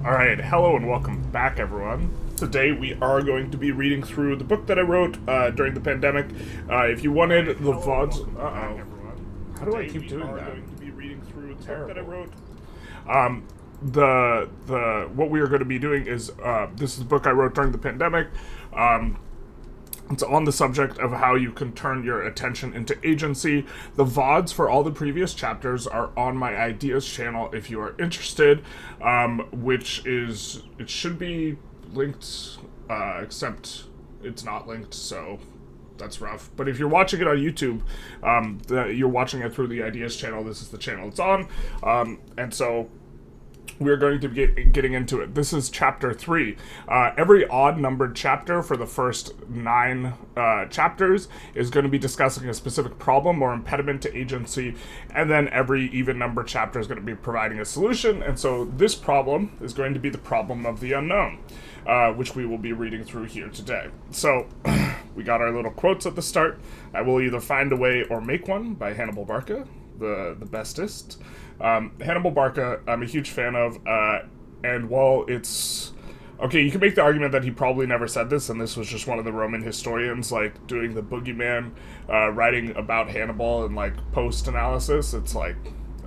Alright, hello and welcome back, everyone. Today we are going to be reading through the book that I wrote during the pandemic. If you wanted the VODs... Uh-oh. How do I keep doing that? Going to be reading through the book that I wrote. What we are going to be doing is, this is a book I wrote during the pandemic. It's on the subject of how you can turn your attention into agency. The VODs for all the previous chapters are on my Ideas channel if you are interested, it should be linked, except it's not linked, so that's rough. But if you're watching it on YouTube, you're watching it through the Ideas channel, this is the channel it's on, and so we're going to be getting into it. This is chapter 3. Every odd-numbered chapter for the first 9 chapters is going to be discussing a specific problem or impediment to agency, and then every even-numbered chapter is going to be providing a solution, and so this problem is going to be the problem of the unknown, which we will be reading through here today. So, we got our little quotes at the start. I will either find a way or make one by Hannibal Barca, the bestest. Hannibal Barca, I'm a huge fan of, and while it's... Okay, you can make the argument that he probably never said this, and this was just one of the Roman historians, like, doing the boogeyman, writing about Hannibal and, like, post-analysis. It's like,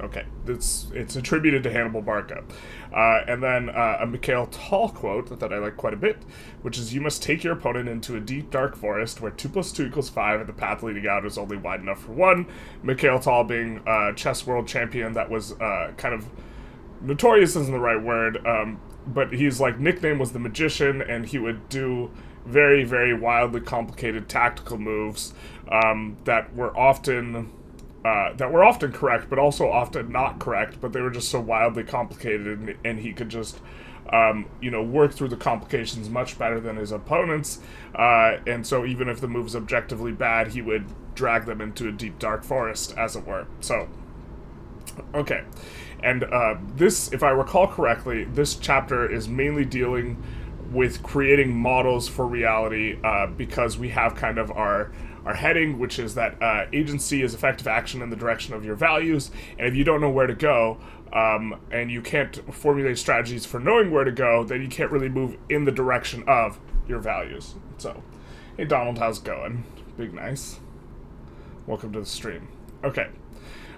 okay, it's attributed to Hannibal Barca. And then a Mikhail Tal quote that I like quite a bit, which is, "You must take your opponent into a deep, dark forest where 2 + 2 = 5, and the path leading out is only wide enough for one." Mikhail Tal being a chess world champion that was kind of notorious isn't the right word, but his like nickname was the Magician, and he would do very, very wildly complicated tactical moves that were often correct, but also often not correct, but they were just so wildly complicated, and he could just, work through the complications much better than his opponents, and so even if the move's objectively bad, he would drag them into a deep, dark forest, as it were. So, okay. And this, if I recall correctly, this chapter is mainly dealing with creating models for reality, because we have kind of our heading, which is that agency is effective action in the direction of your values, and if you don't know where to go, and you can't formulate strategies for knowing where to go, then you can't really move in the direction of your values. So, hey Donald, how's it going? Big nice. Welcome to the stream. Okay.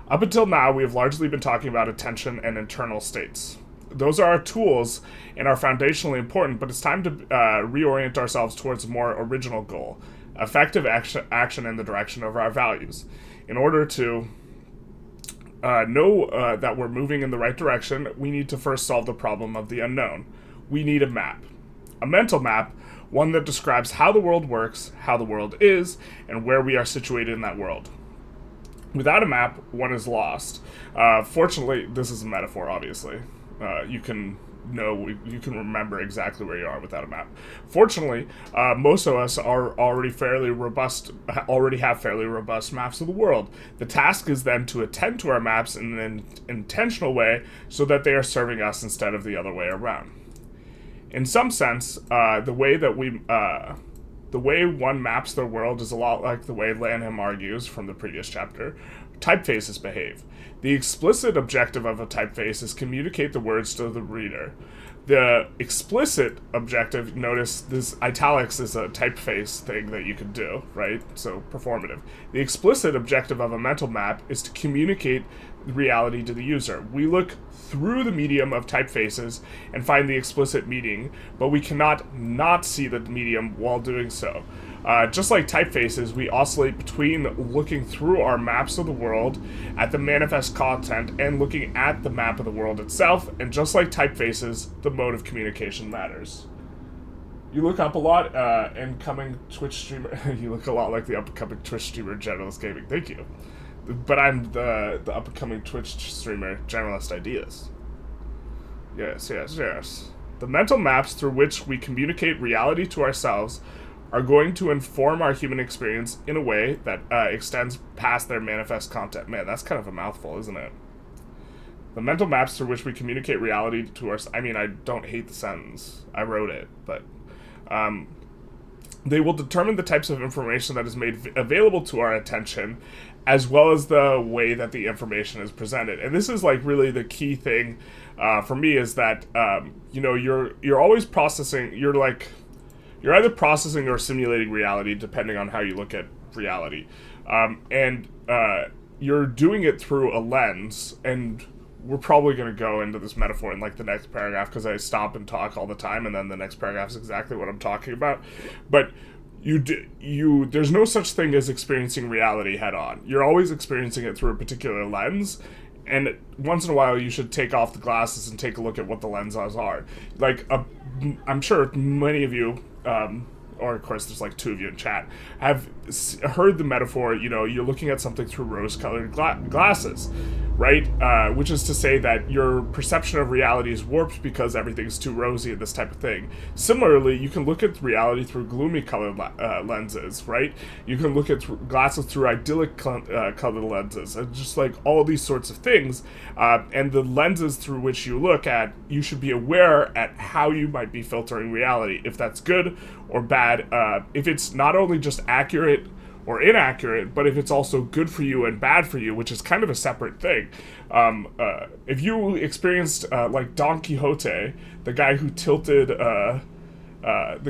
Up until now, we have largely been talking about attention and internal states. Those are our tools and are foundationally important, but it's time to reorient ourselves towards a more original goal: effective action in the direction of our values. In order to know that we're moving in the right direction, we need to first solve the problem of the unknown. We need a map. A mental map, one that describes how the world works, how the world is, and where we are situated in that world. Without a map, one is lost. Fortunately, this is a metaphor, obviously. You can remember exactly where you are without a map. Fortunately, most of us are already have fairly robust maps of the world. The task is then to attend to our maps in an intentional way so that they are serving us instead of the other way around. In some sense, the way one maps their world is a lot like the way Lanham argues from the previous chapter typefaces behave. The explicit objective of a typeface is communicate the words to the reader. The explicit objective, notice this italics is a typeface thing that you can do, right? So, performative. The explicit objective of a mental map is to communicate reality to the user. We look through the medium of typefaces and find the explicit meaning, but we cannot not see the medium while doing so. Just like typefaces, we oscillate between looking through our maps of the world at the manifest content and looking at the map of the world itself, and just like typefaces, the mode of communication matters. You look up a lot, incoming Twitch streamer. You look a lot like the upcoming Twitch streamer, Generalist Gaming. Thank you. But I'm the upcoming Twitch streamer, Generalist Ideas. Yes. The mental maps through which we communicate reality to ourselves are going to inform our human experience in a way that extends past their manifest content. Man, that's kind of a mouthful, isn't it? The mental maps through which we communicate reality to ourselves. I mean, I don't hate the sentence. I wrote it, but They will determine the types of information that is made available to our attention, as well as the way that the information is presented. And this is like really the key thing for me, is that you know, you're always processing. You're either processing or simulating reality, depending on how you look at reality, and you're doing it through a lens. And we're probably going to go into this metaphor in like the next paragraph, because I stop and talk all the time, and then the next paragraph is exactly what I'm talking about. But there's no such thing as experiencing reality head on. You're always experiencing it through a particular lens, and once in a while you should take off the glasses and take a look at what the lenses are. Like, I'm sure many of you, or of course there's like 2 of you in chat, have heard the metaphor, you know, you're looking at something through rose-colored glasses, right? Which is to say that your perception of reality is warped because everything's too rosy and this type of thing. Similarly, you can look at reality through gloomy colored lenses, right? You can look at glasses through idyllic colored lenses, and just like all these sorts of things. And the lenses through which you look at, you should be aware at how you might be filtering reality, if that's good or bad, if it's not only just accurate or inaccurate, but if it's also good for you and bad for you, which is kind of a separate thing. If you experienced like Don Quixote, the guy who tilted, the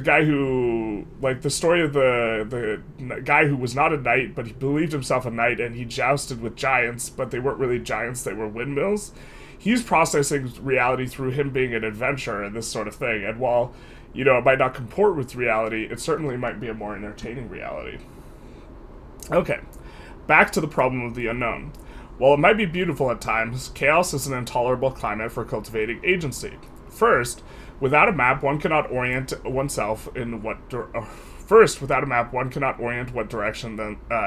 guy who, like the story of the guy who was not a knight, but he believed himself a knight, and he jousted with giants, but they weren't really giants, they were windmills. He's processing reality through him being an adventurer and this sort of thing. And while, you know, it might not comport with reality, it certainly might be a more entertaining reality. Okay, back to the problem of the unknown. While it might be beautiful at times, chaos is an intolerable climate for cultivating agency. First, without a map, one cannot orient oneself in what direction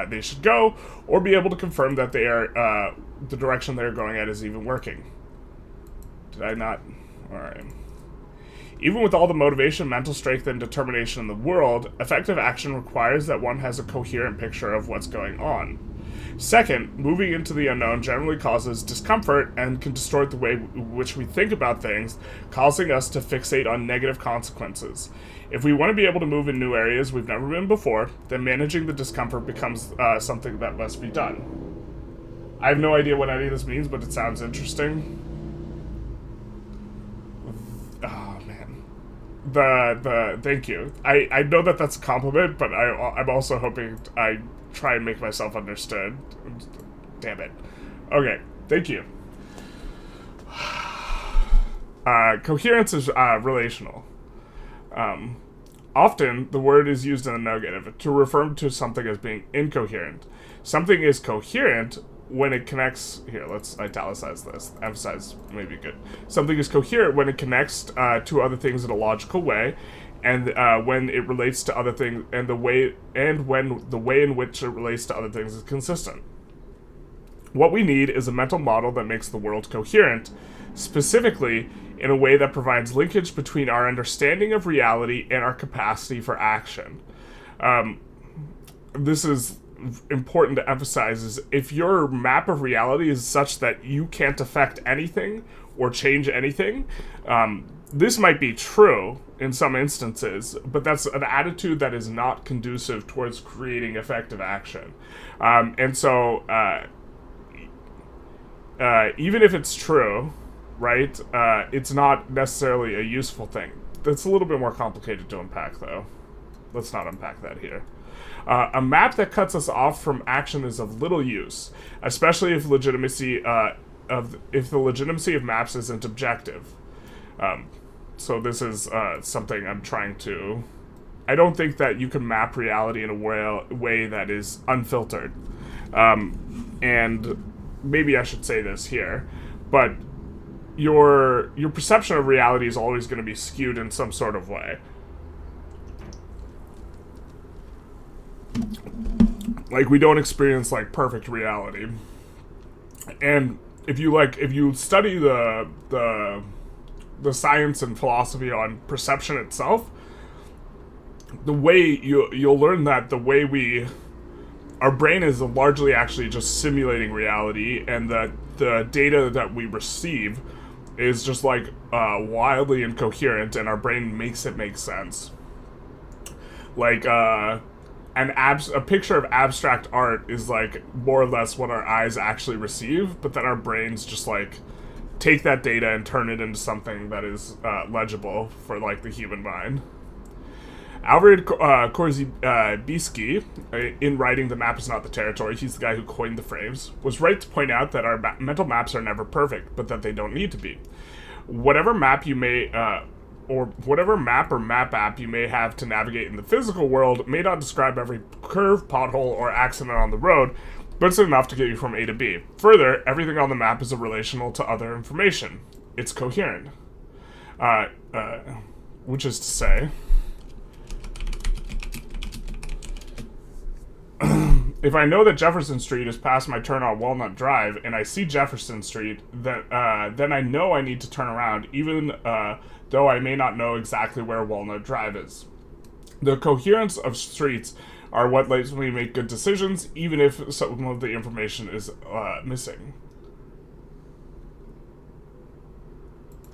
they should go, or be able to confirm that they are the direction they're going at is even working. Did I not? All right. Even with all the motivation, mental strength, and determination in the world, effective action requires that one has a coherent picture of what's going on. Second, moving into the unknown generally causes discomfort and can distort the way in which we think about things, causing us to fixate on negative consequences. If we want to be able to move in new areas we've never been before, then managing the discomfort becomes something that must be done. I have no idea what any of this means, but it sounds interesting. Oh, man. Thank you. I know that that's a compliment, but I'm also hoping I try and make myself understood. Damn it. Okay, thank you. Coherence is relational. Often, the word is used in the negative to refer to something as being incoherent. Something is coherent when it connects... Here, let's italicize this. Emphasize may be good. Something is coherent when it connects to other things in a logical way, and when it relates to other things, and when the way in which it relates to other things is consistent. What we need is a mental model that makes the world coherent, specifically in a way that provides linkage between our understanding of reality and our capacity for action. This is important to emphasize, is if your map of reality is such that you can't affect anything or change anything, this might be true in some instances, but that's an attitude that is not conducive towards creating effective action. And so even if it's true, right, it's not necessarily a useful thing. That's a little bit more complicated to unpack, though. Let's not unpack that here. A map that cuts us off from action is of little use, especially if the legitimacy of maps isn't objective. So this is something I'm trying to... I don't think that you can map reality in a way that is unfiltered. And maybe I should say this here, but your perception of reality is always going to be skewed in some sort of way. Like, we don't experience like perfect reality. And if you study the science and philosophy on perception itself, the way you'll learn that the way our brain is largely actually just simulating reality, and that the data that we receive is just like wildly incoherent, and our brain makes it make sense. Like, a picture of abstract art is like more or less what our eyes actually receive, but then our brains just like take that data and turn it into something that is legible for like the human mind. Alfred Korzybski, in writing The Map is Not the Territory, he's the guy who coined the phrase, was right to point out that our mental maps are never perfect, but that they don't need to be. Whatever map you may, or whatever map or map app you may have to navigate in the physical world may not describe every curve, pothole, or accident on the road, but it's enough to get you from A to B. Further, everything on the map is relational to other information. It's coherent. Which is to say, if I know that Jefferson Street is past my turn on Walnut Drive, and I see Jefferson Street, then I know I need to turn around, even though I may not know exactly where Walnut Drive is. The coherence of streets are what lets me make good decisions, even if some of the information is missing.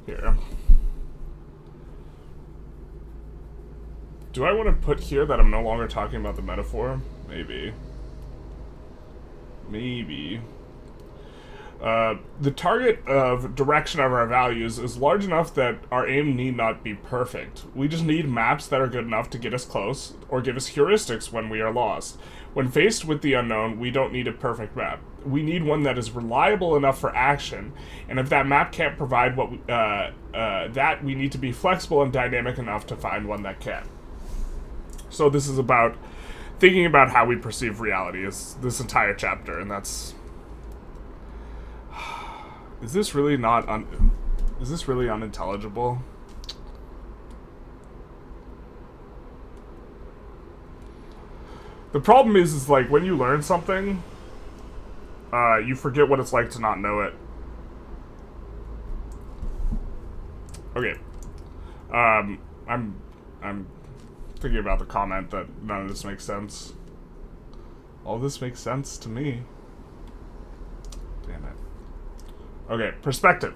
Here. Do I want to put here that I'm no longer talking about the metaphor? Maybe. The target of direction of our values is large enough that our aim need not be perfect. We just need maps that are good enough to get us close, or give us heuristics when we are lost. When faced with the unknown, we don't need a perfect map. We need one that is reliable enough for action, and if that map can't provide what we need to be flexible and dynamic enough to find one that can. So this is about thinking about how we perceive reality, is this entire chapter, and that's... Is this really unintelligible? The problem is like, when you learn something, you forget what it's like to not know it. Okay. I'm thinking about the comment that none of this makes sense. All this makes sense to me. Damn it. Okay, perspective.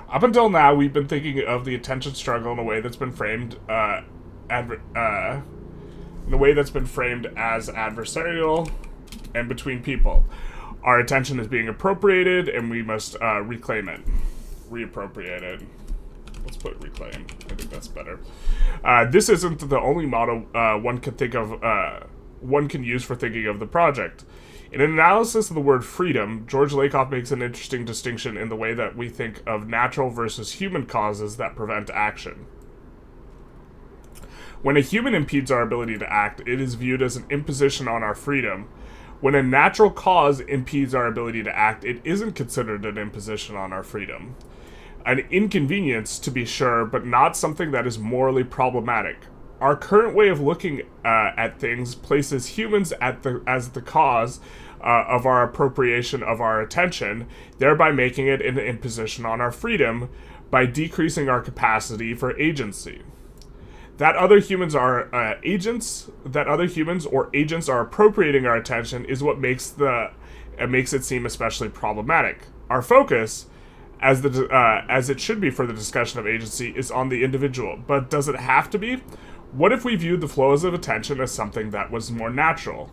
Up until now, we've been thinking of the attention struggle in a way that's been framed as adversarial and between people. Our attention is being appropriated, and we must reclaim it. Reappropriate it. Let's put reclaim. I think that's better. This isn't the only model one can use for thinking of the project. In an analysis of the word freedom, George Lakoff makes an interesting distinction in the way that we think of natural versus human causes that prevent action. When a human impedes our ability to act, it is viewed as an imposition on our freedom. When a natural cause impedes our ability to act, it isn't considered an imposition on our freedom. An inconvenience, to be sure, but not something that is morally problematic. Our current way of looking at things places humans as the cause of our appropriation of our attention, thereby making it an imposition on our freedom by decreasing our capacity for agency. That other humans or agents are appropriating our attention is what makes it seem especially problematic. Our focus, as it should be for the discussion of agency, is on the individual. But does it have to be? What if we viewed the flows of attention as something that was more natural?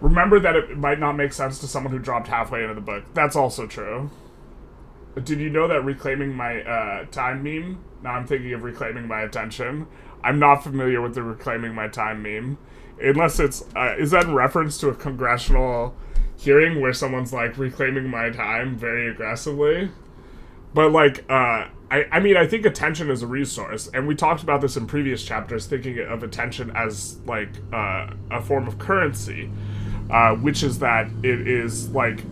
Remember that it might not make sense to someone who dropped halfway into the book. That's also true. Did you know that reclaiming my time meme? Now I'm thinking of reclaiming my attention. I'm not familiar with the reclaiming my time meme. Unless it's, is that in reference to a congressional hearing where someone's like reclaiming my time very aggressively? But like, I mean, I think attention is a resource, and we talked about this in previous chapters, thinking of attention as like a form of currency, which is that it is like,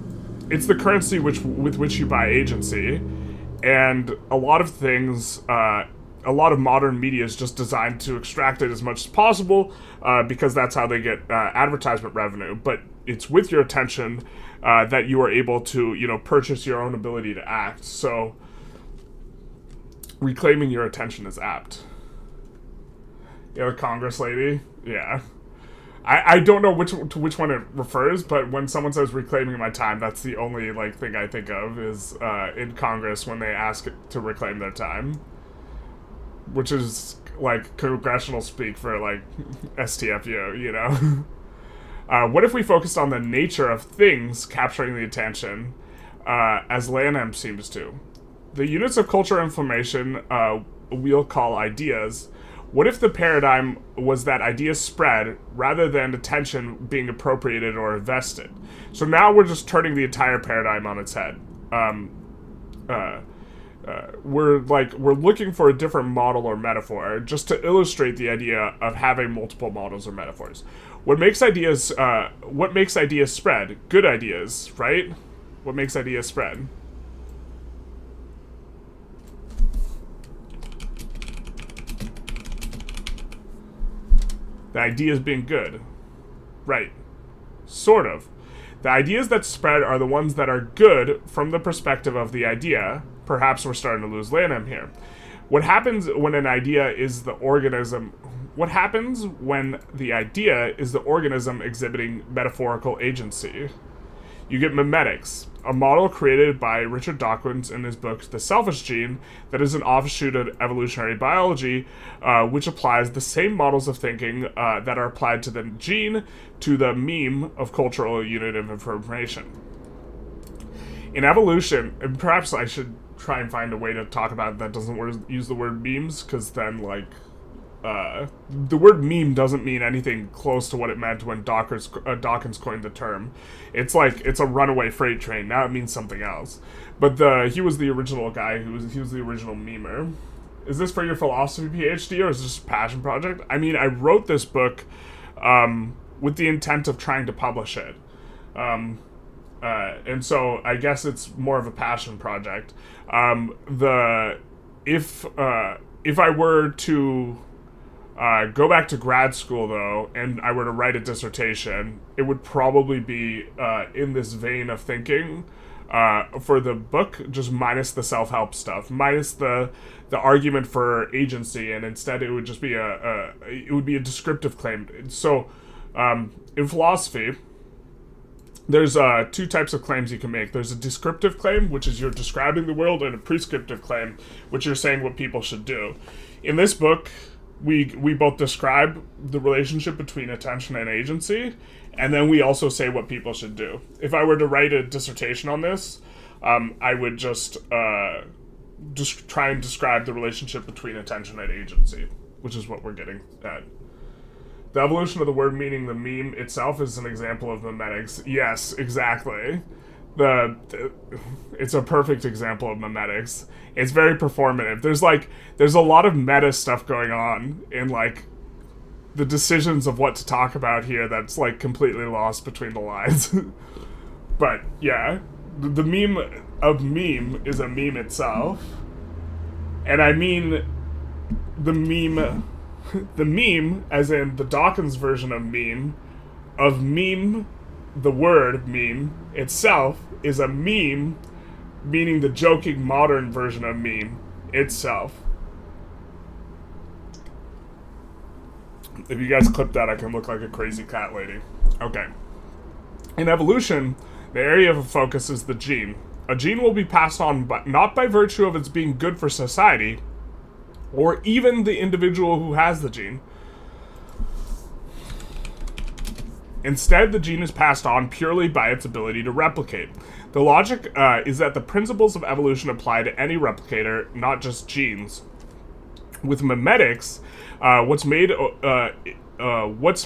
it's the currency with which you buy agency, and a lot of things, a lot of modern media is just designed to extract it as much as possible, because that's how they get advertisement revenue. But it's with your attention that you are able to, purchase your own ability to act. So reclaiming your attention is apt. The Congress lady, yeah. I don't know to which one it refers, but when someone says reclaiming my time, that's the only like thing I think of is in Congress when they ask to reclaim their time, which is like congressional speak for like STFU, you know. What if we focused on the nature of things capturing the attention, as Lanham seems to? The units of cultural information we'll call ideas. What if the paradigm was that ideas spread rather than attention being appropriated or invested? So now we're just turning the entire paradigm on its head. We're looking for a different model or metaphor just to illustrate the idea of having multiple models or metaphors. What makes ideas spread? Good ideas, right? What makes ideas spread? The ideas being good. Right. Sort of. The ideas that spread are the ones that are good from the perspective of the idea. Perhaps we're starting to lose Lanham here. What happens when an idea is the organism... What happens when the idea is the organism exhibiting metaphorical agency? You get memetics, a model created by Richard Dawkins in his book The Selfish Gene that is an offshoot of evolutionary biology, which applies the same models of thinking that are applied to the gene to the meme of cultural unit of information. In evolution, and perhaps I should try and find a way to talk about it that doesn't use the word memes, because then, like, the word meme doesn't mean anything close to what it meant when Dawkins coined the term. It's like, it's a runaway freight train. Now it means something else. But he was the original guy, he was the original memer. Is this for your philosophy PhD, or is this a passion project? I mean, I wrote this book with the intent of trying to publish it. And so I guess it's more of a passion project. If I were to go back to grad school, though, and I were to write a dissertation, it would probably be in this vein of thinking for the book, just minus the self-help stuff, minus the argument for agency, and instead it would just be a descriptive claim. So in philosophy, there's two types of claims you can make. There's a descriptive claim, which is you're describing the world, and a prescriptive claim, which you're saying what people should do. In this book, we both describe the relationship between attention and agency, and then we also say what people should do. If I were to write a dissertation on this, I would just try and describe the relationship between attention and agency, which is what we're getting at. The evolution of the word meaning the meme itself is an example of memetics. Yes, exactly. It's a perfect example of memetics. It's very performative. There's a lot of meta stuff going on in like the decisions of what to talk about here that's like completely lost between the lines. But yeah, the meme of meme is a meme itself. And I mean the meme as in the Dawkins version of meme, the word meme itself is a meme, meaning the joking modern version of meme itself. If you guys clip that, I can look like a crazy cat lady. Okay. In evolution, the area of focus is the gene. A gene will be passed on but not by virtue of its being good for society, or even the individual who has the gene. Instead, the gene is passed on purely by its ability to replicate. The logic is that the principles of evolution apply to any replicator, not just genes. With memetics, what's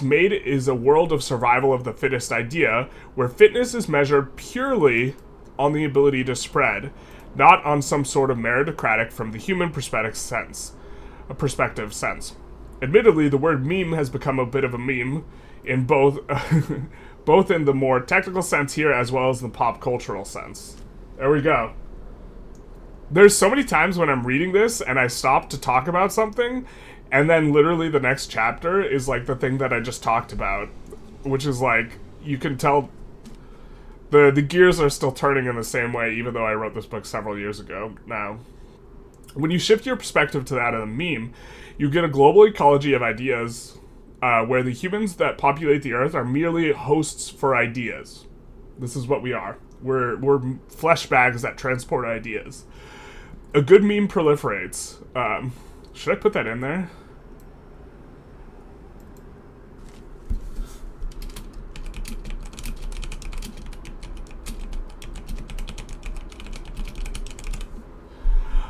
made is a world of survival of the fittest idea, where fitness is measured purely on the ability to spread, not on some sort of meritocratic from the human perspective sense. Admittedly, the word meme has become a bit of a meme in both both in the more technical sense here as well as the pop cultural sense. There we go. There's so many times when I'm reading this and I stop to talk about something, and then literally the next chapter is like the thing that I just talked about, which is like, you can tell the gears are still turning in the same way, even though I wrote this book several years ago now. When you shift your perspective to that of a meme, you get a global ecology of ideas where the humans that populate the Earth are merely hosts for ideas. This is what we are. We're flesh bags that transport ideas. A good meme proliferates. Should I put that in there?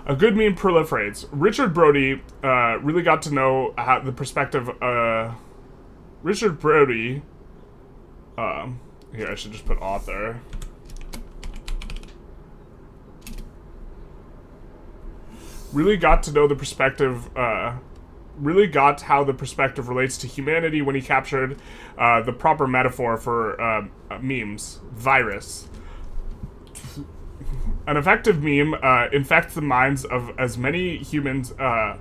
A good meme proliferates. Richard Brody really got to know how the perspective. Richard Brody. Here, I should just put author. Really got to know the perspective. Really got how the perspective relates to humanity when he captured the proper metaphor for memes. Virus. An effective meme infects the minds of as many humans as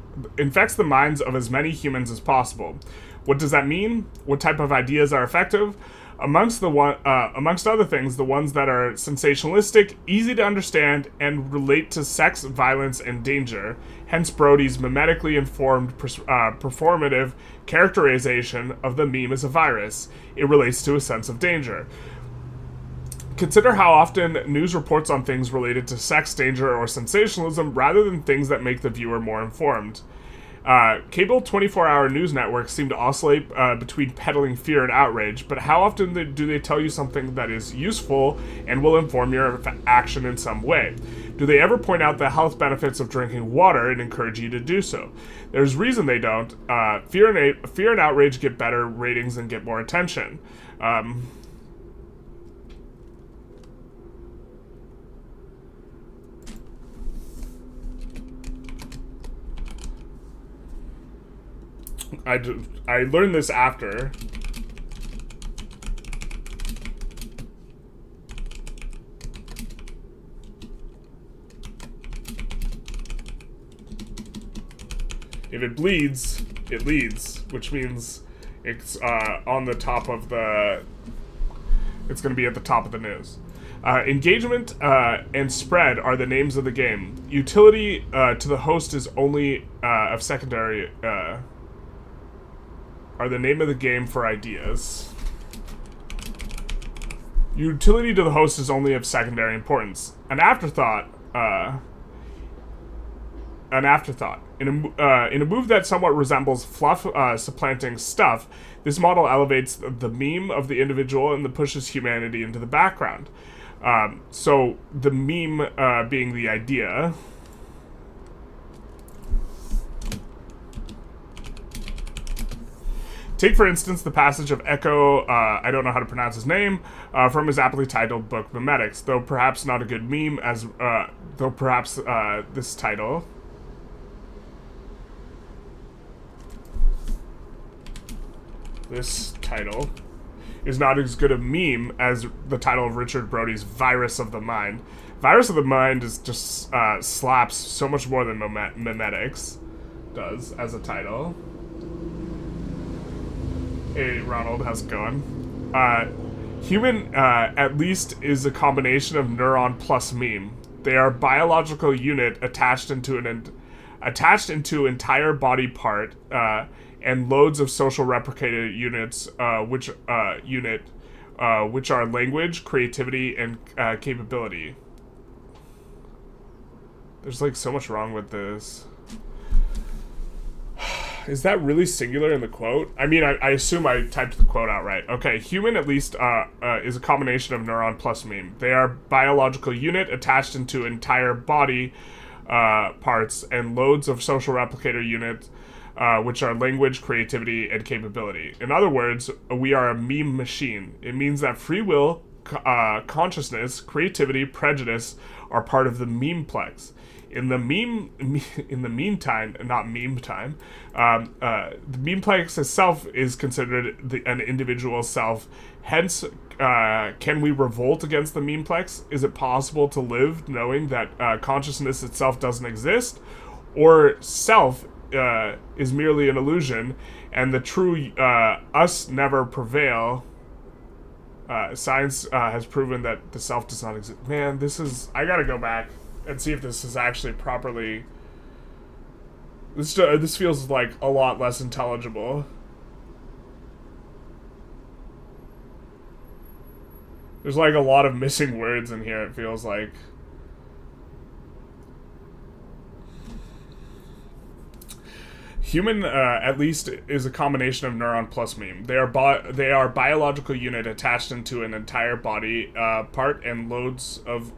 possible. What does that mean? What type of ideas are effective? Amongst other things, the ones that are sensationalistic, easy to understand, and relate to sex, violence, and danger. Hence Brody's mimetically informed performative characterization of the meme as a virus. It relates to a sense of danger. Consider how often news reports on things related to sex, danger, or sensationalism rather than things that make the viewer more informed. Cable 24-hour news networks seem to oscillate between peddling fear and outrage, but how often do they tell you something that is useful and will inform your action in some way? Do they ever point out the health benefits of drinking water and encourage you to do so? There's reason they don't. Fear and outrage get better ratings and get more attention. I learned this after. If it bleeds, it leads, which means it's on the top of the... It's going to be at the top of the news. Engagement and spread are the names of the game. Utility to the host is only of secondary... are the name of the game for ideas. Utility to the host is only of secondary importance. An afterthought. In a move that somewhat resembles fluff supplanting stuff, this model elevates the meme of the individual and pushes humanity into the background. So the meme being the idea. Take, for instance, the passage of Echo, I don't know how to pronounce his name, from his aptly titled book, Memetics, though perhaps not a good meme, this title... This title is not as good a meme as the title of Richard Brody's Virus of the Mind. Virus of the Mind is just slaps so much more than Memetics does as a title. Hey, Ronald, how's it going? Human, at least, is a combination of neuron plus meme. They are a biological unit attached into entire body part, and loads of social replicated units, which are language, creativity, and capability. There's like so much wrong with this. Is that really singular in the quote? I mean, I assume I typed the quote out right. Okay, human at least is a combination of neuron plus meme. They are biological unit attached into entire body parts and loads of social replicator units, which are language, creativity, and capability. In other words, we are a meme machine. It means that free will, consciousness, creativity, prejudice are part of the memeplex. In the meantime, not meme time, the memeplex itself is considered an individual self. Hence, can we revolt against the memeplex? Is it possible to live knowing that consciousness itself doesn't exist? Or self is merely an illusion, and the true us never prevail? Science has proven that the self does not exist. Man, this is... I gotta go back and see if this is actually properly... This feels like a lot less intelligible. There's like a lot of missing words in here, it feels like. Human, at least, is a combination of neuron plus meme. They are biological unit attached into an entire body part, and loads of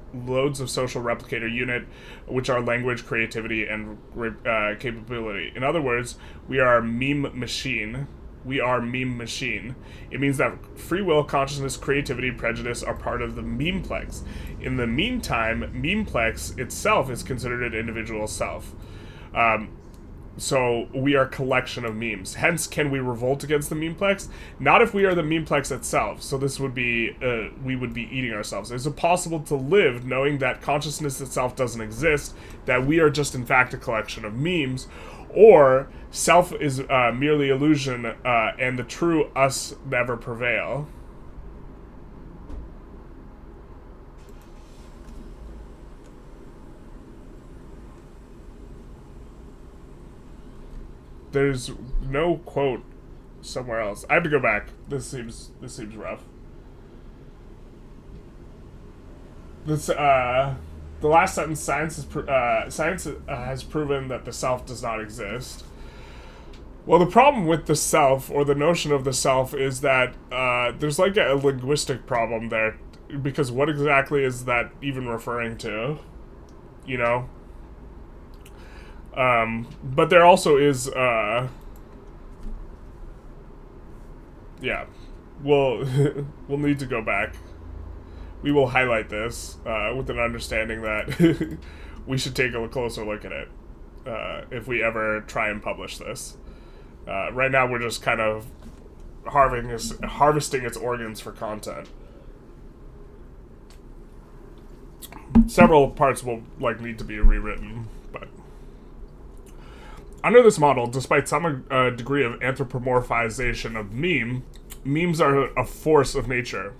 social replicator unit, which are language, creativity, and capability. In other words, we are a meme machine. We are meme machine. It means that free will, consciousness, creativity, prejudice are part of the memeplex. In the meantime, memeplex itself is considered an individual self. So we are a collection of memes. Hence, can we revolt against the memeplex? Not if we are the memeplex itself. So this would be, we would be eating ourselves. Is it possible to live knowing that consciousness itself doesn't exist, that we are just in fact a collection of memes, or self is merely illusion, and the true us never prevail? There's no quote somewhere else. I have to go back. This seems rough. This the last sentence. Science has proven that the self does not exist. Well, the problem with the self, or the notion of the self, is that there's like a linguistic problem there, because what exactly is that even referring to? You know. But there also is, yeah, we'll need to go back. We will highlight this, with an understanding that we should take a closer look at it, if we ever try and publish this. Right now we're just kind of harvesting its organs for content. Several parts will, like, need to be rewritten, but... Under this model, despite some degree of anthropomorphization of memes are a force of nature.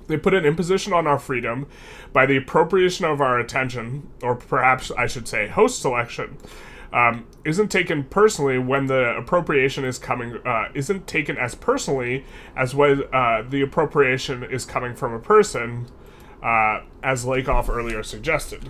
They put an imposition on our freedom by the appropriation of our attention, or perhaps I should say host selection, isn't taken personally when the appropriation is coming, isn't taken as personally as when the appropriation is coming from a person, as Lakoff earlier suggested.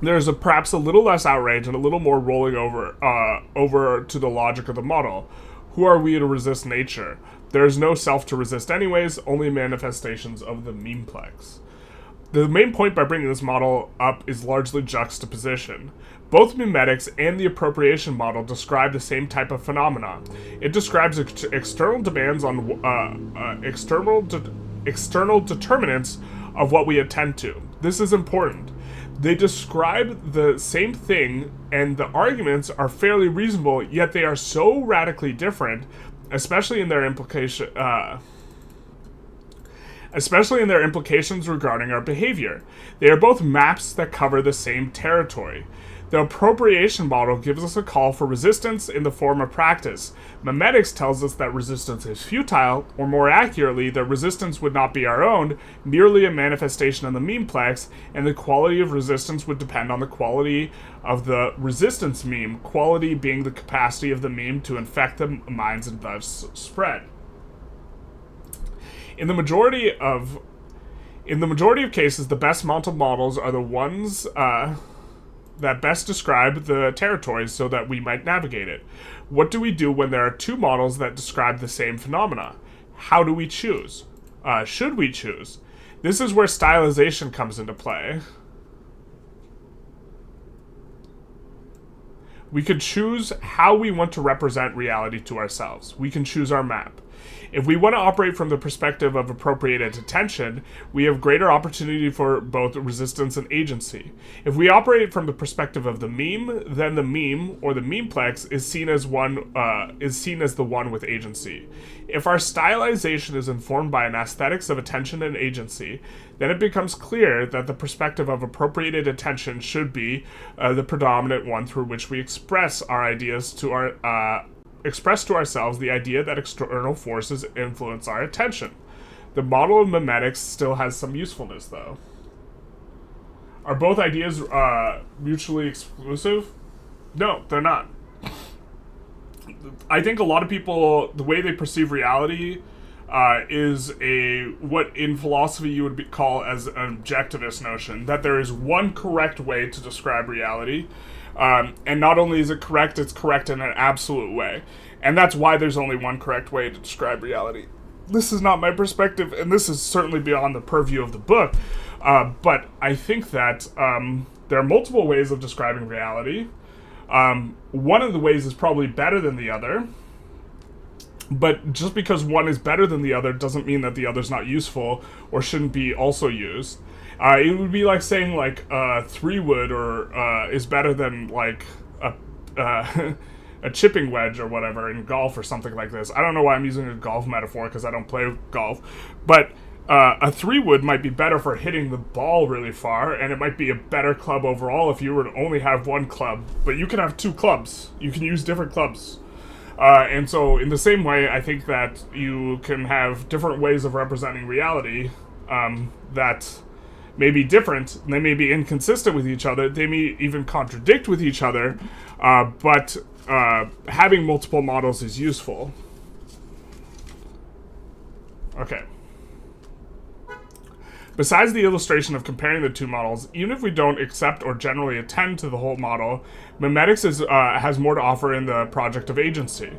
There's perhaps a little less outrage and a little more rolling over to the logic of the model. Who are we to resist nature? There is no self to resist anyways, only manifestations of the memeplex. The main point by bringing this model up is largely juxtaposition. Both memetics and the appropriation model describe the same type of phenomena. It describes external demands on external determinants of what we attend to. This is important. They describe the same thing, and the arguments are fairly reasonable, yet they are so radically different, especially in their implications regarding our behavior. They are both maps that cover the same territory. The appropriation model gives us a call for resistance in the form of practice. Memetics tells us that resistance is futile, or more accurately, that resistance would not be our own, merely a manifestation of the memeplex, and the quality of resistance would depend on the quality of the resistance meme, quality being the capacity of the meme to infect the minds and thus spread. In the majority of cases, the best mental models are the ones that best describe the territory so that we might navigate it. What do we do when there are two models that describe the same phenomena? How do we choose? Should we choose? This is where stylization comes into play. We could choose how we want to represent reality to ourselves. We can choose our map. If we want to operate from the perspective of appropriated attention, we have greater opportunity for both resistance and agency. If we operate from the perspective of the meme, then the meme, or the memeplex, is seen as the one with agency. If our stylization is informed by an aesthetics of attention and agency, then it becomes clear that the perspective of appropriated attention should be the predominant one through which we express our ideas to express to ourselves the idea that external forces influence our attention. The model of memetics still has some usefulness, though. Are both ideas mutually exclusive? No, they're not. I think a lot of people, the way they perceive reality is what in philosophy you would call as an objectivist notion, that there is one correct way to describe reality, and not only is it correct, it's correct in an absolute way. And that's why there's only one correct way to describe reality. This is not my perspective, and this is certainly beyond the purview of the book, but I think that there are multiple ways of describing reality. One of the ways is probably better than the other, but just because one is better than the other doesn't mean that the other's not useful or shouldn't be also used. It would be like saying like 3 wood or is better than like a a chipping wedge or whatever in golf or something like this. I don't know why I'm using a golf metaphor because I don't play golf, but a 3 wood might be better for hitting the ball really far, and it might be a better club overall if you were to only have one club. But you can have 2 clubs. You can use different clubs. And so in the same way, I think that you can have different ways of representing reality that may be different. They may be inconsistent with each other. They may even contradict with each other. But having multiple models is useful. Okay. Besides the illustration of comparing the 2 models, even if we don't accept or generally attend to the whole model, memetics has more to offer in the project of agency.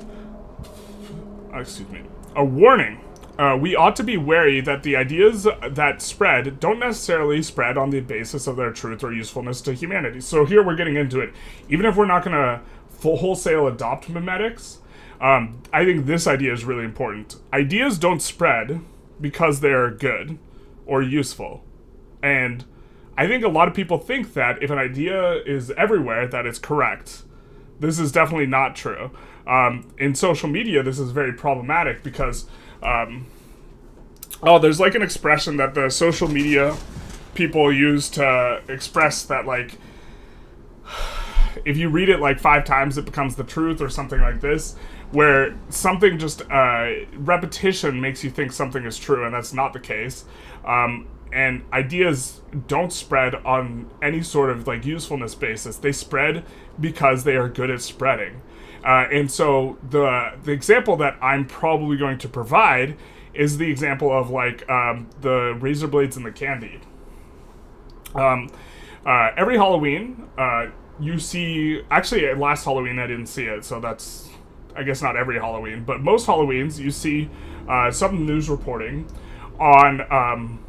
Excuse me. A warning. We ought to be wary that the ideas that spread don't necessarily spread on the basis of their truth or usefulness to humanity. So here we're getting into it. Even if we're not going to wholesale adopt memetics, I think this idea is really important. Ideas don't spread because they're good or useful. And I think a lot of people think that if an idea is everywhere, that it's correct. This is definitely not true. In social media, this is very problematic because, there's like an expression that the social media people use to express that, like, if you read it like 5 times, it becomes the truth or something like this, where something just, repetition makes you think something is true, and that's not the case. And ideas don't spread on any sort of like usefulness basis. They spread because they are good at spreading. And so the example that I'm probably going to provide is the example of like the razor blades and the candy. Every Halloween, you see, actually last Halloween I didn't see it, so that's, I guess, not every Halloween, but most Halloweens you see some news reporting on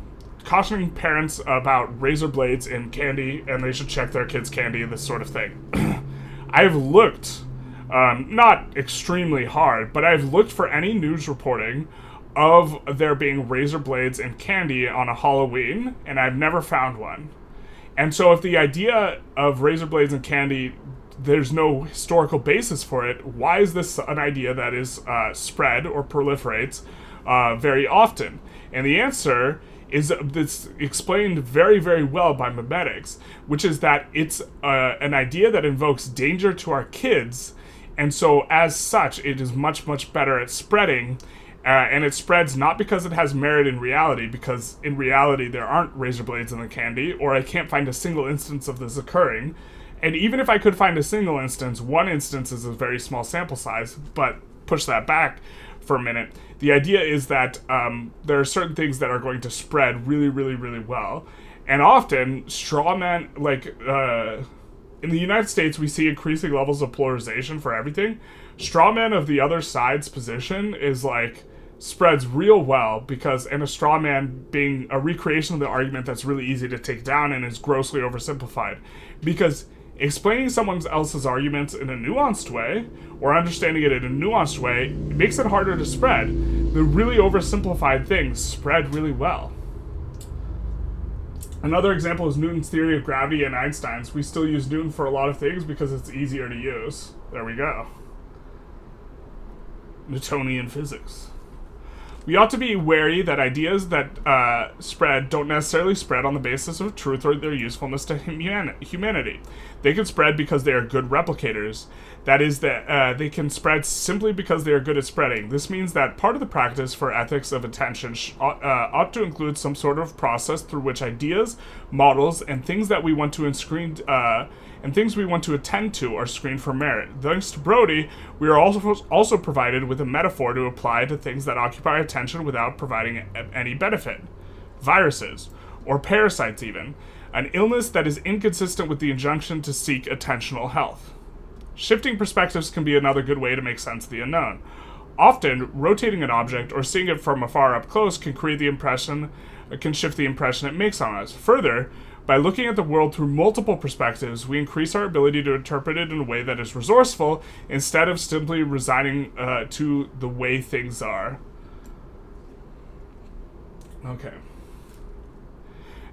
cautioning parents about razor blades in candy, and they should check their kids' candy, this sort of thing. I've looked, not extremely hard, but I've looked for any news reporting of there being razor blades and candy on a Halloween, and I've never found one. And so if the idea of razor blades and candy, there's no historical basis for it, why is this an idea that is spread or proliferates very often? And the answer is that's explained very, very well by memetics, which is that it's an idea that invokes danger to our kids, and so as such, it is much, much better at spreading, and it spreads not because it has merit in reality, because in reality there aren't razor blades in the candy, or I can't find a single instance of this occurring. And even if I could find a single instance, one instance is a very small sample size, but push that back for a minute. The idea is that there are certain things that are going to spread really, really, really well. And often, straw men, like, in the United States, we see increasing levels of polarization for everything. Straw man of the other side's position is, like, spreads real well because, and a straw man being a recreation of the argument that's really easy to take down and is grossly oversimplified. Because explaining someone else's arguments in a nuanced way, or understanding it in a nuanced way, makes it harder to spread. The really oversimplified things spread really well. Another example is Newton's theory of gravity and Einstein's. We still use Newton for a lot of things because it's easier to use. There we go. Newtonian physics. We ought to be wary that ideas that spread don't necessarily spread on the basis of truth or their usefulness to humanity. They can spread because they are good replicators. That is, that they can spread simply because they are good at spreading. This means that part of the practice for ethics of attention ought to include some sort of process through which ideas, models, and things that we want to things we want to attend to are screened for merit. Thanks to Brody, we are also provided with a metaphor to apply to things that occupy attention without providing any benefit. Viruses, or parasites even, an illness that is inconsistent with the injunction to seek attentional health. Shifting perspectives can be another good way to make sense of the unknown. Often, rotating an object or seeing it from afar up close can shift the impression it makes on us. Further, by looking at the world through multiple perspectives, we increase our ability to interpret it in a way that is resourceful instead of simply resigning to the way things are. Okay.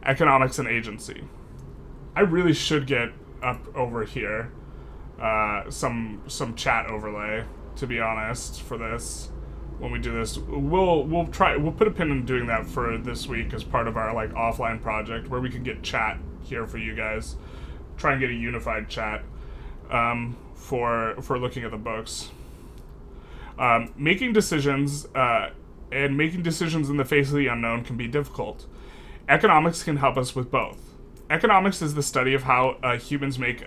Economics and agency. I really should get up over here some chat overlay, to be honest, for this. When we do this, we'll put a pin in doing that for this week as part of our like offline project where we can get chat here for you guys. Try and get a unified chat for looking at the books. Making decisions in the face of the unknown can be difficult. Economics can help us with both. Economics is the study of how humans make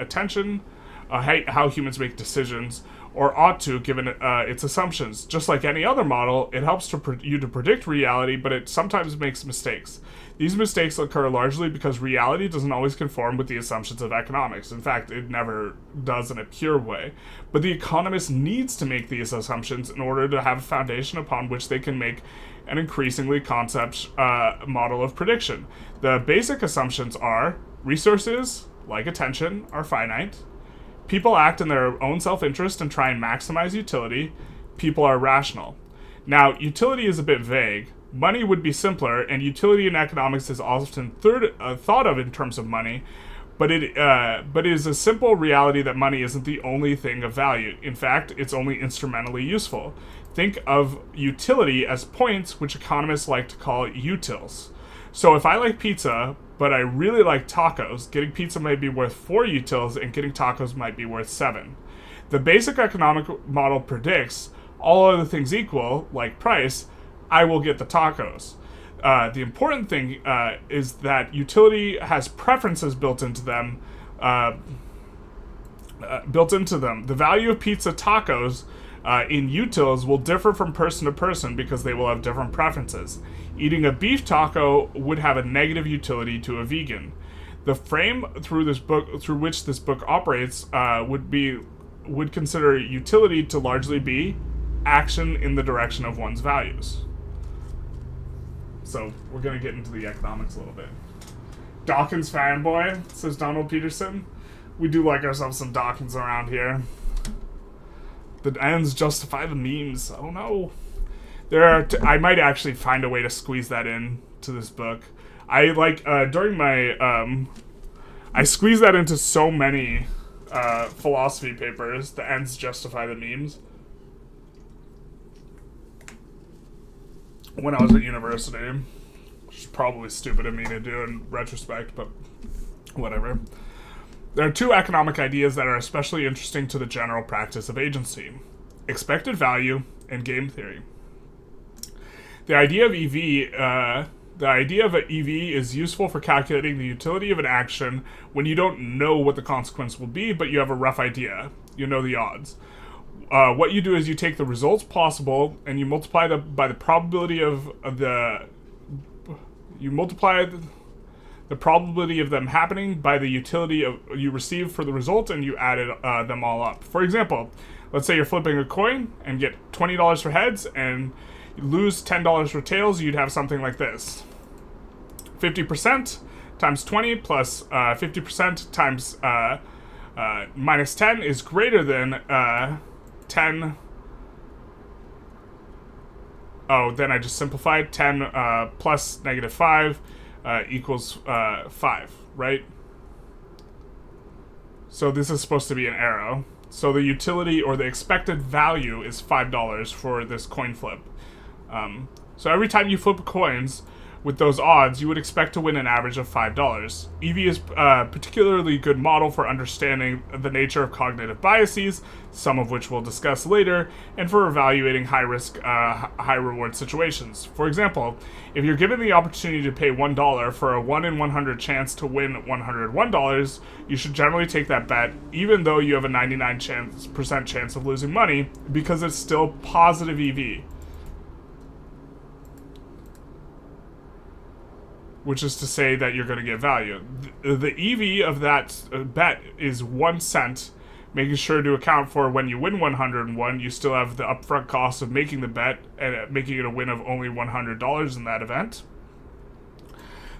how humans make decisions, or ought to, given its assumptions. Just like any other model, it helps you to predict reality, but it sometimes makes mistakes. These mistakes occur largely because reality doesn't always conform with the assumptions of economics. In fact, it never does in a pure way. But the economist needs to make these assumptions in order to have a foundation upon which they can make an increasingly concept model of prediction. The basic assumptions are resources, like attention, are finite. People act in their own self-interest and try and maximize utility. People are rational. Now, utility is a bit vague. Money would be simpler, and utility in economics is often thought of in terms of money, but it is a simple reality that money isn't the only thing of value. In fact, it's only instrumentally useful. Think of utility as points, which economists like to call utils. So if I like pizza, but I really like tacos, getting pizza might be worth 4 utils, and getting tacos might be worth 7. The basic economic model predicts, all other things equal, like price, I will get the tacos. The important thing is that utility has preferences built into them. The value of pizza tacos in utils will differ from person to person because they will have different preferences. Eating a beef taco would have a negative utility to a vegan. The frame through which this book operates would consider utility to largely be action in the direction of one's values. So we're going to get into the economics a little bit. Dawkins fanboy, says Donald Peterson. We do like ourselves some Dawkins around here. The ends justify the memes. Oh no. I might actually find a way to squeeze that in to this book. I during my I squeezed that into so many philosophy papers. The ends justify the memes. When I was at university, which is probably stupid of me to do in retrospect, but whatever. There are 2 economic ideas that are especially interesting to the general practice of agency: expected value and game theory. The idea of EV is useful for calculating the utility of an action when you don't know what the consequence will be, but you have a rough idea. You know the odds. What you do is you take the results possible and you multiply by the probability the probability of them happening by the utility you receive for the result, and you added them all up. For example, let's say you're flipping a coin and get $20 for heads and you lose $10 for tails. You'd have something like this: 50% times 20 plus 50% times minus 10 is greater than 10. Oh, then I just simplified. 10 plus negative 5 equals 5, right? So this is supposed to be an arrow. So the utility or the expected value is $5 for this coin flip. So every time you flip coins with those odds, you would expect to win an average of $5. EV is a particularly good model for understanding the nature of cognitive biases, some of which we'll discuss later, and for evaluating high-risk, high-reward situations. For example, if you're given the opportunity to pay $1 for a 1 in 100 chance to win $101, you should generally take that bet, even though you have a 99% chance of losing money, because it's still positive EV. Which is to say that you're going to get value. The EV of that bet is 1 cent, making sure to account for when you win 101, you still have the upfront cost of making the bet and making it a win of only $100 in that event.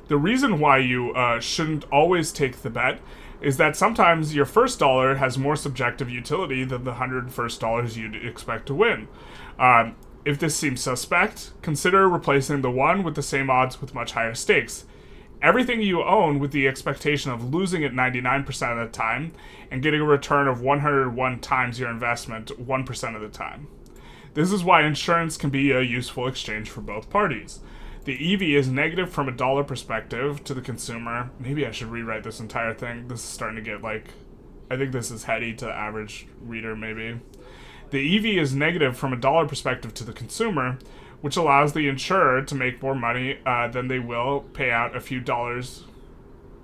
The reason why you shouldn't always take the bet is that sometimes your first dollar has more subjective utility than the $101 you'd expect to win. If this seems suspect, consider replacing the 1 with the same odds with much higher stakes. Everything you own with the expectation of losing it 99% of the time and getting a return of 101 times your investment 1% of the time. This is why insurance can be a useful exchange for both parties. The EV is negative from a dollar perspective to the consumer. Maybe I should rewrite this entire thing. This is starting to get I think this is heady to the average reader maybe. The EV is negative from a dollar perspective to the consumer, which allows the insurer to make more money than they will pay out a few dollars,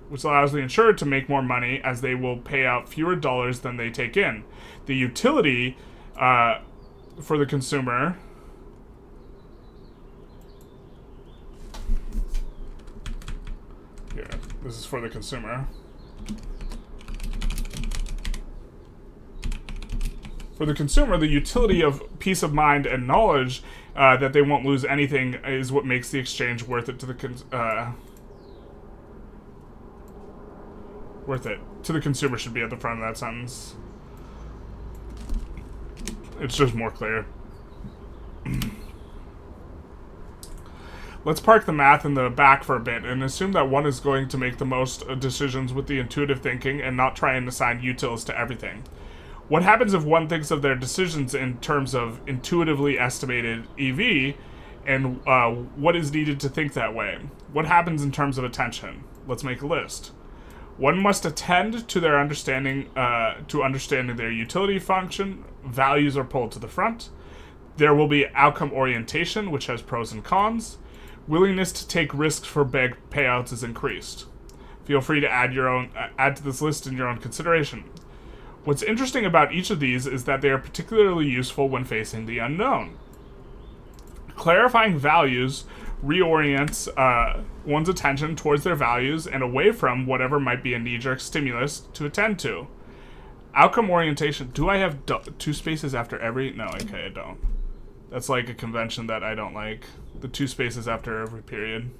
which allows the insurer to make more money as they will pay out fewer dollars than they take in. The utility for the consumer here, this is for the consumer. For the consumer, the utility of peace of mind and knowledge that they won't lose anything is what makes the exchange worth it to the worth it to the consumer should be at the front of that sentence. It's just more clear. Let's park the math in the back for a bit and assume that one is going to make the most decisions with the intuitive thinking and not try and assign utils to everything. What happens if one thinks of their decisions in terms of intuitively estimated EV, and what is needed to think that way? What happens in terms of attention? Let's make a list. One must attend to their understanding their utility function. Values are pulled to the front. There will be outcome orientation, which has pros and cons. Willingness to take risks for big payouts is increased. Feel free to add to this list in your own consideration. What's interesting about each of these is that they are particularly useful when facing the unknown. Clarifying values reorients one's attention towards their values and away from whatever might be a knee-jerk stimulus to attend to. Outcome orientation. Do I have 2 spaces after every? No, okay, I don't. That's like a convention that I don't like. The 2 spaces after every period.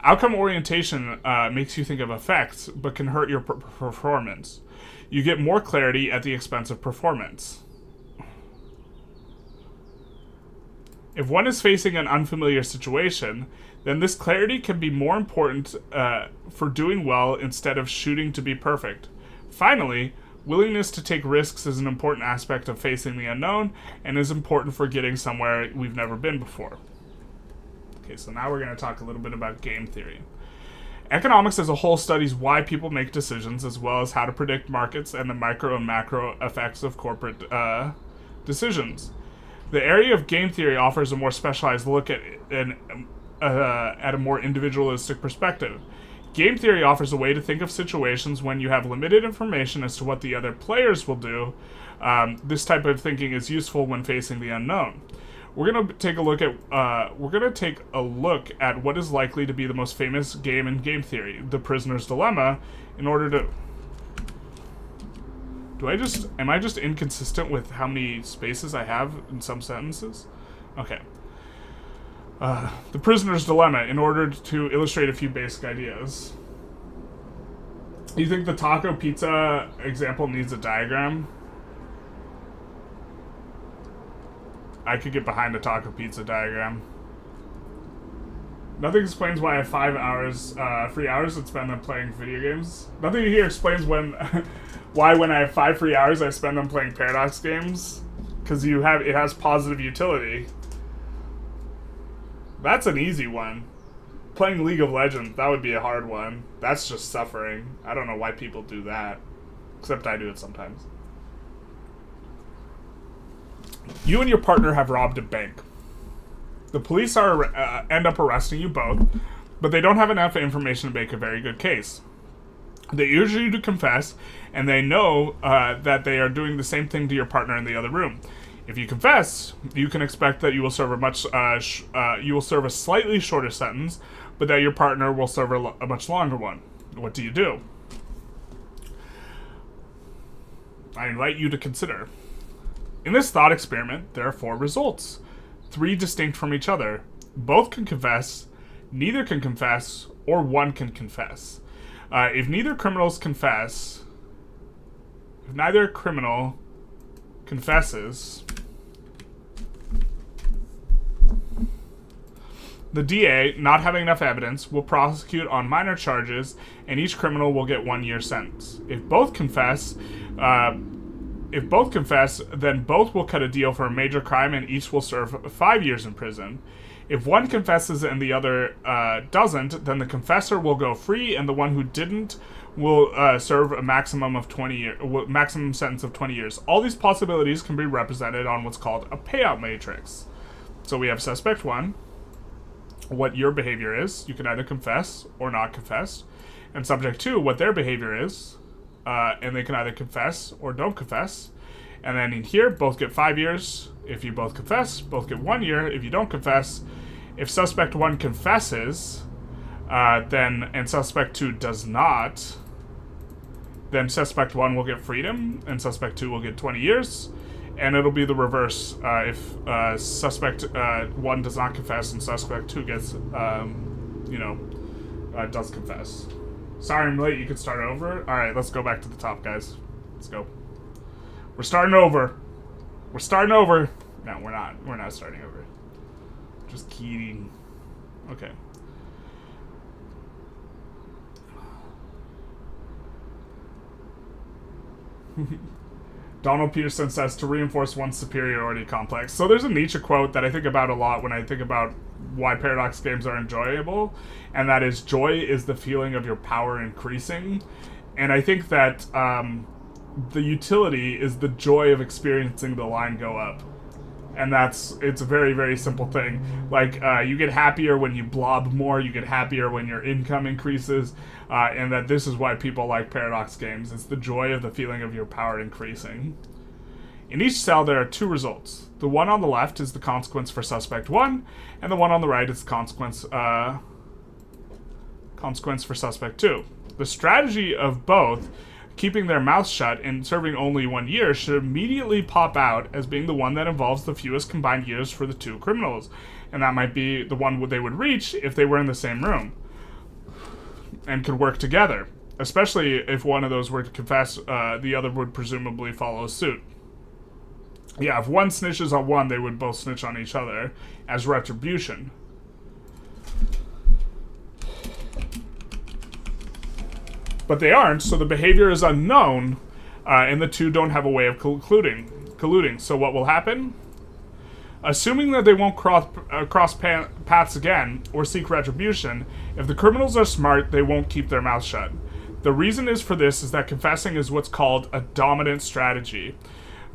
Outcome orientation makes you think of effects, but can hurt your performance. You get more clarity at the expense of performance. If one is facing an unfamiliar situation, then this clarity can be more important for doing well instead of shooting to be perfect. Finally, willingness to take risks is an important aspect of facing the unknown and is important for getting somewhere we've never been before. Okay, so now we're going to talk a little bit about game theory. Economics as a whole studies why people make decisions as well as how to predict markets and the micro and macro effects of corporate decisions. The area of game theory offers a more specialized look at a more individualistic perspective. Game theory offers a way to think of situations when you have limited information as to what the other players will do. This type of thinking is useful when facing the unknown. We're gonna take a look at what is likely to be the most famous game in game theory, the prisoner's dilemma, in order to. Am I just inconsistent with how many spaces I have in some sentences? Okay. The prisoner's dilemma, in order to illustrate a few basic ideas. You think the taco pizza example needs a diagram? I could get behind a taco pizza diagram. Nothing explains why I have 5 hours, free hours and spend them playing video games. Nothing here explains why when I have 5 free hours I spend them playing Paradox games. Because it has positive utility. That's an easy one. Playing League of Legends, that would be a hard one. That's just suffering. I don't know why people do that. Except I do it sometimes. You and your partner have robbed a bank. The police end up arresting you both, but they don't have enough information to make a very good case. They urge you to confess, and they know that they are doing the same thing to your partner in the other room. If you confess, you can expect that you will serve a slightly shorter sentence, but that your partner will serve a much longer one. What do you do? I invite you to consider. In this thought experiment, there are 4 results, 3 distinct from each other. Both can confess, neither can confess, or one can confess. If neither criminal confesses, the DA, not having enough evidence, will prosecute on minor charges, and each criminal will get 1 year sentence. If both confess, then both will cut a deal for a major crime, and each will serve 5 years in prison. If one confesses and the other doesn't, then the confessor will go free, and the one who didn't will serve a maximum sentence of 20 years. All these possibilities can be represented on what's called a payout matrix. So we have suspect 1. What your behavior is. You can either confess or not confess. And subject 2, what their behavior is. And they can either confess or don't confess. And then in here, both get 5 years. If you both confess, both get 1 year. If you don't confess, if suspect 1 confesses, and suspect 2 does not, then suspect 1 will get freedom, and suspect 2 will get 20 years. And it'll be the reverse if suspect 1 does not confess and suspect 2 gets, does confess. Sorry I'm late, you can start over. Alright, let's go back to the top, guys. Let's go. We're starting over. We're starting over. No, we're not. We're not starting over. Just kidding. Okay. Donald Peterson says to reinforce one's superiority complex. So there's a Nietzsche quote that I think about a lot when I think about why Paradox games are enjoyable, and that is, joy is the feeling of your power increasing. And I think that the utility is the joy of experiencing the line go up. And it's a very, very simple thing. Like, you get happier when you blob more, you get happier when your income increases, and that this is why people like Paradox games. It's the joy of the feeling of your power increasing. In each cell, there are 2 results. The one on the left is the consequence for suspect 1, and the one on the right is the consequence for suspect 2. The strategy of both, keeping their mouths shut and serving only 1 year, should immediately pop out as being the one that involves the fewest combined years for the 2 criminals. And that might be the one they would reach if they were in the same room and could work together. Especially if one of those were to confess, the other would presumably follow suit. Yeah, if one snitches on one, they would both snitch on each other as retribution. But they aren't, so the behavior is unknown, and the 2 don't have a way of colluding. So what will happen? Assuming that they won't cross paths again or seek retribution, if the criminals are smart, they won't keep their mouths shut. The reason for this is that confessing is what's called a dominant strategy.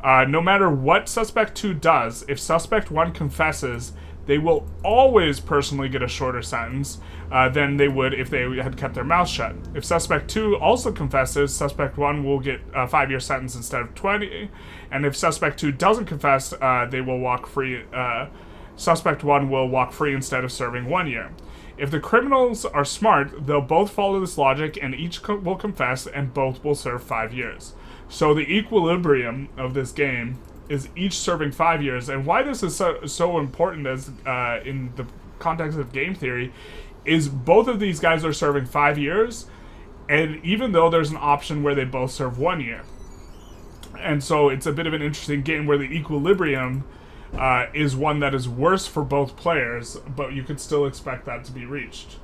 No matter what suspect 2 does, if suspect 1 confesses, they will always personally get a shorter sentence than they would if they had kept their mouth shut. If suspect 2 also confesses, suspect 1 will get a 5-year sentence instead of 20. And if suspect 2 doesn't confess, they will walk free. Suspect 1 will walk free instead of serving 1 year. If the criminals are smart, they'll both follow this logic, and each will confess, and both will serve 5 years. So the equilibrium of this game is each serving 5 years. And why this is so important as in the context of game theory is both of these guys are serving 5 years, and even though there's an option where they both serve 1 year. And so it's a bit of an interesting game where the equilibrium is one that is worse for both players, but you could still expect that to be reached.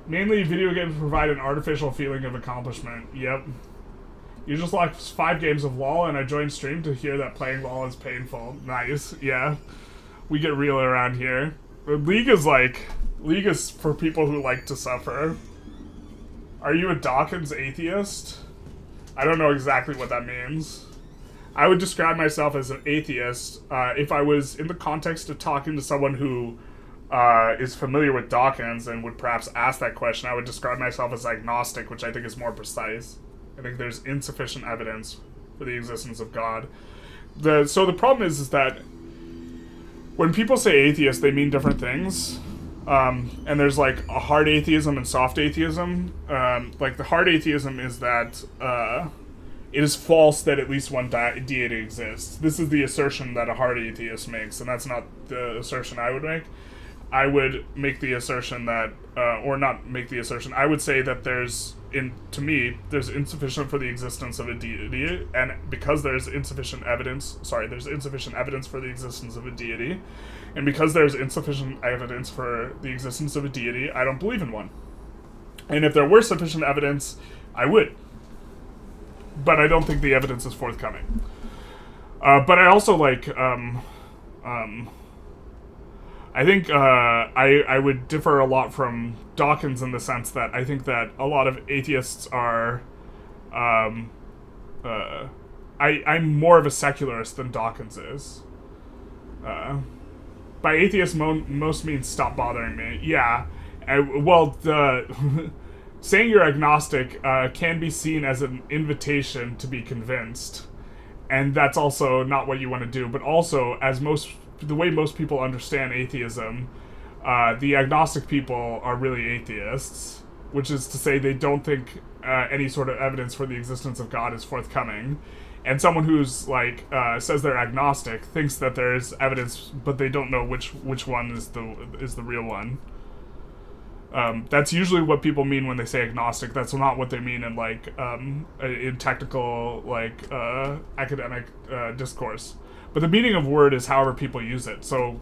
Mainly, video games provide an artificial feeling of accomplishment. Yep. You just lost 5 games of LoL, and I joined stream to hear that playing LoL is painful. Nice, yeah. We get real around here. League is for people who like to suffer. Are you a Dawkins atheist? I don't know exactly what that means. I would describe myself as an atheist if I was in the context of talking to someone who is familiar with Dawkins and would perhaps ask that question. I would describe myself as agnostic, which I think is more precise. I think there's insufficient evidence for the existence of God. So the problem is that when people say atheist, they mean different things. And there's like a hard atheism and soft atheism. Like the hard atheism is that it is false that at least one deity exists. This is the assertion that a hard atheist makes, and that's not the assertion I would make. I would make the assertion that, or not make the assertion, I would say that there's insufficient for the existence of a deity, and because there's insufficient evidence for the existence of a deity, and because there's insufficient evidence for the existence of a deity, I don't believe in one. And if there were sufficient evidence, I would. But I don't think the evidence is forthcoming. But I also I think I would differ a lot from Dawkins in the sense that I think that a lot of atheists are... I'm more of a secularist than Dawkins is. By atheist, most means stop bothering me. Yeah. Saying you're agnostic can be seen as an invitation to be convinced. And that's also not what you want to do. But also, the way most people understand atheism, the agnostic people are really atheists, which is to say they don't think any sort of evidence for the existence of God is forthcoming. And someone who's says they're agnostic thinks that there's evidence, but they don't know which one is the real one. That's usually what people mean when they say agnostic. That's not what they mean in technical academic discourse. But the meaning of word is however people use it. So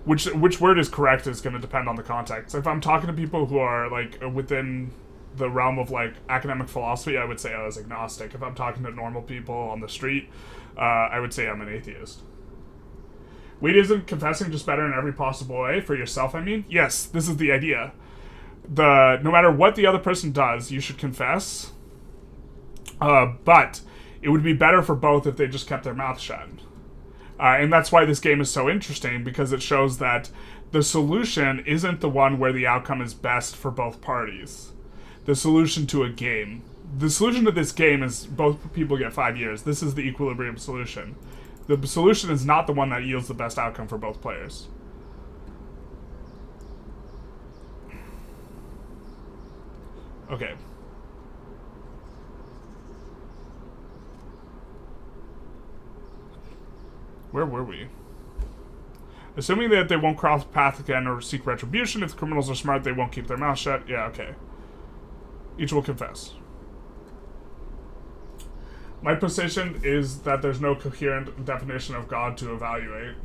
which word is correct is going to depend on the context. If I'm talking to people who are within the realm of academic philosophy, I would say I was agnostic. If I'm talking to normal people on the street, I would say I'm an atheist. Wait, isn't confessing just better in every possible way? For yourself, I mean? Yes, this is the idea. No matter what the other person does, you should confess. But it would be better for both if they just kept their mouth shut. And that's why this game is so interesting, because it shows that the solution isn't the one where the outcome is best for both parties. The solution to a game. The solution to this game is both people get 5 years. This is the equilibrium solution. The solution is not the one that yields the best outcome for both players. Okay. Where were we? Assuming that they won't cross path again or seek retribution, if the criminals are smart, they won't keep their mouth shut. Yeah, okay. Each will confess. My position is that there's no coherent definition of God to evaluate.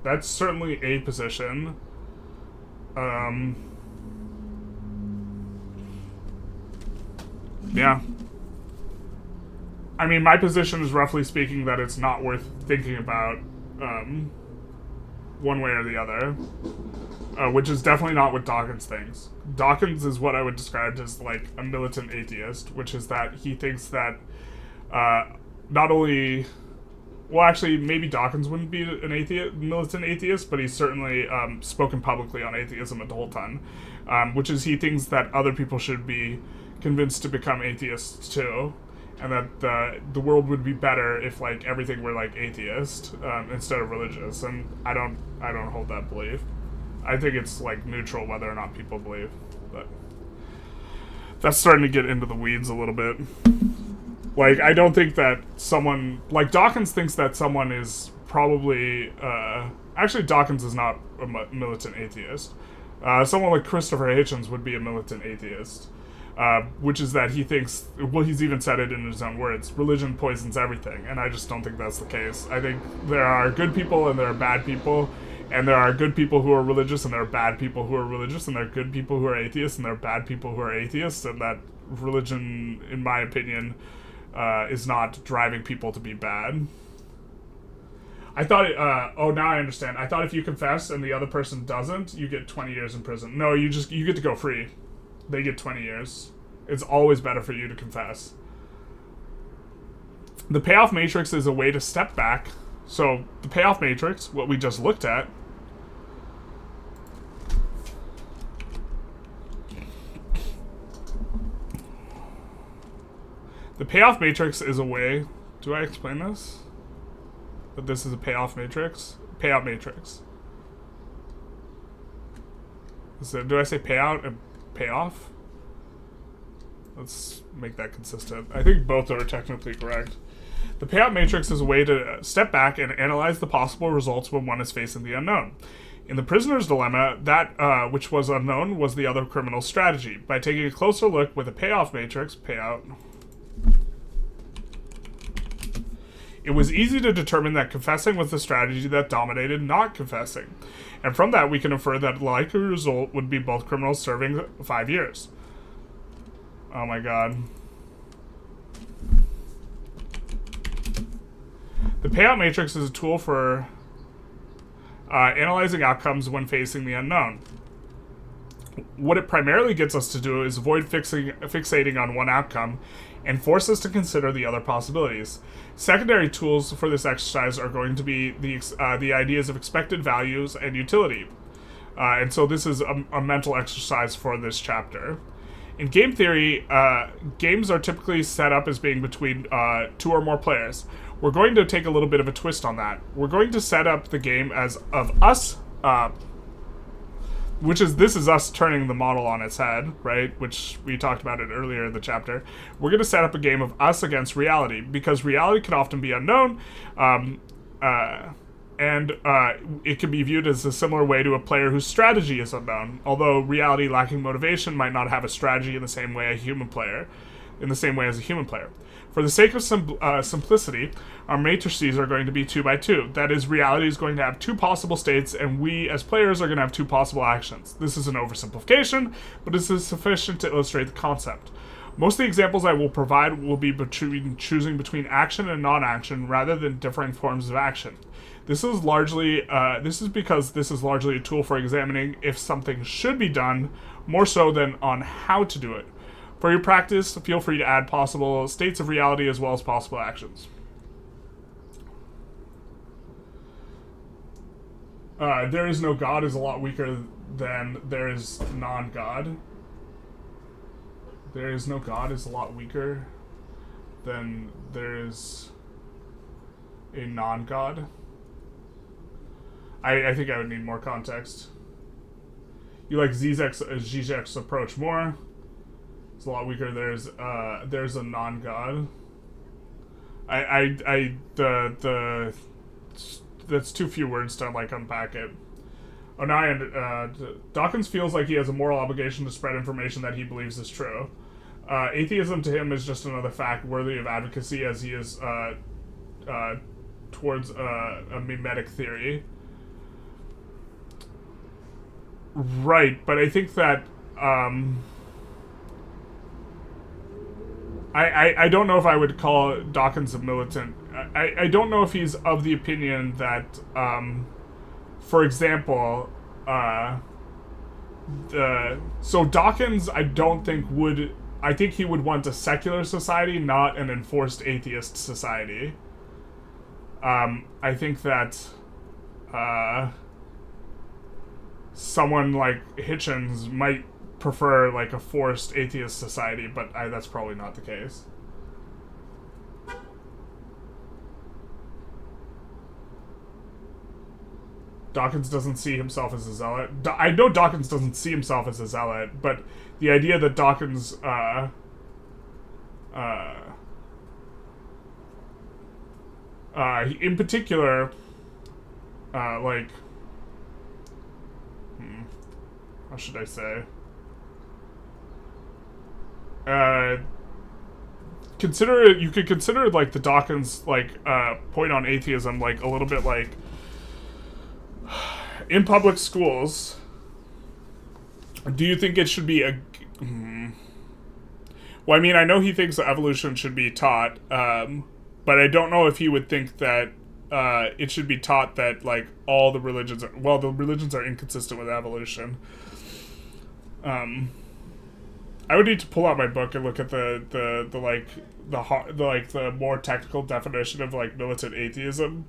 That's certainly a position. Yeah. I mean, my position is roughly speaking that it's not worth thinking about one way or the other, which is definitely not what Dawkins thinks. Dawkins is what I would describe as a militant atheist, which is that he thinks that not only... Well, actually, maybe Dawkins wouldn't be an militant atheist, but he's certainly spoken publicly on atheism a whole ton, which is he thinks that other people should be convinced to become atheists too, and that the world would be better if everything were atheist instead of religious. And I don't hold that belief. I think it's neutral whether or not people believe, but that's starting to get into the weeds a little bit. I don't think that someone Dawkins thinks that someone is probably actually Dawkins is not a militant atheist. Someone like Christopher Hitchens would be a militant atheist. Which is that he thinks, well, he's even said it in his own words, religion poisons everything, and I just don't think that's the case. I think there are good people and there are bad people, and there are good people who are religious and there are bad people who are religious, and there are good people who are atheists and there are bad people who are atheists, and that religion, in my opinion, is not driving people to be bad. I thought, oh, now I understand. I thought if you confess and the other person doesn't, you get 20 years in prison. No, you get to go free. They get 20 years. It's always better for you to confess. The payoff matrix is a way to step back. So, the payoff matrix, what we just looked at, the payoff matrix is a way... Do I explain this? That this is a payoff matrix? Payout matrix. So, do I say payout and payoff? Let's make that consistent. I think both are technically correct. The payout matrix is a way to step back and analyze the possible results when one is facing the unknown. In the prisoner's dilemma, that which was unknown was the other criminal's strategy. By taking a closer look with a payoff matrix, payout, it was easy to determine that confessing was the strategy that dominated not confessing. And from that, we can infer that the likely result would be both criminals serving 5 years. Oh my god. The payout matrix is a tool for analyzing outcomes when facing the unknown. What it primarily gets us to do is avoid fixating on one outcome and force us to consider the other possibilities. Secondary tools for this exercise are going to be the ideas of expected values and utility. And so this is a mental exercise for this chapter. In game theory, games are typically set up as being between 2 or more players. We're going to take a little bit of a twist on that. We're going to set up the game as of us, this is us turning the model on its head, right? Which we talked about it earlier in the chapter. We're going to set up a game of us against reality, because reality can often be unknown, and it can be viewed as a similar way to a player whose strategy is unknown, although reality lacking motivation might not have a strategy in the same way as a human player. For the sake of simplicity, our matrices are going to be 2 by 2. That is, reality is going to have 2 possible states, and we as players are going to have 2 possible actions. This is an oversimplification, but this is sufficient to illustrate the concept. Most of the examples I will provide will be choosing between action and non-action rather than differing forms of action. This is because this is largely a tool for examining if something should be done, more so than on how to do it. For your practice, feel free to add possible states of reality as well as possible actions. There is no God is a lot weaker than there is non-God. There is no God is a lot weaker than there is a non-God. I think I would need more context. You like Zizek's approach more. It's a lot weaker. There's a non-God. That's too few words to like unpack it. Oh, now Dawkins feels like he has a moral obligation to spread information that he believes is true. Atheism to him is just another fact worthy of advocacy, as he is towards a mimetic theory. Right, but I think that I don't know if I would call Dawkins a militant. I don't know if he's of the opinion that, for example, so Dawkins, I don't think would. I think he would want a secular society, not an enforced atheist society. I think that someone like Hitchens might prefer like a forced atheist society, but that's probably not the case. Dawkins doesn't see himself as a zealot. I know Dawkins doesn't see himself as a zealot, but the idea that Dawkins in particular like how should I say? You could consider like the Dawkins like point on atheism like a little bit like in public schools. Do you think it should be a? Well, I mean, I know he thinks that evolution should be taught, but I don't know if he would think that it should be taught that like all the religions the religions are inconsistent with evolution. I would need to pull out my book and look at the more technical definition of like militant atheism.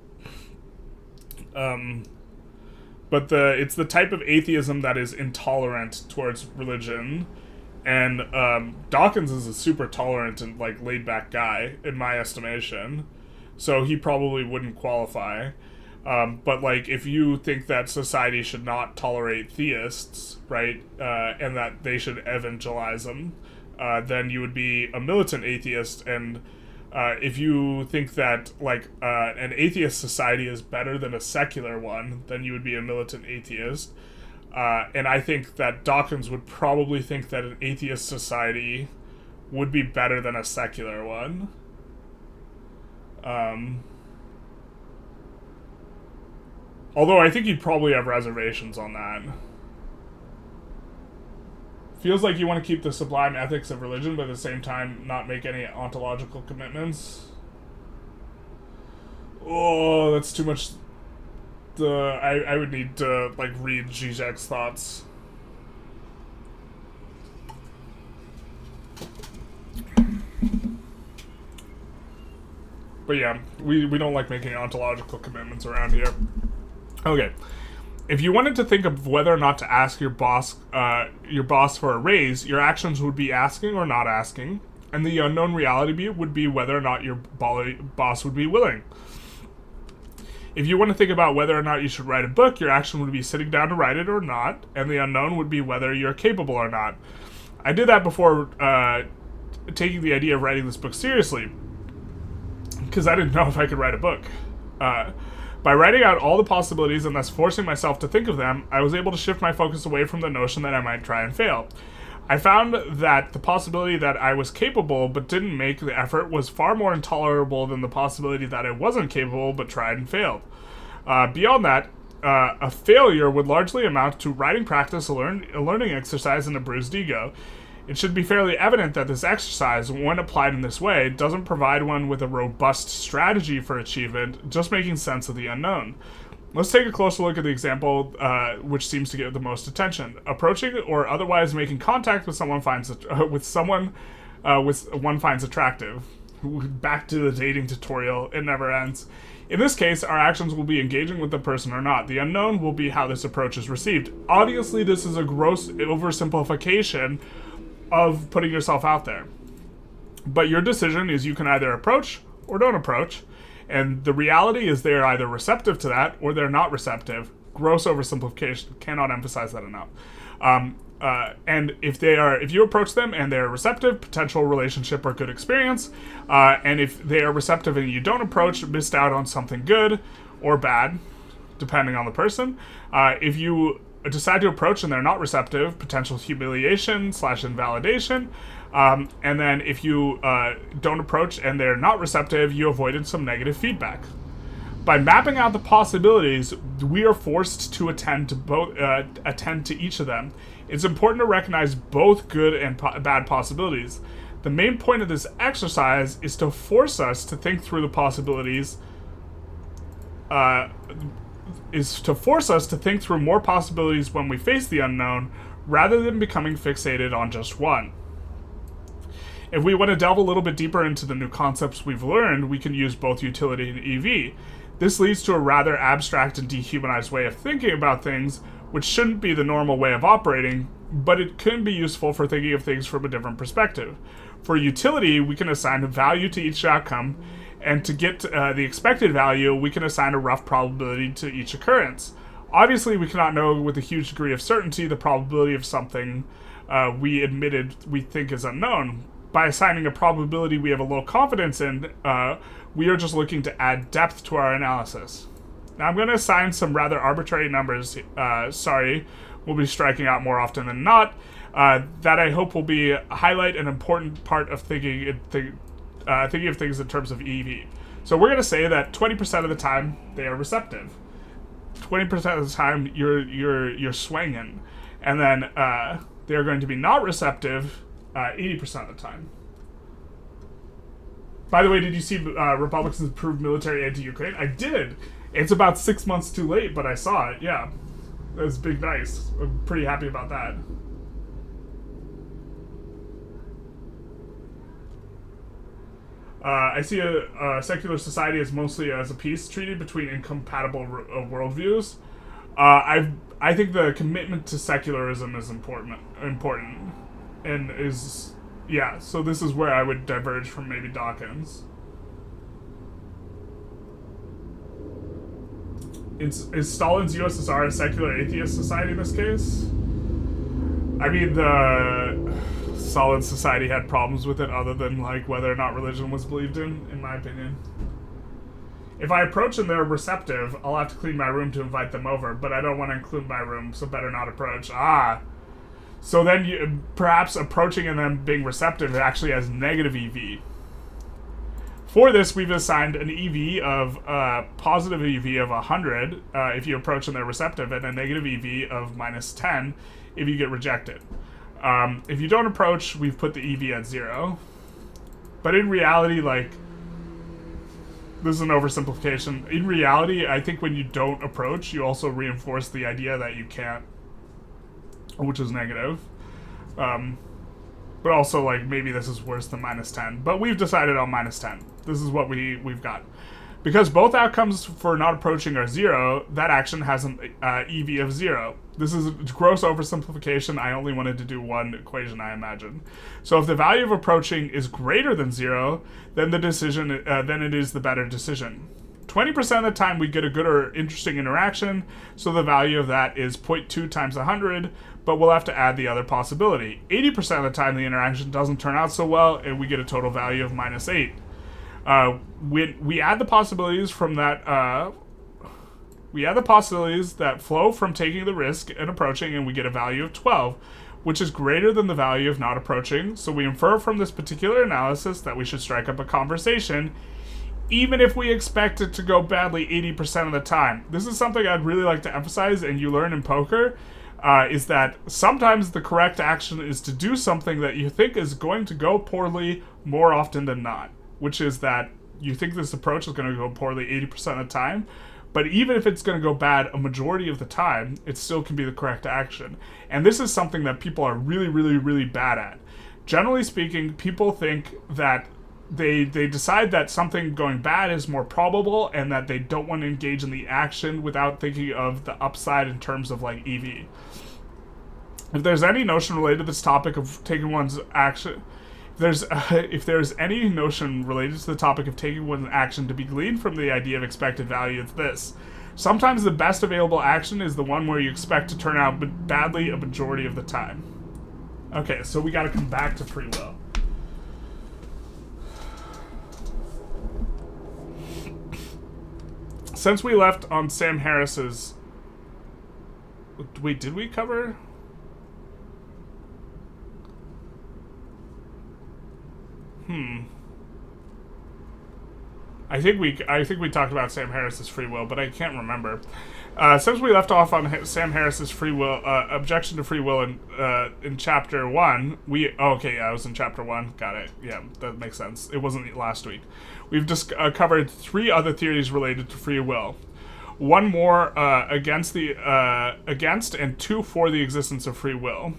But it's the type of atheism that is intolerant towards religion, and Dawkins is a super tolerant and like laid back guy in my estimation, so he probably wouldn't qualify. But like, if you think that society should not tolerate theists, right, and that they should evangelize them, then you would be a militant atheist. And if you think that like an atheist society is better than a secular one, then you would be a militant atheist. And I think that Dawkins would probably think that an atheist society would be better than a secular one. Although I think he'd probably have reservations on that. Feels like you want to keep the sublime ethics of religion, but at the same time not make any ontological commitments. Oh, that's too much. I would need to like read Zizek's thoughts. But yeah, we don't like making ontological commitments around here. Okay, if you wanted to think of whether or not to ask your boss for a raise, your actions would be asking or not asking, and the unknown reality would be whether or not your boss would be willing. If you want to think about whether or not you should write a book, your action would be sitting down to write it or not, and the unknown would be whether you're capable or not. I did that before taking the idea of writing this book seriously, because I didn't know if I could write a book. By writing out all the possibilities and thus forcing myself to think of them, I was able to shift my focus away from the notion that I might try and fail. I found that the possibility that I was capable but didn't make the effort was far more intolerable than the possibility that I wasn't capable but tried and failed. Beyond that, a failure would largely amount to writing practice, a learning exercise, and a bruised ego. It should be fairly evident that this exercise, when applied in this way, doesn't provide one with a robust strategy for achievement, just making sense of the unknown. Let's take a closer look at the example which seems to get the most attention. Approaching or otherwise making contact with someone one finds attractive. Back to the dating tutorial, it never ends. In this case, our actions will be engaging with the person or not. The unknown will be how this approach is received. Obviously, this is a gross oversimplification of putting yourself out there. But your decision is you can either approach or don't approach, and the reality is they're either receptive to that or they're not receptive. Gross oversimplification, cannot emphasize that enough. And if you approach them and they're receptive, potential relationship or good experience. And if they are receptive and you don't approach, missed out on something good or bad, depending on the person. If you decide to approach and they're not receptive, potential humiliation / invalidation. And then if you don't approach and they're not receptive, you avoided some negative feedback. By mapping out the possibilities, we are forced to attend to each of them. It's important to recognize both good and bad possibilities. The main point of this exercise is to force us to think through the possibilities. Is to force us to think through more possibilities when we face the unknown, rather than becoming fixated on just one. If we want to delve a little bit deeper into the new concepts we've learned, we can use both utility and EV. This leads to a rather abstract and dehumanized way of thinking about things, which shouldn't be the normal way of operating, but it can be useful for thinking of things from a different perspective. For utility, we can assign a value to each outcome, and to get the expected value, we can assign a rough probability to each occurrence. Obviously, we cannot know with a huge degree of certainty the probability of something we think is unknown. By assigning a probability we have a low confidence in, we are just looking to add depth to our analysis. Now I'm going to assign some rather arbitrary numbers, we'll be striking out more often than not, that I hope will highlight an important part of thinking of things in terms of EV. So we're going to say that 20% of the time they are receptive. 20% of the time you're swinging. And then they're going to be not receptive 80% of the time. By the way, did you see Republicans approved military aid to Ukraine? I did. It's about 6 months too late, but I saw it. Yeah, it was big, nice. I'm pretty happy about that. I see a secular society as mostly as a peace treaty between incompatible worldviews. I think the commitment to secularism is important, and is, yeah. So this is where I would diverge from maybe Dawkins. Is Stalin's USSR a secular atheist society in this case? I mean, the Stalin society had problems with it other than, like, whether or not religion was believed in my opinion. If I approach and they're receptive, I'll have to clean my room to invite them over, but I don't want to include my room, so better not approach. So then perhaps approaching and them being receptive actually has negative EV. For this, we've assigned an EV of positive EV of 100 if you approach and they're receptive, and a negative EV of -10 if you get rejected. If you don't approach, we've put the EV at 0. But in reality, like, this is an oversimplification. In reality, I think when you don't approach, you also reinforce the idea that you can't, which is negative. But also, like, maybe this is worse than -10. But we've decided on -10. This is what we've got. Because both outcomes for not approaching are 0, that action has an EV of 0. This is a gross oversimplification. I only wanted to do one equation, I imagine. So if the value of approaching is greater than 0, then the decision, then it is the better decision. 20% of the time we get a good or interesting interaction, so the value of that is 0.2 times 100, but we'll have to add the other possibility. 80% of the time the interaction doesn't turn out so well, and we get a total value of -8. We add the possibilities from that, we add the possibilities that flow from taking the risk and approaching, and we get a value of 12, which is greater than the value of not approaching, so we infer from this particular analysis that we should strike up a conversation, even if we expect it to go badly 80% of the time. This is something I'd really like to emphasize, and you learn in poker, is that sometimes the correct action is to do something that you think is going to go poorly more often than not, which is that you think this approach is going to go poorly 80% of the time, but even if it's going to go bad a majority of the time, it still can be the correct action. And this is something that people are really, really, really bad at. Generally speaking, people think that they decide that something going bad is more probable and that they don't want to engage in the action without thinking of the upside in terms of, like, EV. If there's any notion related to this topic of taking one's action... if there's any notion related to the topic of taking one's action to be gleaned from the idea of expected value, it's this. Sometimes the best available action is the one where you expect to turn out badly a majority of the time. Okay, so we gotta come back to free will. Since we left on Sam Harris's... Wait, did we cover... I think we talked about Sam Harris's free will, but I can't remember. Since we left off on Sam Harris's free will, objection to free will in chapter 1, I was in chapter 1. Got it. Yeah, that makes sense. It wasn't last week. We've just covered 3 other theories related to free will. One more against and 2 for the existence of free will.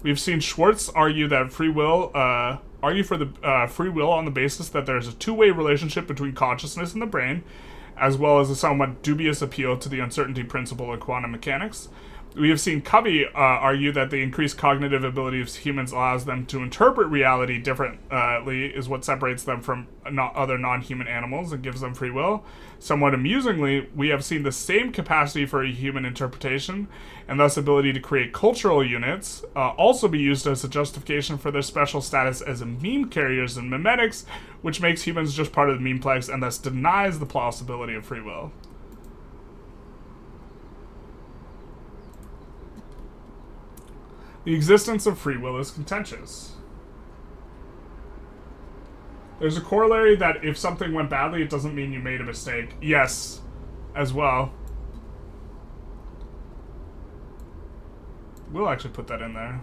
We've seen Schwartz argue that free will on the basis that there's a two-way relationship between consciousness and the brain, as well as a somewhat dubious appeal to the uncertainty principle of quantum mechanics. We have seen Covey argue that the increased cognitive ability of humans allows them to interpret reality differently is what separates them from other non-human animals and gives them free will. Somewhat amusingly, we have seen the same capacity for a human interpretation, and thus ability to create cultural units, also be used as a justification for their special status as meme carriers and memetics, which makes humans just part of the memeplex and thus denies the plausibility of free will. The existence of free will is contentious. There's a corollary that if something went badly, it doesn't mean you made a mistake. Yes, as well. We'll actually put that in there.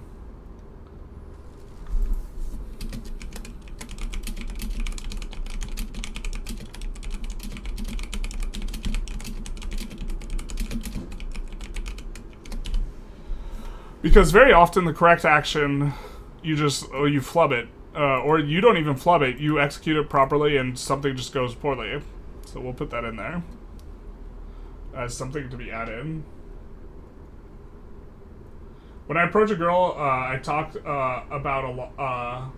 Because very often the correct action, you flub it. Or you don't even flub it, you execute it properly and something just goes poorly. So we'll put that in there as something to be added. When I approach a girl, I talked about a lot.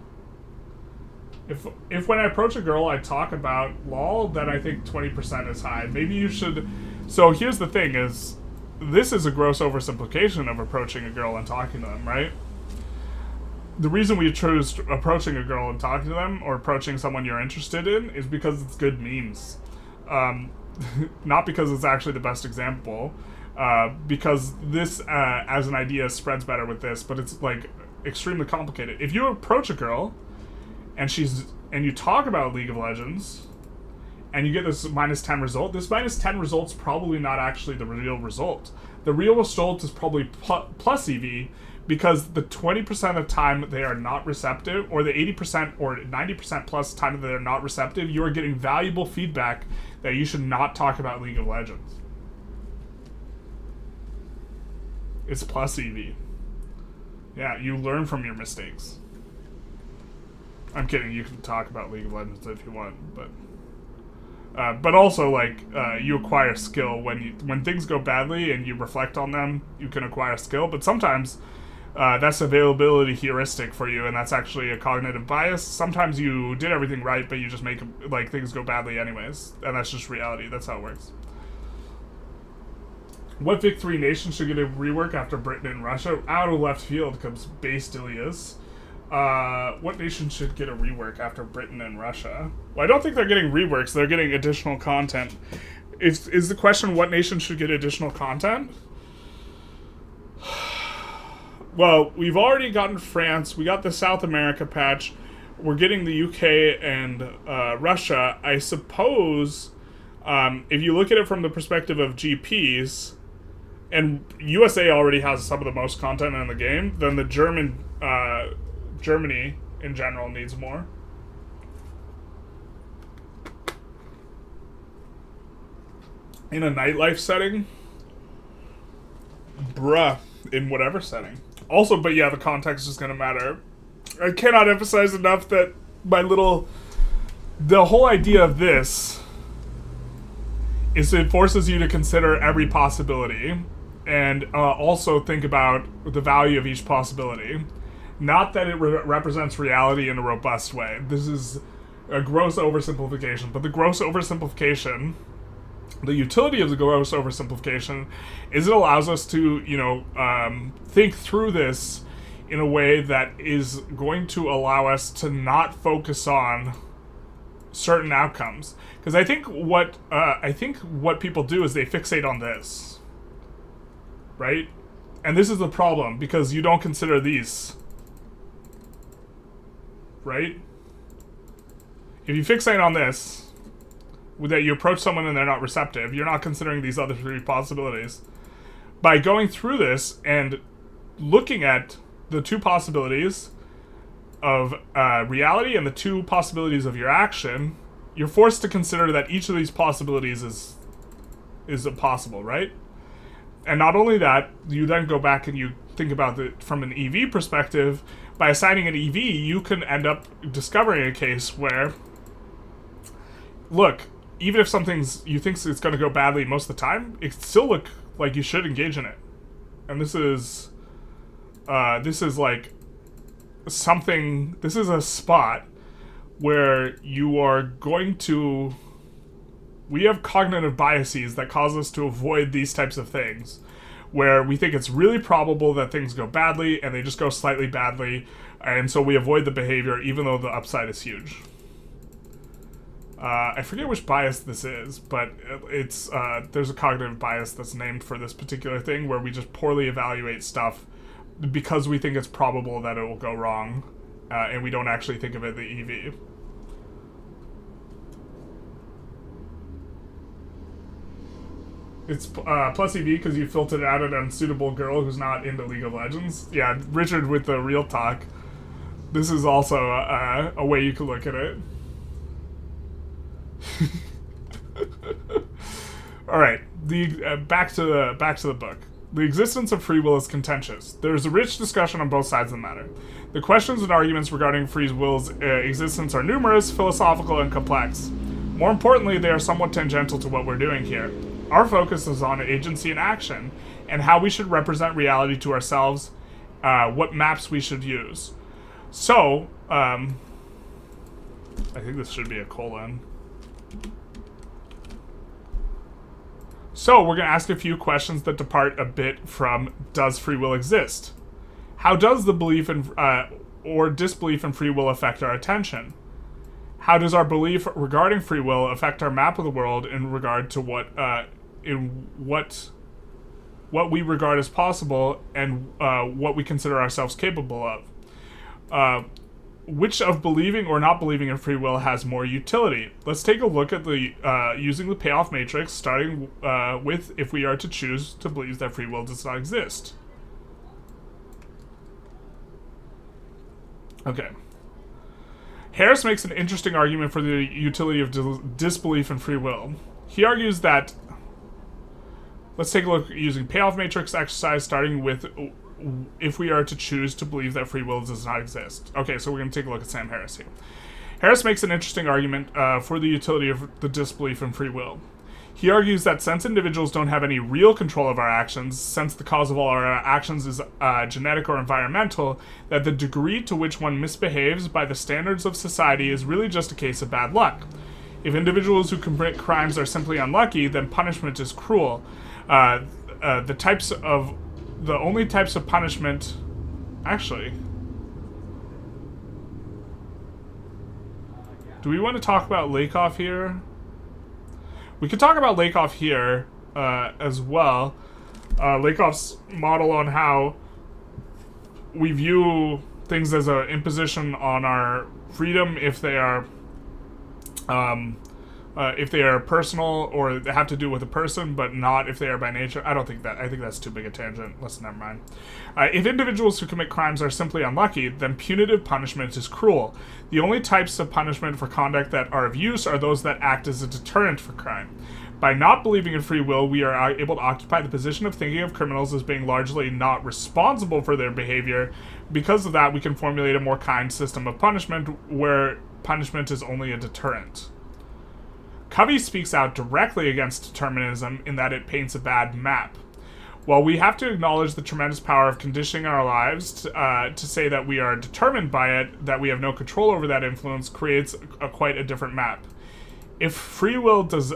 If when I approach a girl, I talk about lol, then I think 20% is high. Maybe you should. So here's the thing: is this is a gross oversimplification of approaching a girl and talking to them, right? The reason we chose approaching a girl and talking to them, or approaching someone you're interested in, is because it's good memes. Not because it's actually the best example. Because this, as an idea, spreads better with this, but it's like extremely complicated. If you approach a girl, and you talk about League of Legends, and you get this -10 result, this -10 result's probably not actually the real result. The real result is probably plus EV, because the 20% of the time they are not receptive, or the 80% or 90% plus time that they're not receptive, you are getting valuable feedback that you should not talk about League of Legends. It's plus EV. Yeah, you learn from your mistakes. I'm kidding, you can talk about League of Legends if you want, but also, like, you acquire skill. When things go badly and you reflect on them, you can acquire skill, but sometimes that's availability heuristic for you, and that's actually a cognitive bias. Sometimes you did everything right, but you just make, like, things go badly anyways, and that's just reality. That's how it works. What Vic3 nation should get a rework after Britain and Russia? Out of left field comes Base Dilias. What nation should get a rework after Britain and Russia? Well, I don't think they're getting reworks. They're getting additional content. Is the question what nation should get additional content? Well, we've already gotten France. We got the South America patch. We're getting the UK and Russia. I suppose if you look at it from the perspective of GPs, and USA already has some of the most content in the game, then the Germany in general needs more. In a nightlife setting? Bruh, in whatever setting. Also, but yeah, the context is going to matter. I cannot emphasize enough that the whole idea of this is it forces you to consider every possibility and also think about the value of each possibility. Not that it represents reality in a robust way. This is a gross oversimplification, but the gross oversimplification, the utility of the gross oversimplification is it allows us to, think through this in a way that is going to allow us to not focus on certain outcomes. Because I think what people do is they fixate on this, right? And this is the problem, because you don't consider these, right? If you fixate on this, that you approach someone and they're not receptive, you're not considering these other three possibilities. By going through this and looking at the two possibilities of reality and the two possibilities of your action, you're forced to consider that each of these possibilities is impossible, right? And not only that, you then go back and you think about it from an EV perspective. By assigning an EV, you can end up discovering a case where, look, even if you think it's going to go badly most of the time, it still look like you should engage in it. And this is like something. This is a spot where you are going to. We have cognitive biases that cause us to avoid these types of things, where we think it's really probable that things go badly, and they just go slightly badly, and so we avoid the behavior even though the upside is huge. I forget which bias this is, but it's there's a cognitive bias that's named for this particular thing, where we just poorly evaluate stuff because we think it's probable that it will go wrong, and we don't actually think of it the EV. It's plus EV because you filtered out an unsuitable girl who's not into League of Legends. Yeah, Richard with the real talk. This is also a way you could look at it. All right, back to the book. The existence of free will is contentious. There is a rich discussion on both sides of the matter. The questions and arguments regarding free will's existence are numerous, philosophical, and complex. More importantly, they are somewhat tangential to what we're doing here. Our focus is on agency and action, and how we should represent reality to ourselves, what maps we should use. So, I think this should be a colon. So, we're going to ask a few questions that depart a bit from, does free will exist? How does the belief in, or disbelief in free will affect our attention? How does our belief regarding free will affect our map of the world in regard to what we regard as possible and what we consider ourselves capable of? Which of believing or not believing in free will has more utility? Let's take a look at the using the payoff matrix, starting with if we are to choose to believe that free will does not exist. Okay. Harris makes an interesting argument for the utility of disbelief in free will. He argues that, let's take a look using payoff matrix exercise, starting with if we are to choose to believe that free will does not exist. Okay, so we're going to take a look at Sam Harris here. Harris makes an interesting argument for the utility of the disbelief in free will. He argues that since individuals don't have any real control of our actions, since the cause of all our actions is genetic or environmental, that the degree to which one misbehaves by the standards of society is really just a case of bad luck. If individuals who commit crimes are simply unlucky, then punishment is cruel. The only types of punishment... Actually... Do we want to talk about Lakoff here? We could talk about Lakoff here as well. Lakoff's model on how we view things as an imposition on our freedom if they are personal or they have to do with a person, but not if they are by nature. I think that's too big a tangent. Let's never mind. If individuals who commit crimes are simply unlucky, then punitive punishment is cruel. The only types of punishment for conduct that are of use are those that act as a deterrent for crime. By not believing in free will, we are able to occupy the position of thinking of criminals as being largely not responsible for their behavior. Because of that, we can formulate a more kind system of punishment where punishment is only a deterrent. Covey speaks out directly against determinism in that it paints a bad map. While we have to acknowledge the tremendous power of conditioning our lives, to say that we are determined by it, that we have no control over that influence, creates quite a different map. If free will does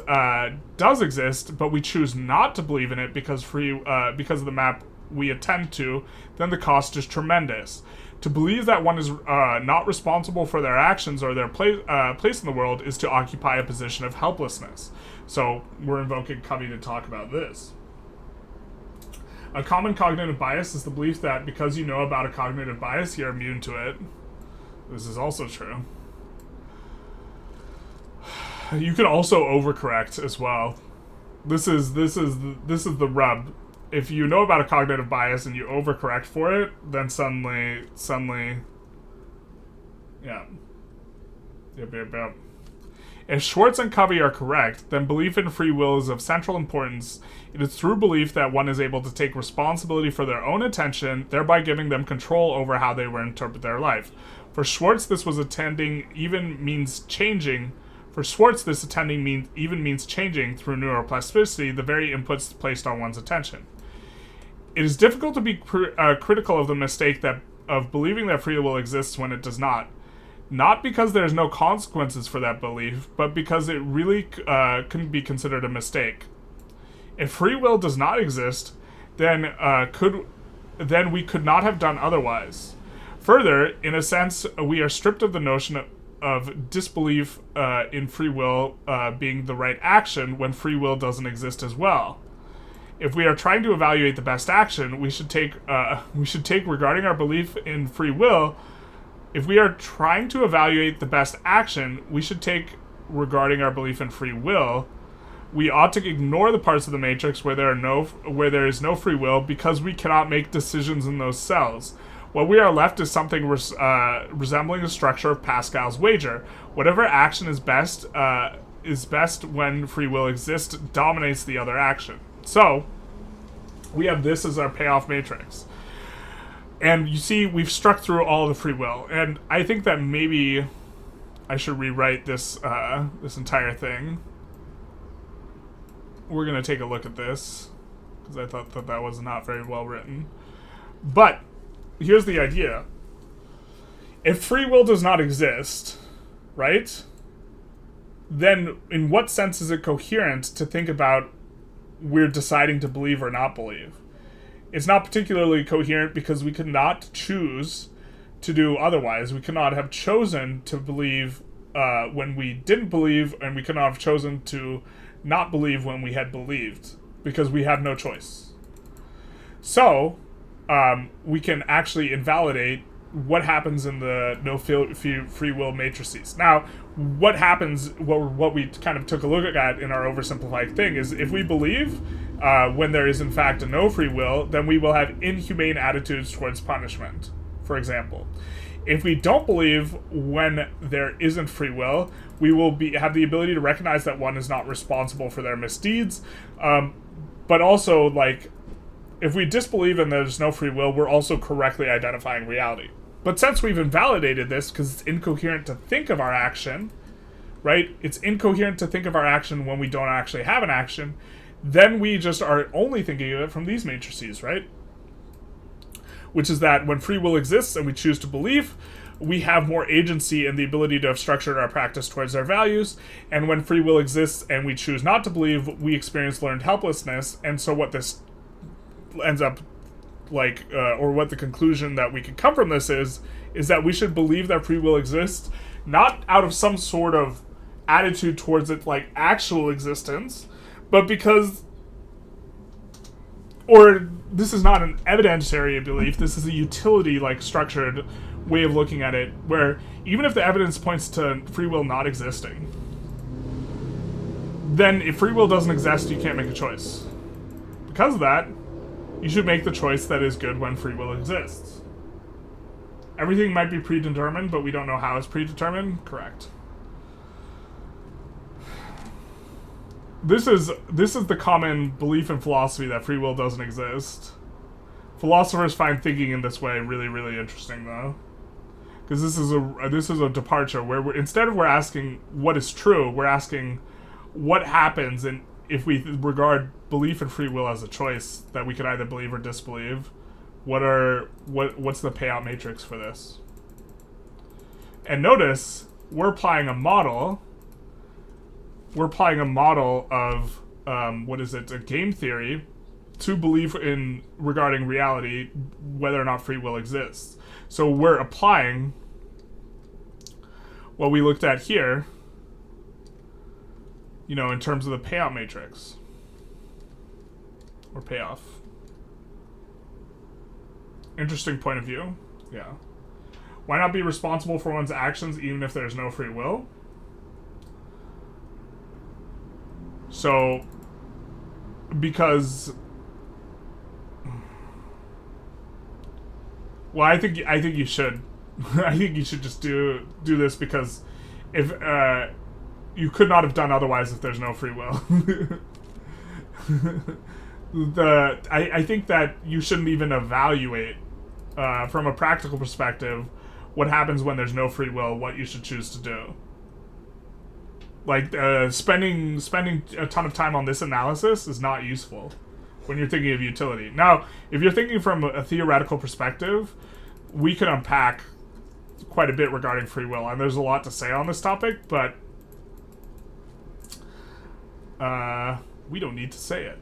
exist, but we choose not to believe in it because of the map we attend to, then the cost is tremendous. To believe that one is not responsible for their actions or their place in the world is to occupy a position of helplessness. So we're invoking Covey to talk about this. A common cognitive bias is the belief that because you know about a cognitive bias, you're immune to it. This is also true. You can also overcorrect as well. This is the rub. If you know about a cognitive bias and you overcorrect for it, then suddenly, yeah. Yep. If Schwartz and Covey are correct, then belief in free will is of central importance. It is through belief that one is able to take responsibility for their own attention, thereby giving them control over how they will interpret their life. For Schwartz, this even means changing through neuroplasticity, the very inputs placed on one's attention. It is difficult to be critical of the mistake of believing that free will exists when it does not. Not because there's no consequences for that belief, but because it really couldn't be considered a mistake. If free will does not exist, then we could not have done otherwise. Further, in a sense, we are stripped of the notion of disbelief in free will being the right action when free will doesn't exist as well. If we are trying to evaluate the best action, we should take regarding our belief in free will. If we are trying to evaluate the best action, we should take regarding our belief in free will. We ought to ignore the parts of the matrix where there is no free will because we cannot make decisions in those cells. What we are left is something resembling the structure of Pascal's wager. Whatever action is best when free will exists dominates the other action. So, we have this as our payoff matrix. And you see, we've struck through all the free will. And I think that maybe I should rewrite this this entire thing. We're going to take a look at this, because I thought that that was not very well written. But here's the idea. If free will does not exist, right, then in what sense is it coherent to think about we're deciding to believe or not believe? It's not particularly coherent because we could not choose to do otherwise. We could not have chosen to believe when we didn't believe, and we could not have chosen to not believe when we had believed, because we have no choice. So, we can actually invalidate what happens in the no free will matrices. Now, what happens, what we kind of took a look at in our oversimplified thing is, if we believe when there is in fact a no free will, then we will have inhumane attitudes towards punishment, for example. If we don't believe when there isn't free will, we will have the ability to recognize that one is not responsible for their misdeeds, but also, like, if we disbelieve and there's no free will, we're also correctly identifying reality. But since we've invalidated this, because it's incoherent to think of our action, right? It's incoherent to think of our action when we don't actually have an action, then we just are only thinking of it from these matrices, right? Which is that when free will exists and we choose to believe, we have more agency and the ability to have structured our practice towards our values. And when free will exists and we choose not to believe, we experience learned helplessness. And so what this ends up like, or what the conclusion that we can come from this is that we should believe that free will exists, not out of some sort of attitude towards it, like actual existence, but because, or this is not an evidentiary belief, this is a utility, like, structured way of looking at it, where even if the evidence points to free will not existing, then if free will doesn't exist, you can't make a choice. Because of that, you should make the choice that is good when free will exists. Everything might be predetermined, but we don't know how it's predetermined. Correct. This is the common belief in philosophy that free will doesn't exist. Philosophers find thinking in this way really, really interesting, though, because this is a departure where instead of we're asking what is true, we're asking what happens if we regard belief in free will as a choice that we could either believe or disbelieve. What's the payout matrix for this? And notice we're applying a model. We're applying a model of a game theory to believe in regarding reality, whether or not free will exists. So we're applying what we looked at here, in terms of the payout matrix. Or payoff. Interesting point of view. Yeah. Why not be responsible for one's actions even if there's no free will? So, because, well, I think you should. I think you should just do this, because if you could not have done otherwise if there's no free will. I think that you shouldn't even evaluate from a practical perspective what happens when there's no free will, what you should choose to do. Like, spending a ton of time on this analysis is not useful when you're thinking of utility. Now, if you're thinking from a theoretical perspective, we can unpack quite a bit regarding free will, and there's a lot to say on this topic, but we don't need to say it.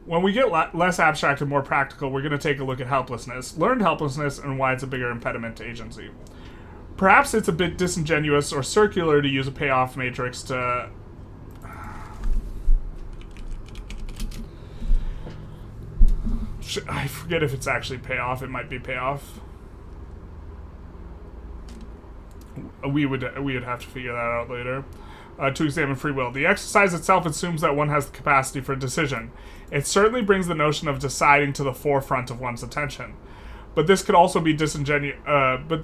When we get less abstract and more practical, we're going to take a look at helplessness, learned helplessness, and why it's a bigger impediment to agency. Perhaps it's a bit disingenuous or circular to use a payoff matrix to... I forget if it's actually payoff. It might be payoff. We would have to figure that out later. To examine free will. The exercise itself assumes that one has the capacity for decision. It certainly brings the notion of deciding to the forefront of one's attention. But this could also be disingenuous. But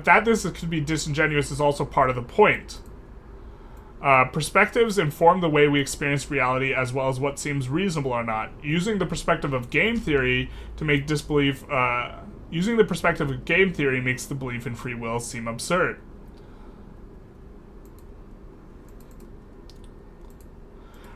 that this could be disingenuous is also part of the point. Perspectives inform the way we experience reality as well as what seems reasonable or not. Using the perspective of game theory to make disbelief... using the perspective of game theory makes the belief in free will seem absurd.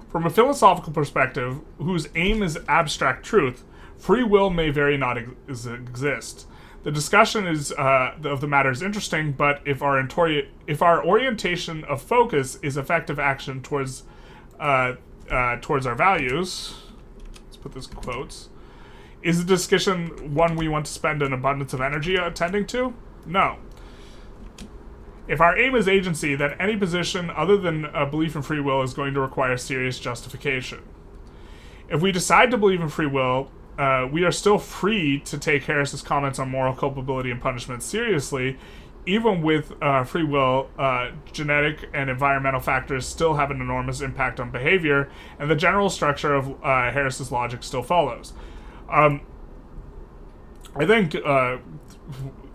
From a philosophical perspective, whose aim is abstract truth, free will may very not exist. The discussion of the matter is interesting, but if our orientation of focus is effective action towards our values, let's put this in quotes, is the discussion one we want to spend an abundance of energy attending to? No. If our aim is agency, then any position other than a belief in free will is going to require serious justification. If we decide to believe in free will, we are still free to take Harris's comments on moral culpability and punishment seriously. Even with free will, genetic and environmental factors still have an enormous impact on behavior, and the general structure of Harris's logic still follows. I think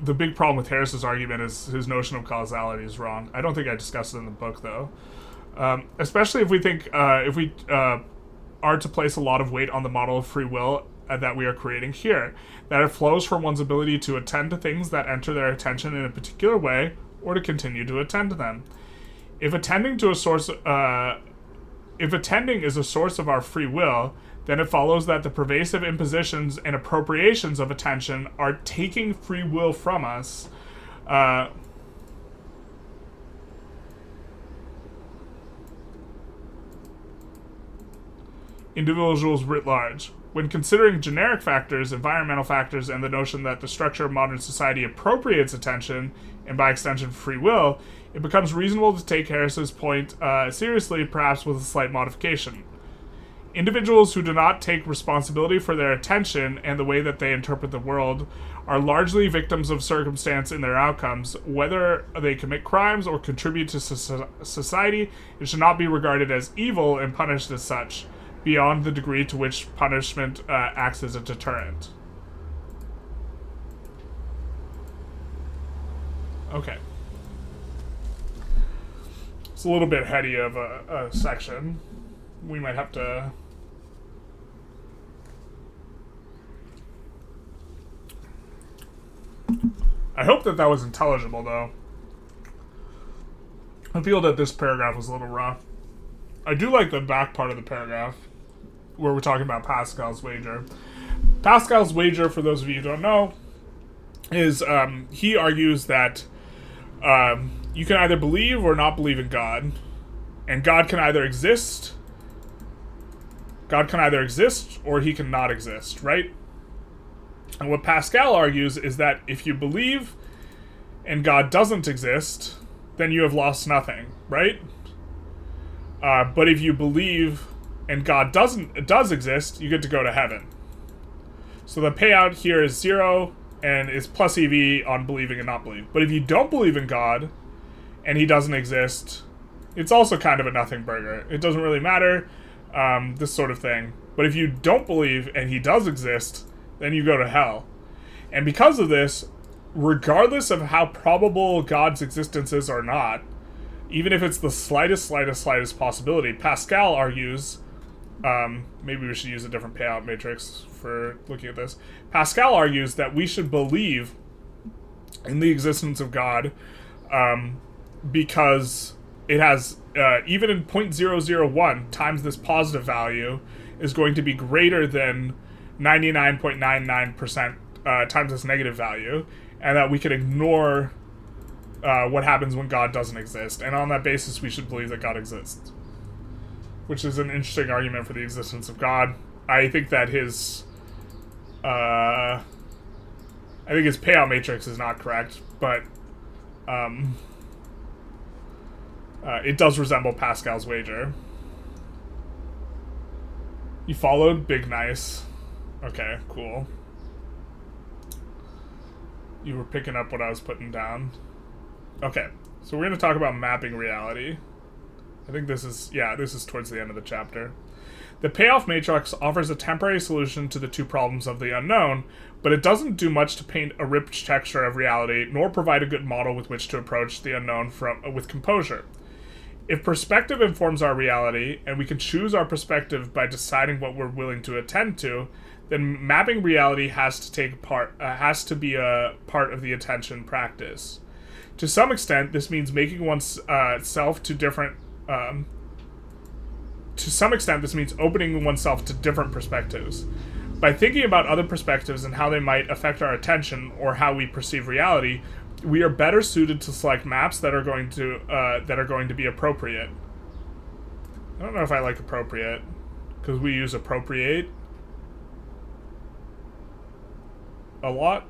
the big problem with Harris's argument is his notion of causality is wrong. I don't think I discussed it in the book, though. Especially if we think, if we are to place a lot of weight on the model of free will that we are creating here, that it flows from one's ability to attend to things that enter their attention in a particular way, or to continue to attend to them. If attending is a source of our free will, then it follows that the pervasive impositions and appropriations of attention are taking free will from us. Individuals writ large. When considering generic factors, environmental factors, and the notion that the structure of modern society appropriates attention, and by extension free will, it becomes reasonable to take Harris's point seriously, perhaps with a slight modification. Individuals who do not take responsibility for their attention and the way that they interpret the world are largely victims of circumstance in their outcomes. Whether they commit crimes or contribute to society, it should not be regarded as evil and punished as such, beyond the degree to which punishment acts as a deterrent. Okay. It's a little bit heady of a section. We might have to... I hope that was intelligible, though. I feel that this paragraph was a little rough. I do like the back part of the paragraph, where we're talking about Pascal's wager. Pascal's wager, for those of you who don't know, is he argues that you can either believe or not believe in God, and God can either exist or he can not exist, right? And what Pascal argues is that if you believe and God doesn't exist, then you have lost nothing, right? But if you believe and God does exist, you get to go to heaven. So the payout here is 0 and is plus EV on believing and not believing. But if you don't believe in God and he doesn't exist, it's also kind of a nothing burger. It doesn't really matter, this sort of thing. But if you don't believe and he does exist, then you go to hell. And because of this, regardless of how probable God's existence is or not, even if it's the slightest possibility, Pascal argues, maybe we should use a different payout matrix for looking at this. Pascal argues that we should believe in the existence of God because it has, even in 0.001 times this positive value is going to be greater than 99.99% times this negative value, and that we can ignore what happens when God doesn't exist, and on that basis we should believe that God exists, which is an interesting argument for the existence of God. I think that his payout matrix is not correct, but it does resemble Pascal's wager. You followed? Big nice. Okay, cool. You were picking up what I was putting down. Okay, so we're going to talk about mapping reality. I think this is towards the end of the chapter. The payoff matrix offers a temporary solution to the two problems of the unknown, but it doesn't do much to paint a rich texture of reality, nor provide a good model with which to approach the unknown with composure. If perspective informs our reality, and we can choose our perspective by deciding what we're willing to attend to, then mapping reality has to be a part of the attention practice. To some extent, this means making one's self to different. To some extent, this means opening oneself to different perspectives. By thinking about other perspectives and how they might affect our attention or how we perceive reality, we are better suited to select maps that are going to be appropriate. I don't know if I like appropriate, because we use appropriate a lot.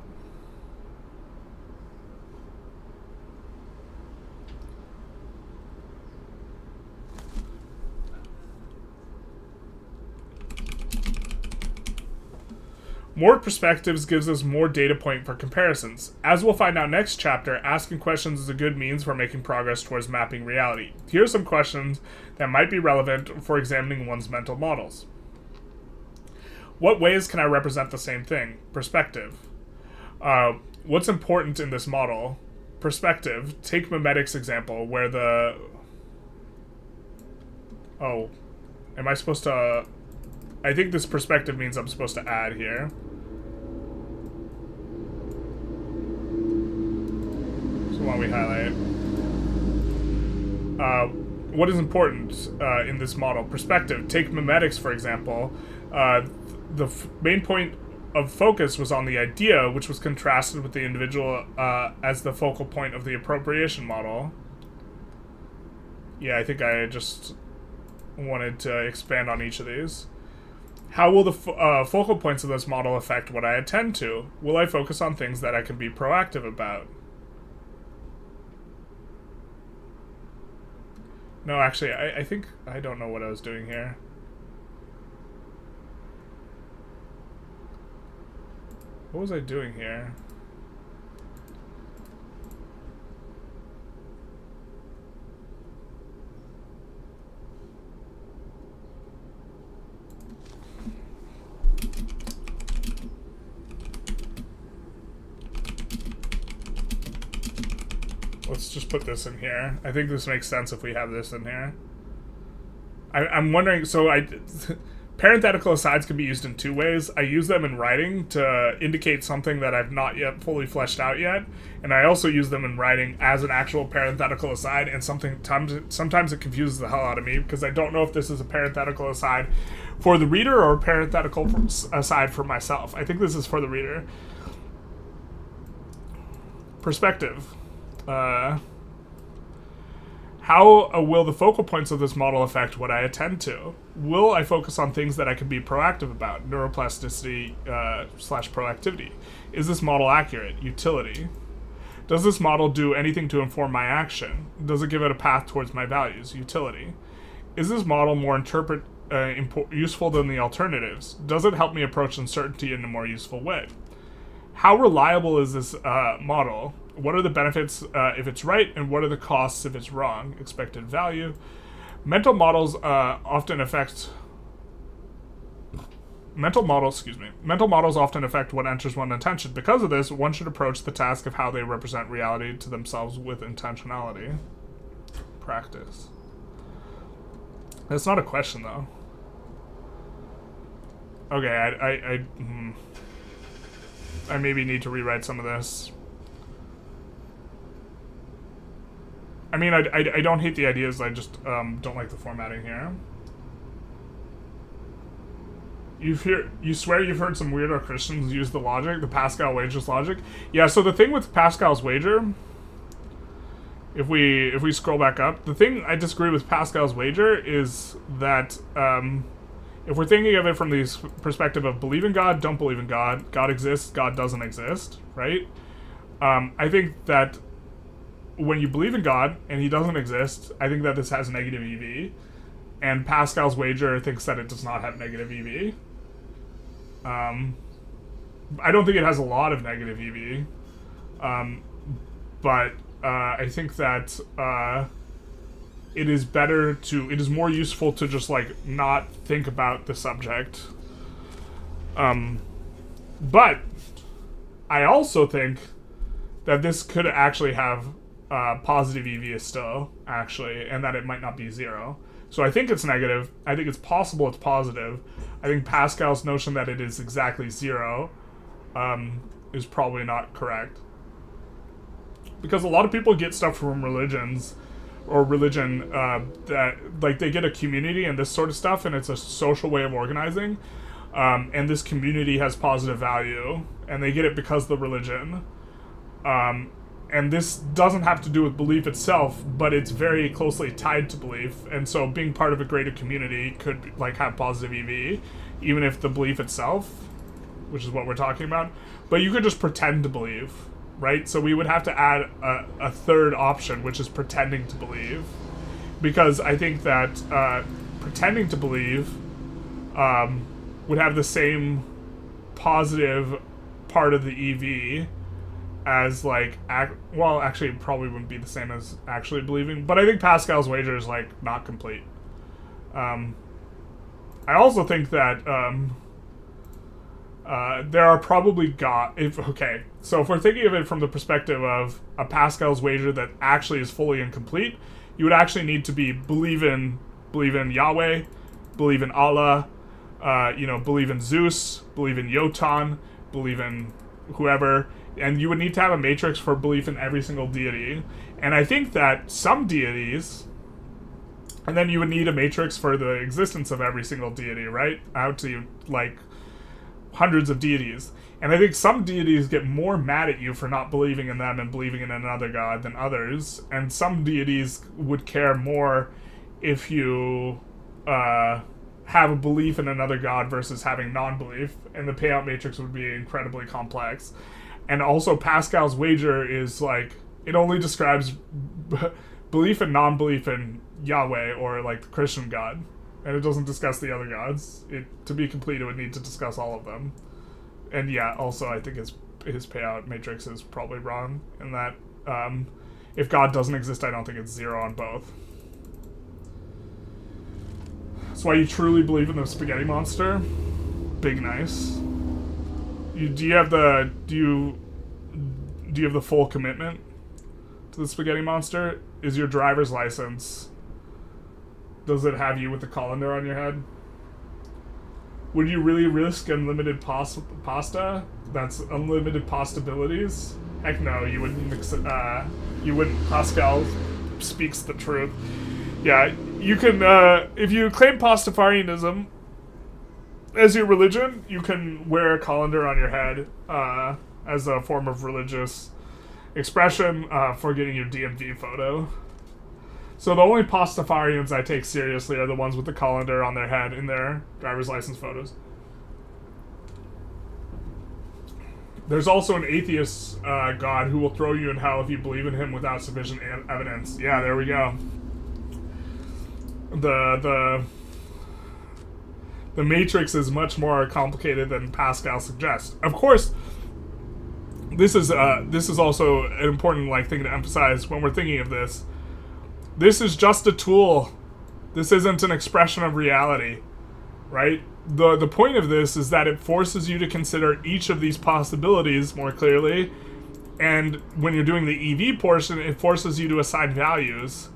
More perspectives gives us more data point for comparisons. As we'll find out next chapter, asking questions is a good means for making progress towards mapping reality. Here are some questions that might be relevant for examining one's mental models. What ways can I represent the same thing? Perspective. What's important in this model? Perspective. Take mimetic's example, where the... Oh. Am I supposed to... I think this perspective means I'm supposed to add here. So why don't we highlight? What is important in this model? Perspective. Take mimetics, for example. The main point of focus was on the idea, which was contrasted with the individual as the focal point of the appropriation model. Yeah, I think I just wanted to expand on each of these. How will the focal points of this model affect what I attend to? Will I focus on things that I can be proactive about? No, actually, I think I don't know what I was doing here. What was I doing here? Let's just put this in here. I think this makes sense if we have this in here. I'm wondering, so parenthetical asides can be used in two ways. I use them in writing to indicate something that I've not yet fully fleshed out yet, and I also use them in writing as an actual parenthetical aside, and sometimes it confuses the hell out of me, because I don't know if this is a parenthetical aside for the reader or a parenthetical aside for myself. I think this is for the reader. Perspective. How will the focal points of this model affect what I attend to? Will I focus on things that I can be proactive about? Neuroplasticity / proactivity. Is this model accurate? Utility. Does this model do anything to inform my action? Does it give it a path towards my values? Utility. Is this model more useful than the alternatives? Does it help me approach uncertainty in a more useful way? How reliable is this model? What are the benefits if it's right, and what are the costs if it's wrong? Expected value. Mental models often affect what enters one's attention. Because of this, one should approach the task of how they represent reality to themselves with intentionality. Practice. That's not a question, though. Okay, I maybe need to rewrite some of this. I mean, I don't hate the ideas, I just don't like the formatting here. You swear you've heard some weirdo Christians use the logic, the Pascal wager's logic? Yeah, so the thing with Pascal's wager, if we scroll back up, the thing I disagree with Pascal's wager is that if we're thinking of it from the perspective of believe in God, don't believe in God, God exists, God doesn't exist, right? I think that when you believe in God and he doesn't exist, I think that this has negative EV, and Pascal's wager thinks that it does not have negative EV. I don't think it has a lot of negative EV, but I think that it is more useful to just like not think about the subject. But I also think that this could actually have positive EV is still, actually, and that it might not be 0. So I think it's negative. I think it's possible it's positive. I think Pascal's notion that it is exactly 0 is probably not correct. Because a lot of people get stuff from religions or religion that, like, they get a community and this sort of stuff, and it's a social way of organizing. And this community has positive value, and they get it because of the religion. And this doesn't have to do with belief itself, but it's very closely tied to belief. And so being part of a greater community could, like, have positive EV, even if the belief itself, which is what we're talking about. But you could just pretend to believe, right? So we would have to add a third option, which is pretending to believe. Because I think that pretending to believe would have the same positive part of the EV as, like, well, actually, it probably wouldn't be the same as actually believing, but I think Pascal's wager is, like, not complete. I also think that there are probably okay, so if we're thinking of it from the perspective of a Pascal's wager that actually is fully incomplete, you would actually need to believe in Yahweh, believe in Allah, believe in Zeus, believe in Yotan, believe in whoever, and you would need to have a matrix for belief in every single deity. And I think that some deities, and then you would need a matrix for the existence of every single deity, right? Out to, like, hundreds of deities. And I think some deities get more mad at you for not believing in them and believing in another god than others. And some deities would care more if you have a belief in another god versus having non-belief. And the payout matrix would be incredibly complex. And also Pascal's wager is, like, it only describes belief and non-belief in Yahweh, or, like, the Christian God. And it doesn't discuss the other gods. To be complete, it would need to discuss all of them. And yeah, also I think his payout matrix is probably wrong in that if God doesn't exist, I don't think it's 0 on both. That's why you truly believe in the spaghetti monster. Big nice. Do you have the full commitment to the spaghetti monster? Is your driver's license, does it have you with the colander on your head? Would you really risk unlimited pasta? That's unlimited possibilities? Heck no, you wouldn't mix it. You wouldn't. Pascal speaks the truth. Yeah, you can, if you claim Pastafarianism as your religion, you can wear a colander on your head as a form of religious expression for getting your DMV photo. So the only Pastafarians I take seriously are the ones with the colander on their head in their driver's license photos. There's also an atheist god who will throw you in hell if you believe in him without sufficient evidence. Yeah, there we go. The matrix is much more complicated than Pascal suggests. Of course, this is also an important, like, thing to emphasize when we're thinking of this. This is just a tool. This isn't an expression of reality, right? The point of this is that it forces you to consider each of these possibilities more clearly, and when you're doing the EV portion, it forces you to assign values.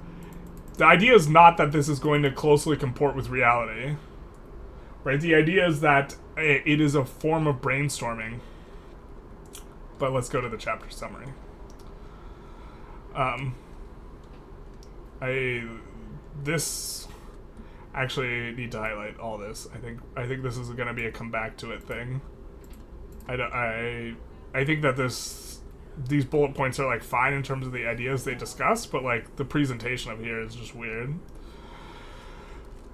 The idea is not that this is going to closely comport with reality, right? The idea is that it is a form of brainstorming. But let's go to the chapter summary. This actually need to highlight all this. I think this is going to be a come back to it thing. I think that these bullet points are, like, fine in terms of the ideas they discuss, but, like, the presentation of here is just weird.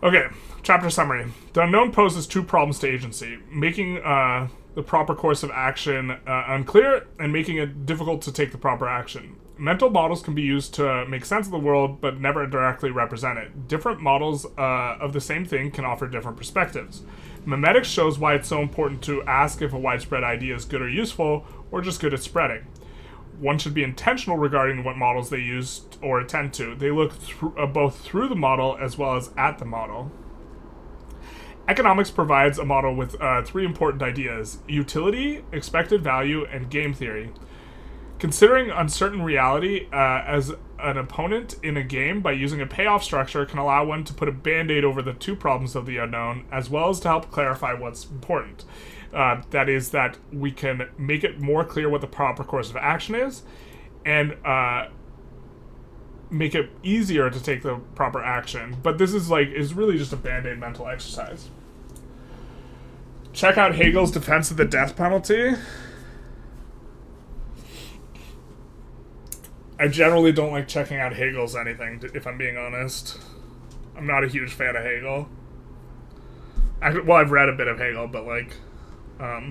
Okay, chapter summary. The unknown poses 2 problems to agency: making the proper course of action unclear, and making it difficult to take the proper action. Mental models can be used to make sense of the world, but never directly represent it. Different models of the same thing can offer different perspectives. Memetics shows why it's so important to ask if a widespread idea is good or useful, or just good at spreading. One should be intentional regarding what models they use or attend to. They look both through the model as well as at the model. Economics provides a model with 3 important ideas: utility, expected value, and game theory. Considering uncertain reality as an opponent in a game by using a payoff structure can allow one to put a band-aid over the two problems of the unknown, as well as to help clarify what's important. That is that we can make it more clear what the proper course of action is, and make it easier to take the proper action. But this is really just a band-aid mental exercise. Check out Hegel's defense of the death penalty. I generally don't like checking out Hegel's anything, if I'm being honest. I'm not a huge fan of Hegel. Well, I've read a bit of Hegel, but oh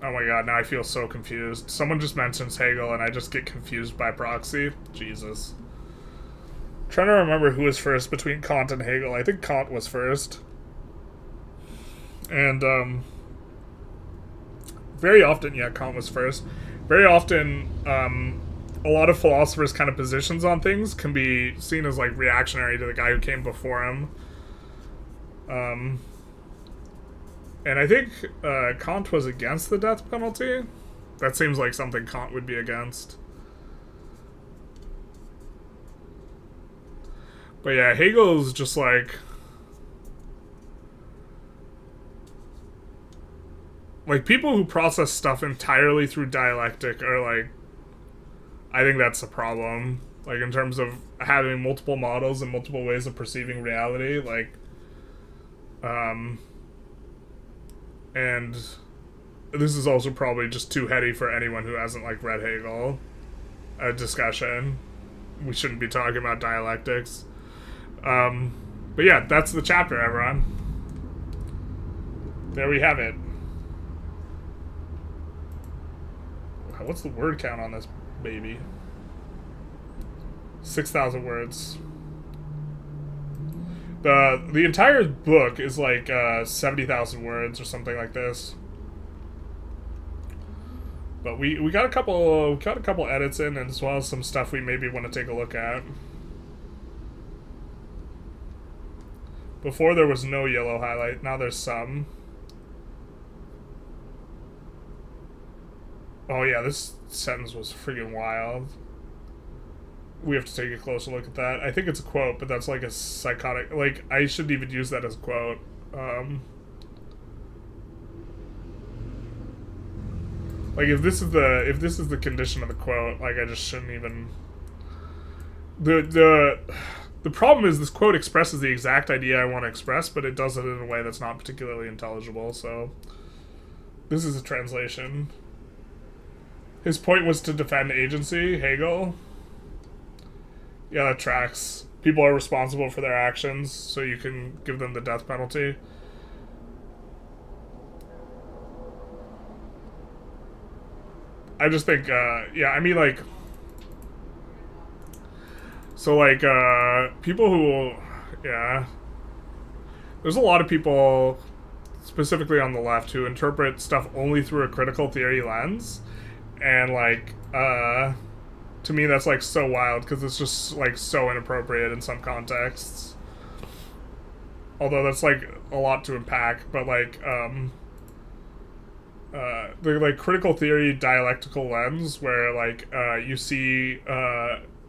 my god, now I feel so confused. Someone just mentions Hegel and I just get confused by proxy. Jesus. I'm trying to remember who was first between Kant and Hegel. I think Kant was first. And, very often, yeah, Kant was first. Very often, a lot of philosophers' kind of positions on things can be seen as, like, reactionary to the guy who came before him. And I think Kant was against the death penalty. That seems like something Kant would be against. But yeah, Hegel's just like people who process stuff entirely through dialectic are like, I think that's a problem. Like in terms of having multiple models and multiple ways of perceiving reality, like, and this is also probably just too heady for anyone who hasn't like read Hegel. A discussion. We shouldn't be talking about dialectics. But yeah, that's the chapter, everyone. There we have it. What's the word count on this baby? 6,000 words. The entire book is like 70,000 words or something like this. But we got a couple edits in, and as well as some stuff we maybe want to take a look at. Before there was no yellow highlight, now there's some. Oh yeah, this sentence was freaking wild. We have to take a closer look at that. I think it's a quote, but that's like a psychotic... Like, I shouldn't even use that as a quote. Like, if this is the condition of the quote, like, I just shouldn't even... The problem is this quote expresses the exact idea I want to express, but it does it in a way that's not particularly intelligible, so... This is a translation. His point was to defend agency, Hegel. Yeah, that tracks. People are responsible for their actions, so you can give them the death penalty. I just think, yeah, I mean, like... So, like, people who... Yeah. There's a lot of people, specifically on the left, who interpret stuff only through a critical theory lens. And, like, to me that's, like, so wild, because it's just, like, so inappropriate in some contexts. Although that's, like, a lot to unpack, but, like, the, like, critical theory dialectical lens, where, like, you see,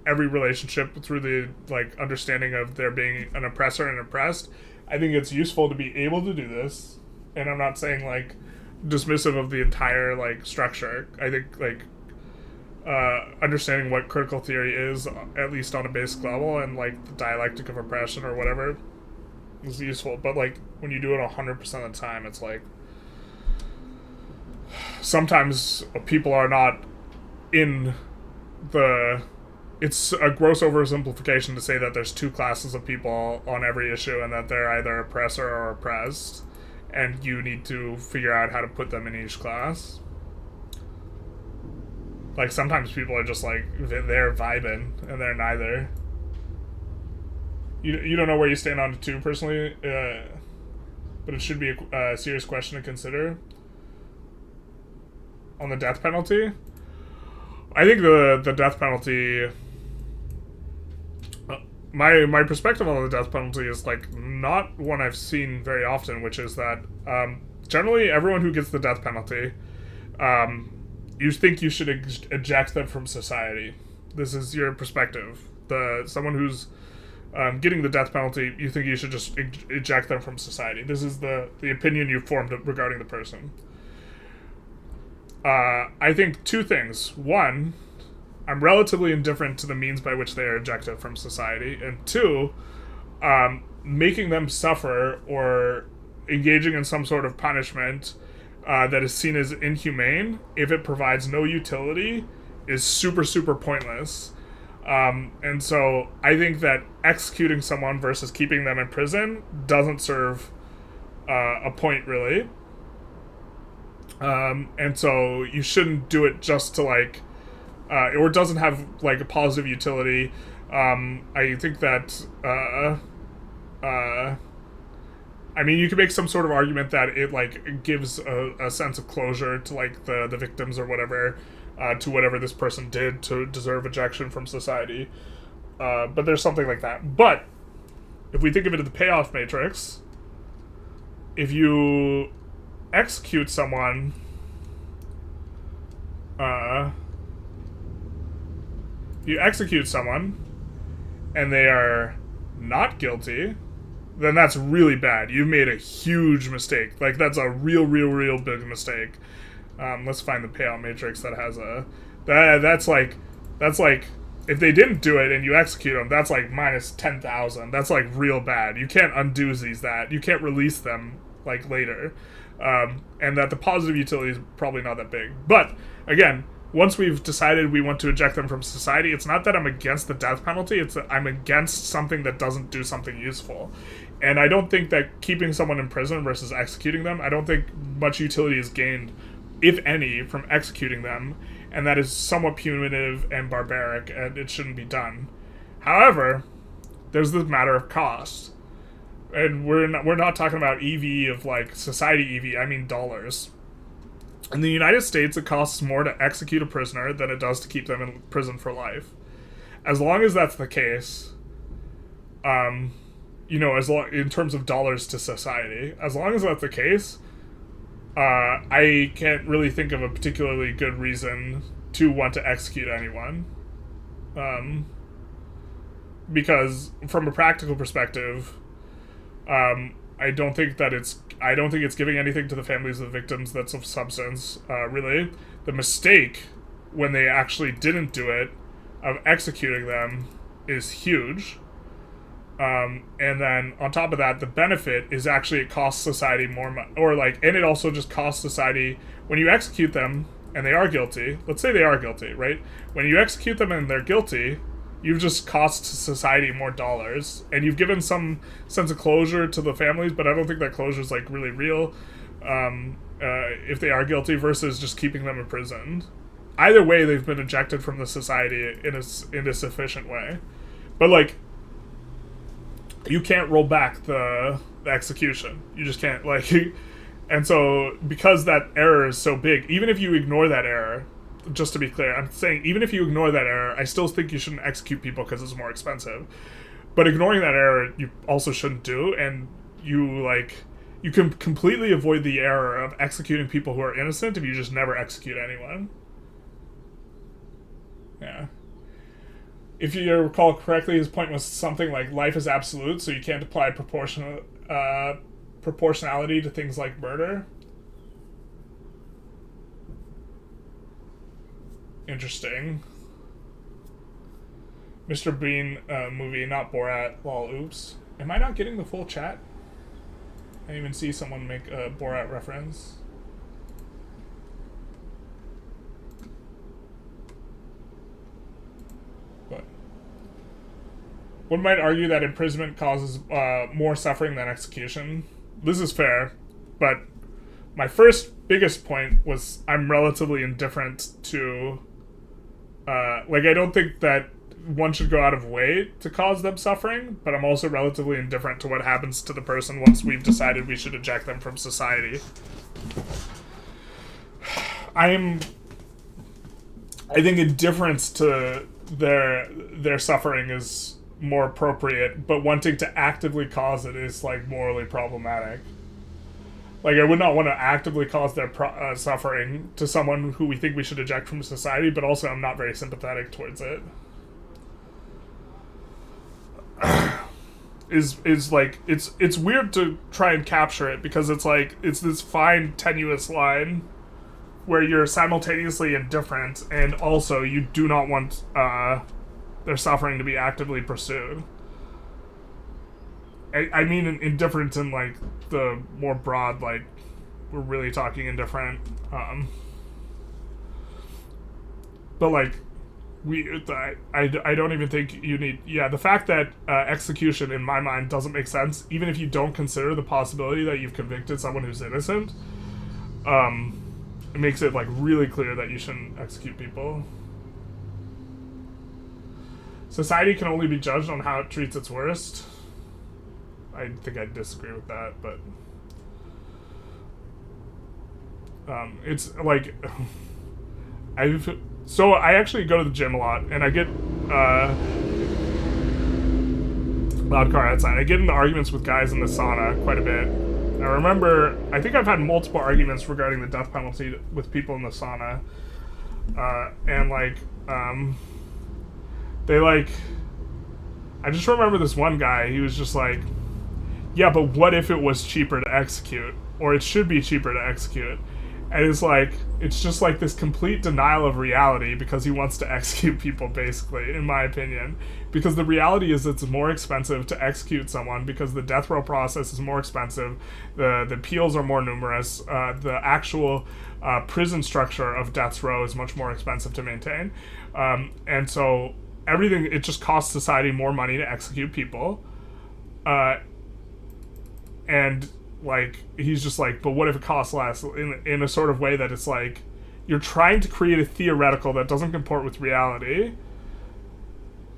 every relationship through the, like, understanding of there being an oppressor and oppressed, I think it's useful to be able to do this, and I'm not saying, like, dismissive of the entire, like, structure. I think, like, understanding what critical theory is, at least on a basic level, and, like, the dialectic of oppression or whatever, is useful. But, like, when you do it 100% of the time, it's like, sometimes people are not in the... It's a gross oversimplification to say that there's two classes of people on every issue and that they're either oppressor or oppressed, and you need to figure out how to put them in each class. Like, sometimes people are just like, they're vibing, and they're neither. You don't know where you stand on it too, personally, but it should be a serious question to consider. On the death penalty? I think the death penalty... my perspective on the death penalty is like not one I've seen very often, which is that generally everyone who gets the death penalty, you think you should eject them from society. This is your perspective. Someone who's getting the death penalty, you think you should just eject them from society. This is the opinion you formed regarding the person. I think two things. One, I'm relatively indifferent to the means by which they are ejected from society. And two, making them suffer or engaging in some sort of punishment that is seen as inhumane, if it provides no utility, is super, super pointless. And so I think that executing someone versus keeping them in prison doesn't serve a point, really. And so you shouldn't do it just to like, or it doesn't have like a positive utility. I think that, I mean, you can make some sort of argument that it like gives a sense of closure to like the victims or whatever, to whatever this person did to deserve ejection from society. But there's something like that. But if we think of it in the payoff matrix, if you execute someone, and they are not guilty, then that's really bad. You've made a huge mistake. Like, that's a real big mistake. Let's find the payout matrix that has that's like, if they didn't do it and you execute them, that's like minus 10,000. That's like real bad. You can't undo that. You can't release them like later. And that the positive utility is probably not that big. But again, once we've decided we want to eject them from society, it's not that I'm against the death penalty, it's that I'm against something that doesn't do something useful. And I don't think that keeping someone in prison versus executing them, I don't think much utility is gained, if any, from executing them, and that is somewhat punitive and barbaric, and it shouldn't be done. However, there's the matter of cost. And we're not talking about EV of like society EV, I mean dollars. In the United States, it costs more to execute a prisoner than it does to keep them in prison for life. As long as that's the case, in terms of dollars to society, as long as that's the case, I can't really think of a particularly good reason to want to execute anyone. Because from a practical perspective, I don't think it's giving anything to the families of the victims that's of substance, really. The mistake, when they actually didn't do it, of executing them, is huge. And then, on top of that, the benefit is actually it costs society more money. And it also just costs society, when you execute them, and they are guilty, let's say they are guilty, right? When you execute them and they're guilty, you've just cost society more dollars, and you've given some sense of closure to the families, but I don't think that closure is like really real if they are guilty versus just keeping them imprisoned. Either way, they've been ejected from the society in a sufficient way. But like, you can't roll back the execution. You just can't, like, and so because that error is so big, even if you ignore that error, just to be clear, I'm saying even if you ignore that error, I still think you shouldn't execute people because it's more expensive. But ignoring that error, you also shouldn't do, and you can completely avoid the error of executing people who are innocent if you just never execute anyone. Yeah. If you recall correctly, his point was something like life is absolute, so you can't apply proportionality to things like murder. Interesting. Mr. Bean movie, not Borat. Lol, oops. Am I not getting the full chat? I didn't even see someone make a Borat reference. But one might argue that imprisonment causes more suffering than execution. This is fair, but my biggest point was I'm relatively indifferent to I don't think that one should go out of way to cause them suffering, but I'm also relatively indifferent to what happens to the person once we've decided we should eject them from society. I think indifference to their suffering is more appropriate, but wanting to actively cause it is like morally problematic. Like, I would not want to actively cause their suffering to someone who we think we should eject from society, but also I'm not very sympathetic towards it. Is like, it's weird to try and capture it, because it's like, it's this fine, tenuous line where you're simultaneously indifferent and also you do not want their suffering to be actively pursued. I mean indifferent in like the more broad, like we're really talking indifferent, but like I don't even think you need, the fact that execution in my mind doesn't make sense, even if you don't consider the possibility that you've convicted someone who's innocent. It makes it like really clear that you shouldn't execute people. Society can only be judged on how it treats its worst. I think I disagree with that, but it's like I actually go to the gym a lot, and I get loud car outside. I get into arguments with guys in the sauna quite a bit. I think I've had multiple arguments regarding the death penalty with people in the sauna, and like they like, I just remember this one guy, he was just like, yeah, but what if it was cheaper to execute? Or it should be cheaper to execute. And it's like, it's just like this complete denial of reality because he wants to execute people, basically, in my opinion. Because the reality is it's more expensive to execute someone because the death row process is more expensive, the appeals are more numerous, the actual prison structure of death row is much more expensive to maintain. And so everything, it just costs society more money to execute people. And like, he's just like, but what if it costs less, in a sort of way that it's like, you're trying to create a theoretical that doesn't comport with reality.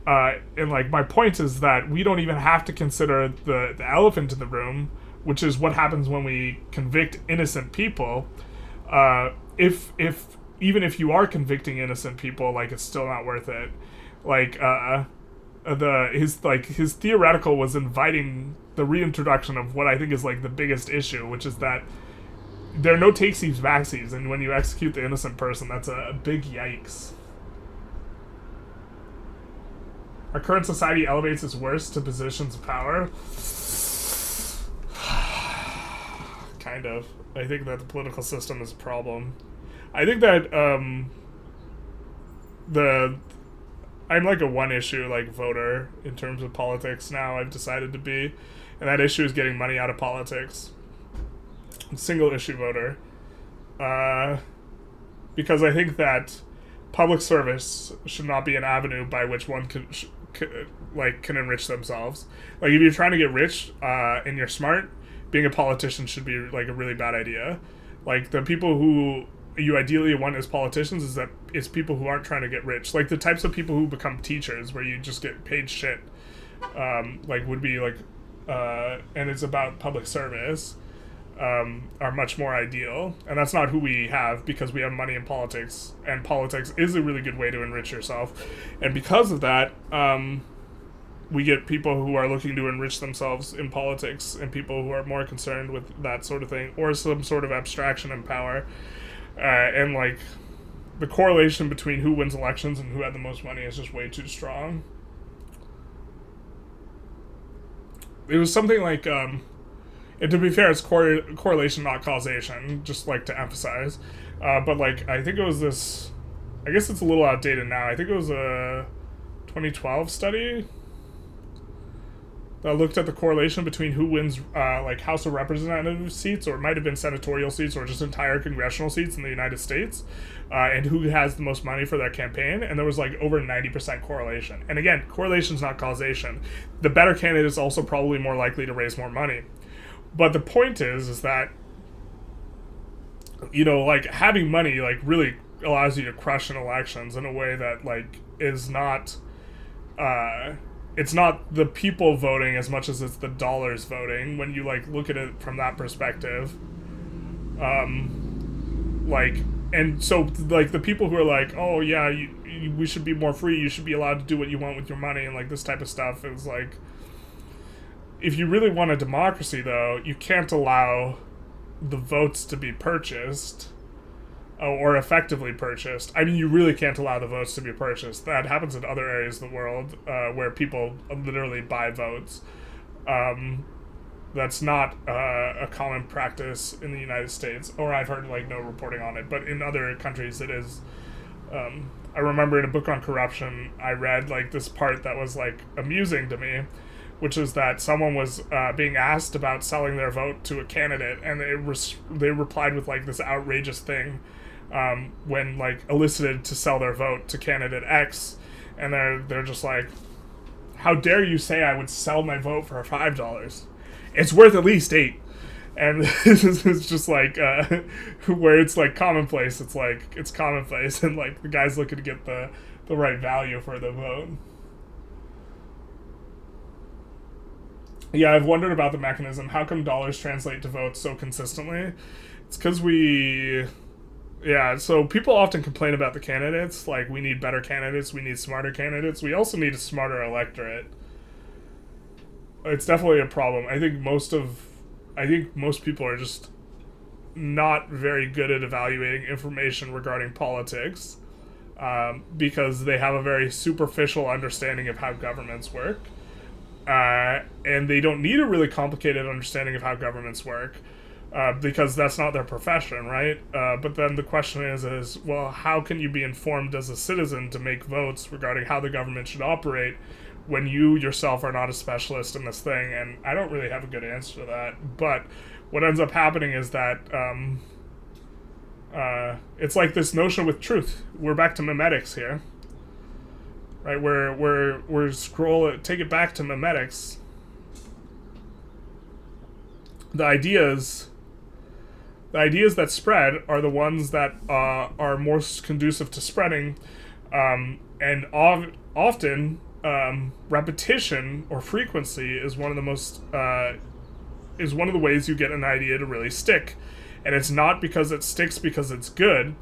And like, my point is that we don't even have to consider the elephant in the room, which is what happens when we convict innocent people. Even if you are convicting innocent people, like, it's still not worth it. Like, his theoretical was inviting the reintroduction of what I think is like the biggest issue, which is that there are no takesies backsies, and when you execute the innocent person, that's a big yikes. Our current society elevates its worst to positions of power. Kind of. I think that the political system is a problem. I think that I'm like a one issue like voter in terms of politics now. I've decided to be, and that issue is getting money out of politics. Single issue voter, because I think that public service should not be an avenue by which one can enrich themselves. Like, if you're trying to get rich and you're smart, being a politician should be like a really bad idea. Like, the people who you ideally want as politicians is people who aren't trying to get rich. Like, the types of people who become teachers, where you just get paid shit, would be like, and it's about public service, are much more ideal. And that's not who we have, because we have money in politics, and politics is a really good way to enrich yourself. And because of that, we get people who are looking to enrich themselves in politics, and people who are more concerned with that sort of thing, or some sort of abstraction and power. And like, the correlation between who wins elections and who had the most money is just way too strong. It was something like, and to be fair, it's correlation, not causation, just like to emphasize. But like, I think it was this, I guess it's a little outdated now. I think it was a 2012 study that looked at the correlation between who wins like House of Representatives seats, or it might have been senatorial seats, or just entire congressional seats in the United States, and who has the most money for their campaign, and there was like over 90% correlation. And again, correlation's not causation. The better candidate is also probably more likely to raise more money. But the point is that, you know, like, having money like really allows you to crush in elections in a way that like is not it's not the people voting as much as it's the dollars voting, when you like look at it from that perspective. Like, and so like the people who are like, oh yeah, we should be more free, you should be allowed to do what you want with your money and like this type of stuff, is like, if you really want a democracy though, you can't allow the votes to be purchased or effectively purchased. I mean, you really can't allow the votes to be purchased. That happens in other areas of the world where people literally buy votes. That's not a common practice in the United States, or I've heard like no reporting on it, but in other countries it is. I remember in a book on corruption, I read like this part that was like amusing to me, which is that someone was being asked about selling their vote to a candidate, and they replied with like this outrageous thing when like elicited to sell their vote to candidate X, and they're just like, how dare you say I would sell my vote for $5? It's worth at least $8. And it's just like where it's like commonplace. It's like it's commonplace, and like the guy's looking to get the right value for the vote. Yeah, I've wondered about the mechanism. How come dollars translate to votes so consistently? It's because so people often complain about the candidates. Like, we need better candidates, we need smarter candidates. We also need a smarter electorate. It's definitely a problem. I think most people are just not very good at evaluating information regarding politics because they have a very superficial understanding of how governments work. And they don't need a really complicated understanding of how governments work because that's not their profession, right? But then the question is, well, how can you be informed as a citizen to make votes regarding how the government should operate when you yourself are not a specialist in this thing? And I don't really have a good answer to that. But what ends up happening is that it's like this notion with truth. We're back to memetics here. Right, we're take it back to memetics. The ideas that spread are the ones that are most conducive to spreading, and often repetition or frequency is one of the ways you get an idea to really stick, and it's not because it sticks because it's good.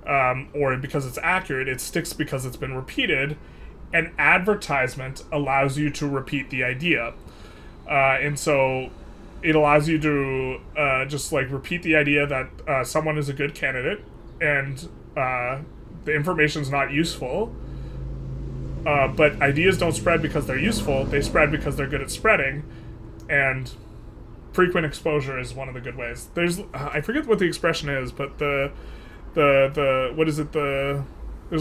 Or because it's accurate. It sticks because it's been repeated, and advertisement allows you to repeat the idea, and so it allows you to just like repeat the idea that someone is a good candidate, and the information's not useful, but ideas don't spread because they're useful. They spread because they're good at spreading, and frequent exposure is one of the good ways. There's I forget what the expression is, but there's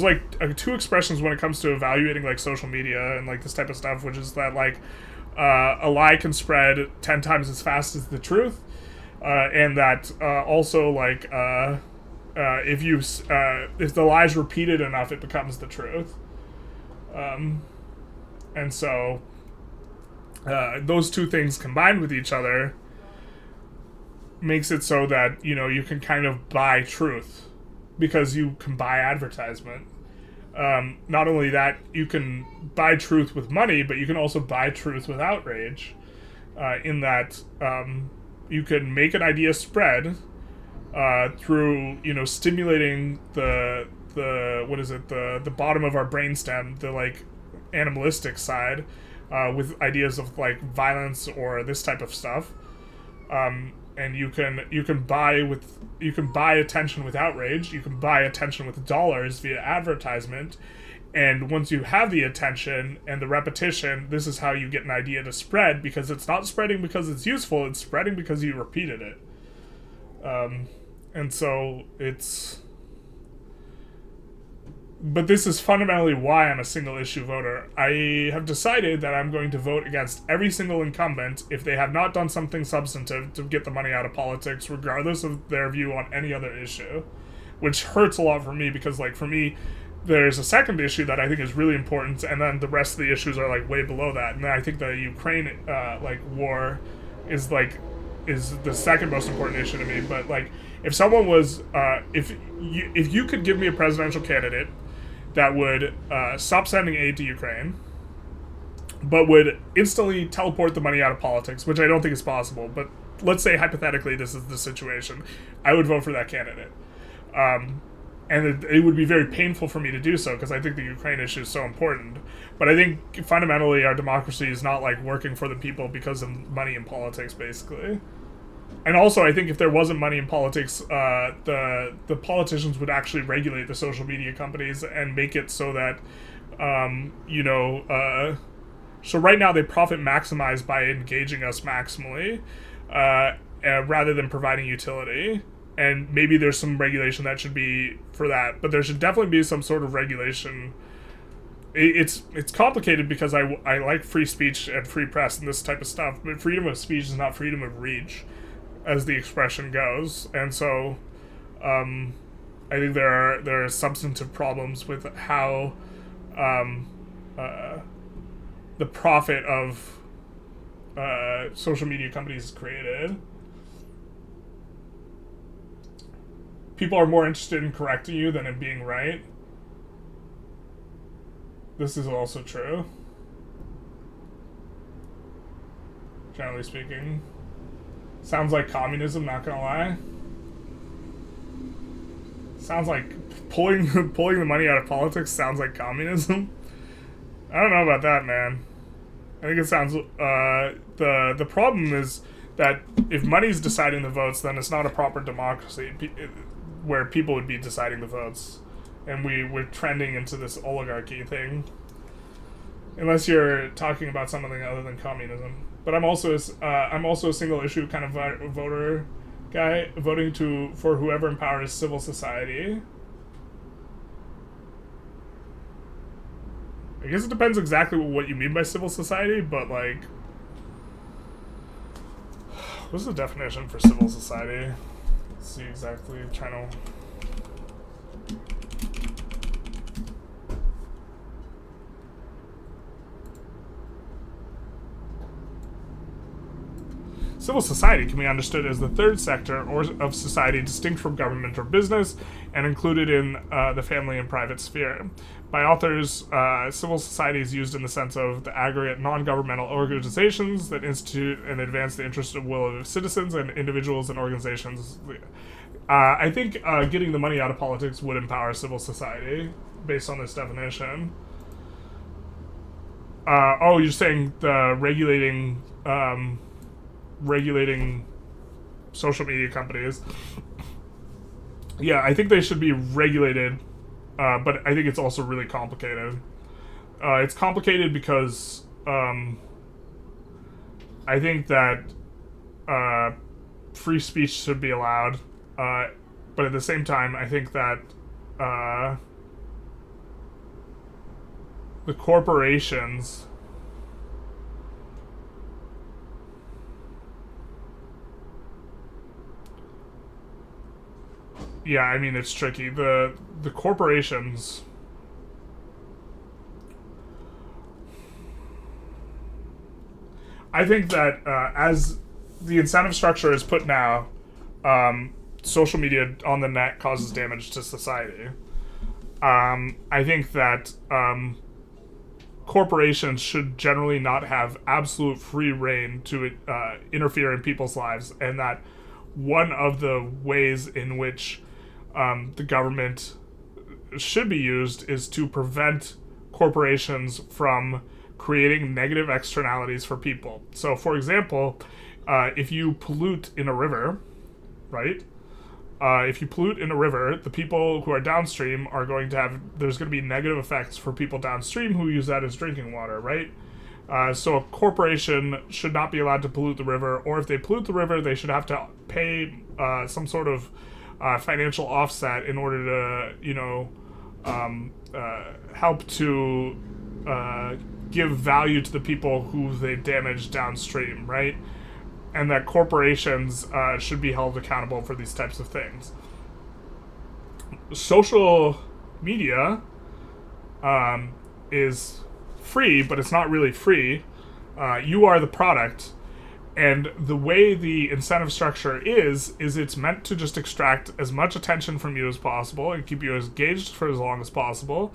like two expressions when it comes to evaluating like social media and like this type of stuff, which is that like a lie can spread 10 times as fast as the truth, and that also like if the lie is repeated enough, it becomes the truth, and so those two things combined with each other makes it so that you can kind of buy truth, because you can buy advertisement. Not only that, you can buy truth with money, but you can also buy truth with outrage, in that you can make an idea spread through stimulating the bottom of our brainstem, the like animalistic side, with ideas of like violence or this type of stuff. And you can buy attention with outrage. You can buy attention with dollars via advertisement. And once you have the attention and the repetition, this is how you get an idea to spread, because it's not spreading because it's useful, it's spreading because you repeated it. And so but this is fundamentally why I'm a single issue voter. I have decided that I'm going to vote against every single incumbent if they have not done something substantive to get the money out of politics, regardless of their view on any other issue, which hurts a lot for me, because like for me, there's a second issue that I think is really important, and then the rest of the issues are like way below that. And I think the Ukraine war is the second most important issue to me. But like, if someone was if you could give me a presidential candidate that would stop sending aid to Ukraine, but would instantly teleport the money out of politics, which I don't think is possible, but let's say hypothetically this is the situation, I would vote for that candidate. And it would be very painful for me to do so because I think the Ukraine issue is so important. But I think fundamentally our democracy is not like working for the people because of money in politics, basically. And also, I think if there wasn't money in politics, the politicians would actually regulate the social media companies and make it so that, so right now they profit maximize by engaging us maximally, rather than providing utility. And maybe there's some regulation that should be for that, but there should definitely be some sort of regulation. It's complicated because I like free speech and free press and this type of stuff, but freedom of speech is not freedom of reach, as the expression goes. And so I think there are substantive problems with how the profit of social media companies is created. People are more interested in correcting you than in being right. This is also true, generally speaking. Sounds like communism, not gonna lie. Sounds like pulling the money out of politics sounds like communism. I don't know about that, man. I think it sounds the problem is that if money's deciding the votes, then it's not a proper democracy where people would be deciding the votes, and we're trending into this oligarchy thing. Unless you're talking about something other than communism. But I'm also a single issue kind of voter guy, voting for whoever empowers civil society. I guess it depends exactly what you mean by civil society, but like, what's the definition for civil society? Let's see exactly. I'm trying to. Civil society can be understood as the third sector or of society distinct from government or business and included in the family and private sphere. By authors, civil society is used in the sense of the aggregate non-governmental organizations that institute and advance the interests and will of citizens and individuals and organizations. I think getting the money out of politics would empower civil society, based on this definition. You're saying the regulating social media companies. Yeah, I think they should be regulated, but I think it's also really complicated. It's complicated because I think that free speech should be allowed, but at the same time, I think that the corporations yeah, I mean, it's tricky. The corporations, I think that as the incentive structure is put now, social media on the net causes damage to society. I think that corporations should generally not have absolute free reign to interfere in people's lives, and that one of the ways in which the government should be used is to prevent corporations from creating negative externalities for people. So, for example, if you pollute in a river, right? If you pollute in a river, the people who are downstream are going to have, there's going to be negative effects for people downstream who use that as drinking water, right? So a corporation should not be allowed to pollute the river, or if they pollute the river, they should have to pay some sort of financial offset in order to, help to give value to the people who they damage downstream, right? And that corporations should be held accountable for these types of things. Social media is free, but it's not really free. You are the product, and the way the incentive structure is it's meant to just extract as much attention from you as possible and keep you as engaged for as long as possible.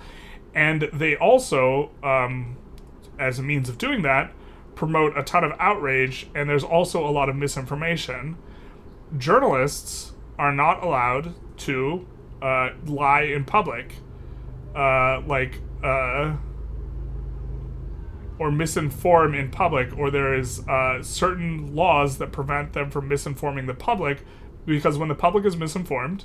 And they also, as a means of doing that, promote a ton of outrage, and there's also a lot of misinformation. Journalists are not allowed to lie in public, or misinform in public, or there is certain laws that prevent them from misinforming the public, because when the public is misinformed,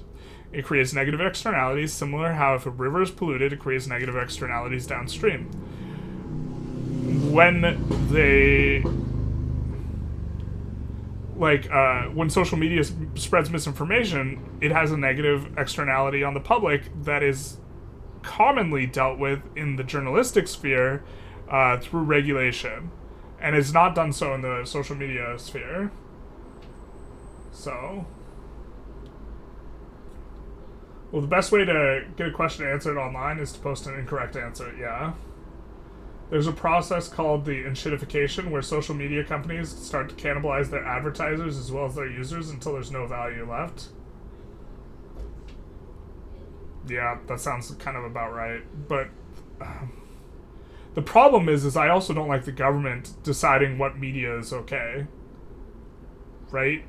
it creates negative externalities, similar how if a river is polluted, it creates negative externalities downstream. When they, when social media spreads misinformation, it has a negative externality on the public that is commonly dealt with in the journalistic sphere through regulation, and it's not done so in the social media sphere. So, well, the best way to get a question answered online is to post an incorrect answer. Yeah. There's a process called the enshittification, where social media companies start to cannibalize their advertisers as well as their users until there's no value left. Yeah, that sounds kind of about right. But the problem is I also don't like the government deciding what media is okay. Right?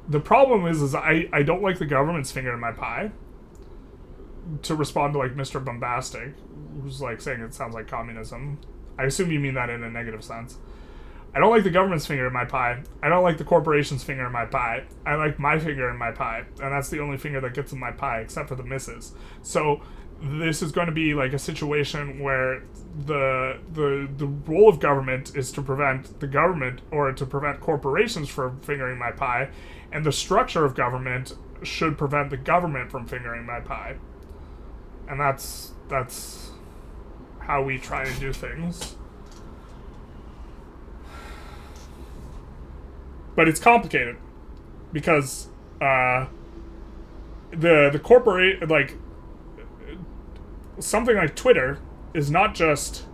The problem is I don't like the government's finger in my pie. To respond to, like, Mr. Bombastic, who's, like, saying it sounds like communism. I assume you mean that in a negative sense. I don't like the government's finger in my pie. I don't like the corporation's finger in my pie. I like my finger in my pie. And that's the only finger that gets in my pie, except for the misses. So this is going to be like a situation where the role of government is to prevent the government, or to prevent corporations from fingering my pie. And the structure of government should prevent the government from fingering my pie. And that's how we try to do things. But it's complicated because the corporate, like, something like Twitter is not just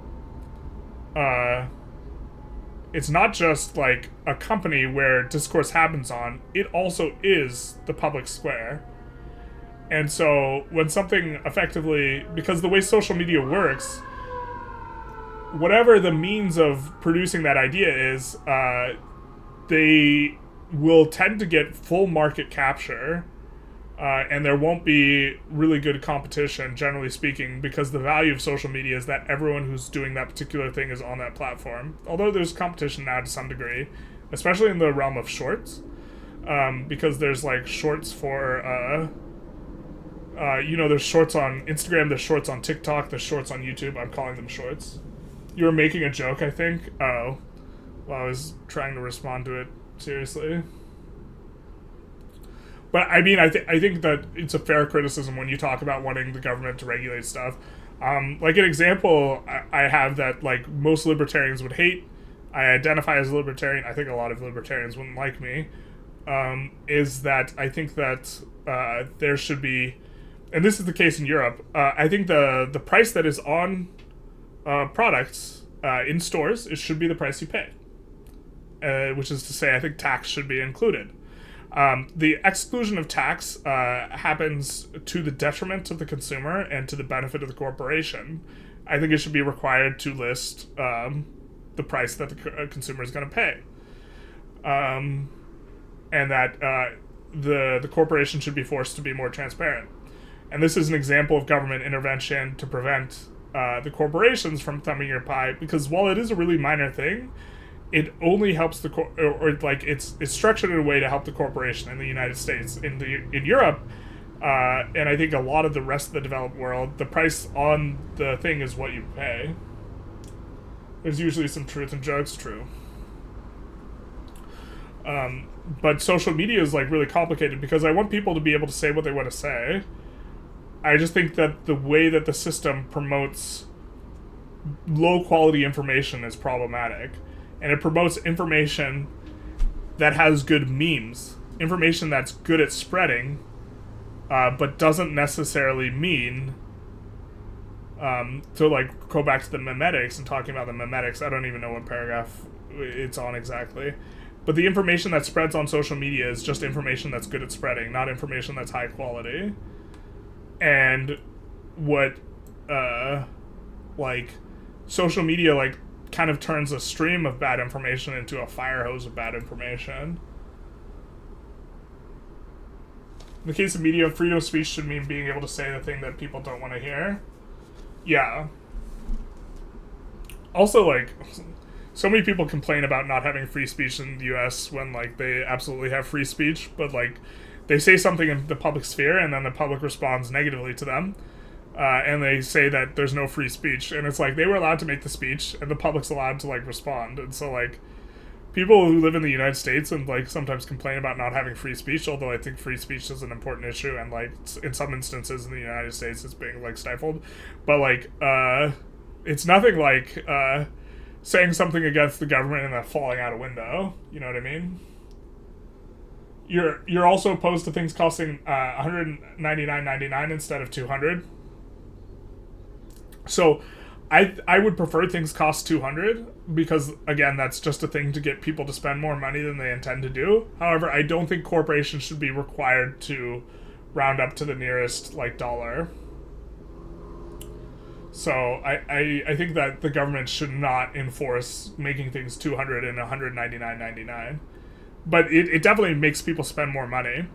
it's not just like a company where discourse happens on. It also is the public square. And so when something effectively, because the way social media works, whatever the means of producing that idea is, they will tend to get full market capture, and there won't be really good competition, generally speaking, because the value of social media is that everyone who's doing that particular thing is on that platform. Although there's competition now to some degree, especially in the realm of shorts, because there's like shorts for... there's shorts on Instagram, there's shorts on TikTok, there's shorts on YouTube. I'm calling them shorts. You were making a joke, I think? Oh. Well, I was trying to respond to it seriously. But, I mean, I think that it's a fair criticism when you talk about wanting the government to regulate stuff. Like, an example I have that, like, most libertarians would hate, I identify as a libertarian, I think a lot of libertarians wouldn't like me, is that I think that there should be... And this is the case in Europe. I think the price that is on products in stores, it should be the price you pay. Which is to say, I think tax should be included. The exclusion of tax happens to the detriment of the consumer and to the benefit of the corporation. I think it should be required to list the price that the consumer is going to pay. And that the corporation should be forced to be more transparent. And this is an example of government intervention to prevent the corporations from thumbing your pie, because while it is a really minor thing, it only helps the it's structured in a way to help the corporation in the United States. In Europe, and I think a lot of the rest of the developed world, the price on the thing is what you pay. There's usually some truth in jokes, true. But social media is like really complicated because I want people to be able to say what they want to say. I just think that the way that the system promotes low quality information is problematic. And it promotes information that has good memes. Information that's good at spreading, but doesn't necessarily mean... to like go back to the memetics and talking about the memetics, I don't even know what paragraph it's on exactly. But the information that spreads on social media is just information that's good at spreading, not information that's high quality. And what, social media, kind of turns a stream of bad information into a fire hose of bad information. In the case of media, freedom of speech should mean being able to say the thing that people don't want to hear. Yeah. Also, like, so many people complain about not having free speech in the US when, like, they absolutely have free speech, but, like, they say something in the public sphere and then the public responds negatively to them. And they say that there's no free speech. And it's like, they were allowed to make the speech and the public's allowed to, like, respond. And so, like, people who live in the United States and, like, sometimes complain about not having free speech, although I think free speech is an important issue and, like, in some instances in the United States it's being, like, stifled. But, like, it's nothing like saying something against the government and then falling out a window. You know what I mean? You're also opposed to things costing $199.99 instead of $200. So I would prefer things cost $200 because, again, that's just a thing to get people to spend more money than they intend to do. However, I don't think corporations should be required to round up to the nearest, like, dollar. So I think that the government should not enforce making things $200 and $199.99. But it definitely makes people spend more money.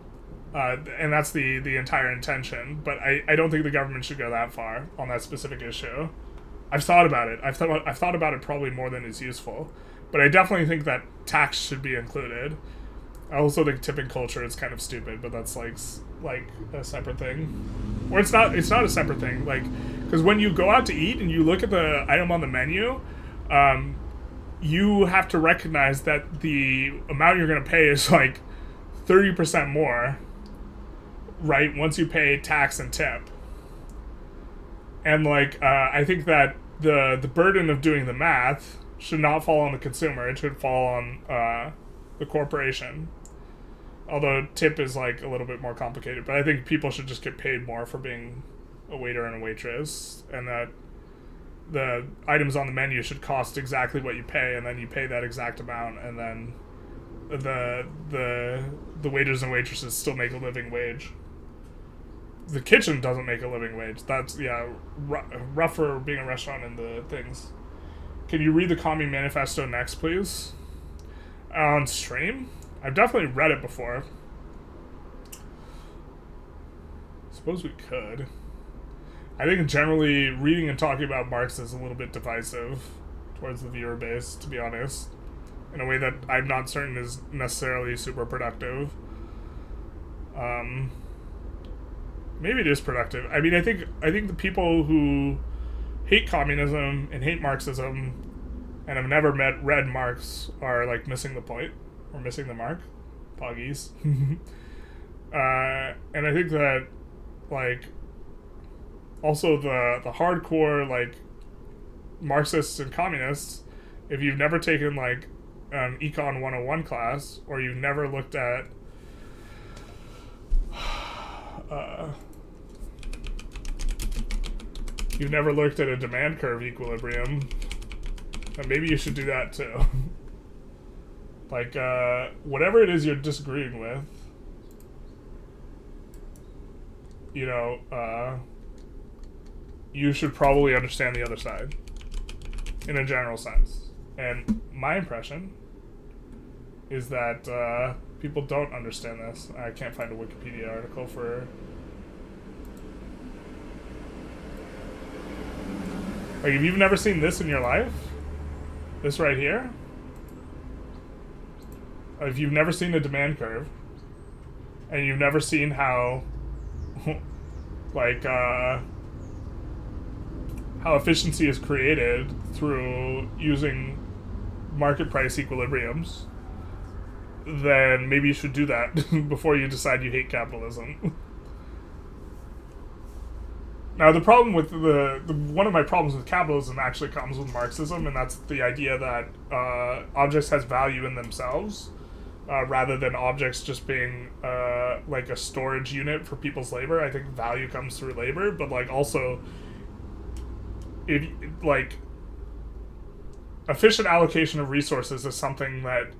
And that's the entire intention. But I don't think the government should go that far on that specific issue. I've thought about it. I've thought about it probably more than is useful. But I definitely think that tax should be included. I also think tipping culture is kind of stupid, but that's like a separate thing. Or it's not a separate thing. Like, because when you go out to eat and you look at the item on the menu, you have to recognize that the amount you're going to pay is like 30% more, right? Once you pay tax and tip. And, like, I think that the burden of doing the math should not fall on the consumer. It should fall on the corporation. Although tip is, like, a little bit more complicated. But I think people should just get paid more for being a waiter and a waitress. And that the items on the menu should cost exactly what you pay. And then you pay that exact amount. And then the waiters and waitresses still make a living wage. The kitchen doesn't make a living wage. That's, yeah, rough for being a restaurant and the things. Can you read the Commie Manifesto next, please? On stream? I've definitely read it before. Suppose we could. I think generally reading and talking about Marx is a little bit divisive towards the viewer base, to be honest. In a way that I'm not certain is necessarily super productive. Maybe it is productive. I mean, I think the people who hate communism and hate Marxism and have never read Marx are, like, missing the point or missing the mark. Poggies. And I think that, like, also the hardcore, like, Marxists and communists, if you've never taken, like, Econ 101 class, or you've never looked at you've never looked at a demand curve equilibrium, then maybe you should do that too. Like, whatever it is you're disagreeing with, you know, you should probably understand the other side in a general sense. And my impression is that people don't understand this. I can't find a Wikipedia article for... Like, if you've never seen this in your life, this right here, if you've never seen the demand curve, and you've never seen how, like, how efficiency is created through using market price equilibriums, then maybe you should do that before you decide you hate capitalism. Now, the problem with one of my problems with capitalism actually comes with Marxism, and that's the idea that objects has value in themselves, rather than objects just being like a storage unit for people's labor. I think value comes through labor, but, like, also, if, like, efficient allocation of resources is something that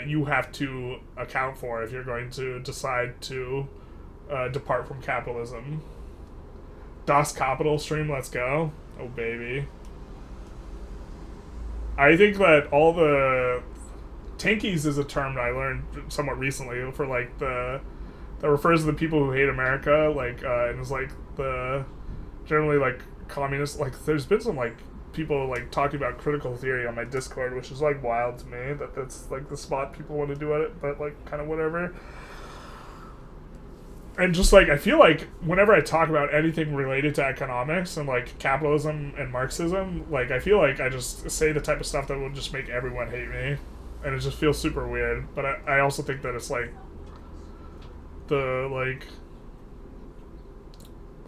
you have to account for if you're going to decide to depart from capitalism. Das Kapital stream, let's go. Oh, baby. I think that all the... Tankies is a term I learned somewhat recently for, like, the that refers to the people who hate America, like, and is like the generally like communist. Like, there's been some like people like talking about critical theory on my Discord, which is like wild to me that that's like the spot people want to do at it, but like kind of whatever. And just like I feel like whenever I talk about anything related to economics and like capitalism and Marxism, like I feel like I just say the type of stuff that would just make everyone hate me, and it just feels super weird. But I also think that it's like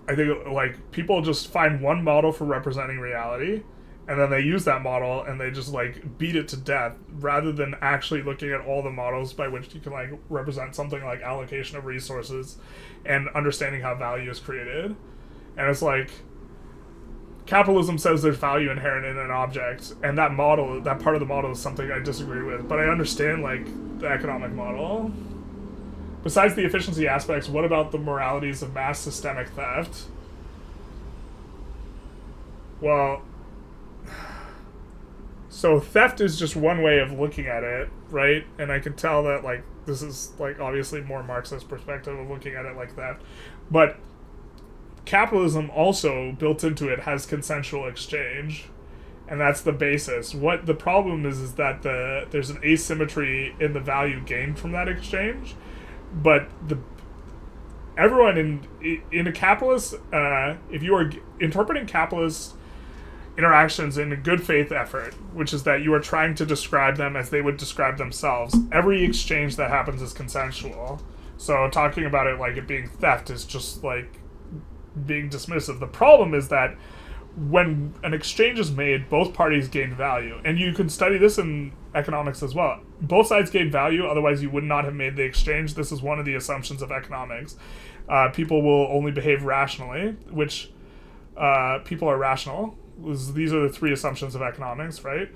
I think like people just find one model for representing reality, and then they use that model and they just like beat it to death rather than actually looking at all the models by which you can like represent something like allocation of resources and understanding how value is created. And it's like capitalism says there's value inherent in an object, and that model, that part of the model is something I disagree with, but I understand like the economic model. Besides the efficiency aspects, what about the moralities of mass systemic theft? Well, so theft is just one way of looking at it, right? And I can tell that like this is like obviously more Marxist perspective of looking at it like theft. But capitalism also built into it has consensual exchange, and that's the basis. What the problem is that there's an asymmetry in the value gained from that exchange, but everyone in a capitalist, if you are interpreting capitalist interactions in a good faith effort, which is that you are trying to describe them as they would describe themselves, every exchange that happens is consensual. So talking about it like it being theft is just like being dismissive. The problem is that when an exchange is made, both parties gain value. And you can study this in economics as well. Both sides gain value, otherwise you would not have made the exchange. This is one of the assumptions of economics. People will only behave rationally, which people are rational. These are the three assumptions of economics, right?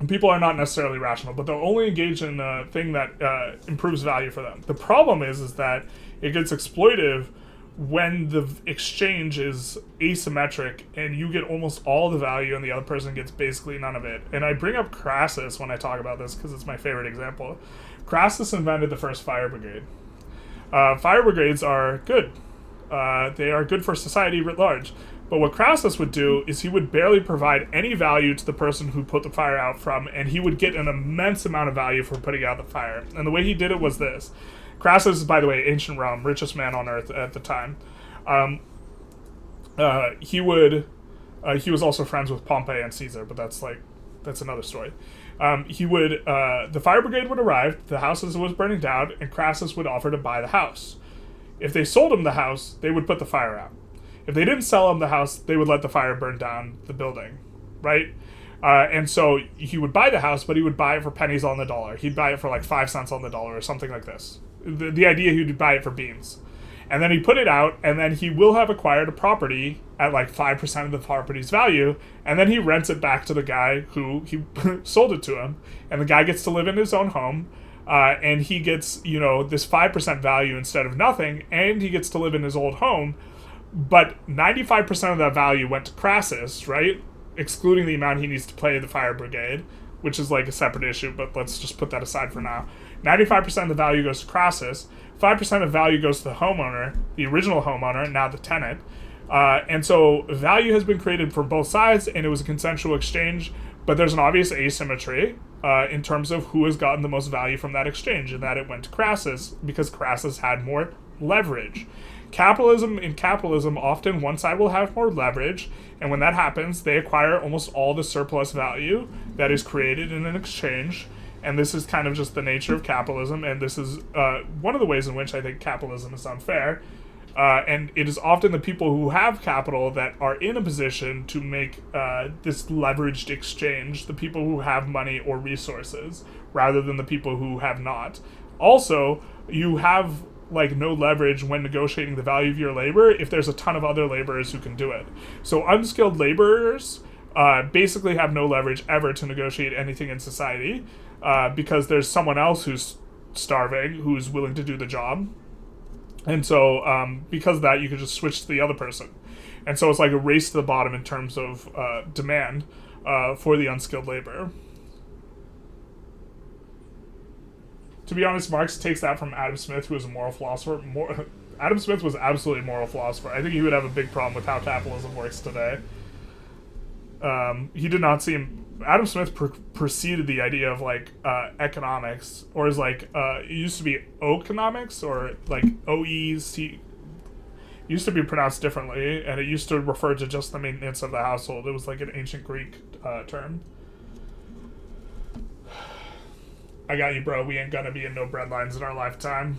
People are not necessarily rational, but they'll only engage in a thing that improves value for them. The problem is that it gets exploitive when the exchange is asymmetric and you get almost all the value and the other person gets basically none of it. And I bring up Crassus when I talk about this because it's my favorite example. Crassus invented the first fire brigade. Fire brigades are good. They are good for society writ large. But what Crassus would do is he would barely provide any value to the person who put the fire out from, and he would get an immense amount of value for putting out the fire. And the way he did it was this. Crassus is, by the way, ancient Rome, richest man on earth at the time. He was also friends with Pompey and Caesar, but that's another story. The fire brigade would arrive, the house was burning down, and Crassus would offer to buy the house. If they sold him the house, they would put the fire out. If they didn't sell him the house, they would let the fire burn down the building, right? And so he would buy the house, but he would buy it for pennies on the dollar. He'd buy it for like 5 cents on the dollar or something like this. The idea he would buy it for beans. And then he put it out, and then he will have acquired a property at like 5% of the property's value, and then he rents it back to the guy who he sold it to him. And the guy gets to live in his own home, and he gets, this 5% value instead of nothing, and he gets to live in his old home. But 95% of that value went to Crassus, right? Excluding the amount he needs to pay the fire brigade, which is like a separate issue, but let's just put that aside for now. 95% of the value goes to Crassus. 5% of value goes to the homeowner, the original homeowner, now the tenant. And so value has been created for both sides, and it was a consensual exchange, but there's an obvious asymmetry in terms of who has gotten the most value from that exchange, and that it went to Crassus because Crassus had more leverage. In capitalism, often one side will have more leverage, and when that happens, they acquire almost all the surplus value that is created in an exchange, and this is kind of just the nature of capitalism, and this is one of the ways in which I think capitalism is unfair, and it is often the people who have capital that are in a position to make this leveraged exchange, the people who have money or resources, rather than the people who have not. Also, you have no leverage when negotiating the value of your labor if there's a ton of other laborers who can do it. So unskilled laborers basically have no leverage ever to negotiate anything in society because there's someone else who's starving who's willing to do the job. And so because of that, you can just switch to the other person. And so it's like a race to the bottom in terms of demand for the unskilled labor. To be honest, Marx takes that from Adam Smith, who was a moral philosopher. Adam Smith was absolutely a moral philosopher. I think he would have a big problem with how capitalism works today. He did not seem... Adam Smith preceded the idea of, like, economics, or is like, it used to be oeconomics, or, like, O-E-C... used to be pronounced differently, and it used to refer to just the maintenance of the household. It was like an ancient Greek term. I got you, bro. We ain't gonna be in no breadlines in our lifetime.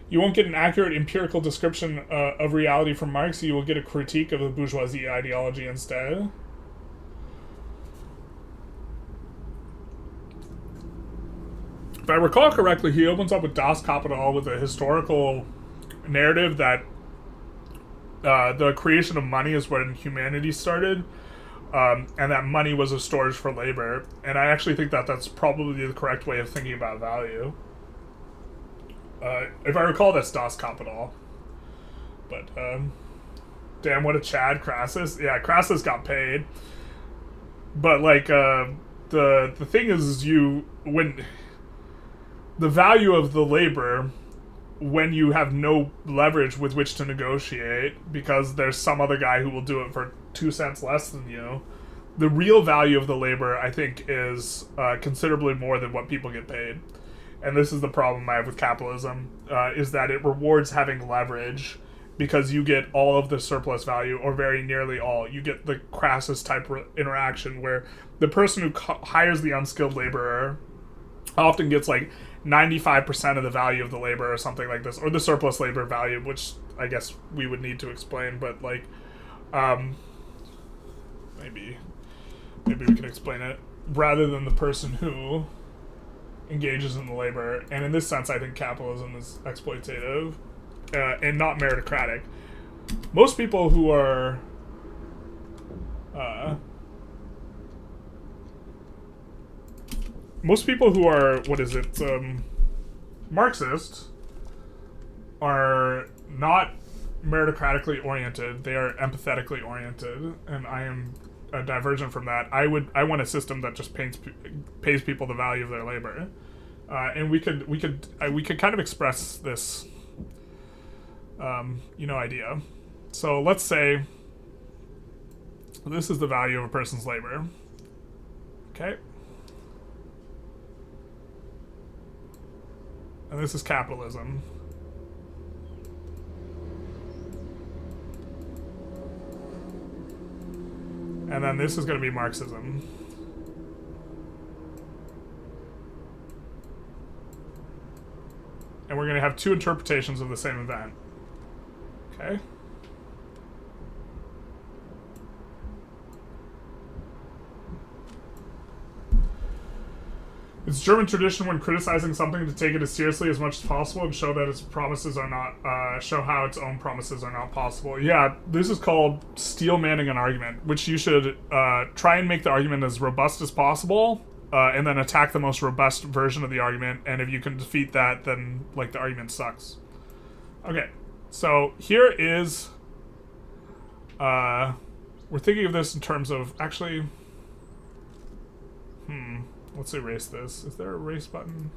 You won't get an accurate empirical description of reality from Marx. You will get a critique of the bourgeoisie ideology instead. If I recall correctly, he opens up with Das Kapital with a historical narrative that the creation of money is when humanity started, and that money was a storage for labor. And I actually think that that's probably the correct way of thinking about value. If I recall, that's Das Kapital. But, damn, what a Chad, Crassus. Yeah, Crassus got paid. But, like, the thing is when the value of the labor, when you have no leverage with which to negotiate, because there's some other guy who will do it for 2 cents less than you, the real value of the labor, I think, is considerably more than what people get paid. And this is the problem I have with capitalism, is that it rewards having leverage, because you get all of the surplus value, or very nearly all. You get the Crassus type interaction, where the person who hires the unskilled laborer often gets like 95% of the value of the labor, or something like this, or the surplus labor value, which I guess we would need to explain, but like, maybe we can explain it, rather than the person who engages in the labor. And in this sense, I think capitalism is exploitative and not meritocratic. Most people who are Marxist are not meritocratically oriented. They are empathetically oriented, and I am a divergent from that. I want a system that just pays people the value of their labor, and we could kind of express this idea. So let's say this is the value of a person's labor. Okay. And this is capitalism. And then this is going to be Marxism. And we're going to have two interpretations of the same event. Okay. It's German tradition when criticizing something to take it as seriously as much as possible and show that its promises are not, show how its own promises are not possible. Yeah, this is called steel-manning an argument, which you should try and make the argument as robust as possible, and then attack the most robust version of the argument, and if you can defeat that, then, like, the argument sucks. Okay, so here is, we're thinking of this in terms of, actually, let's erase this. Is there a erase button?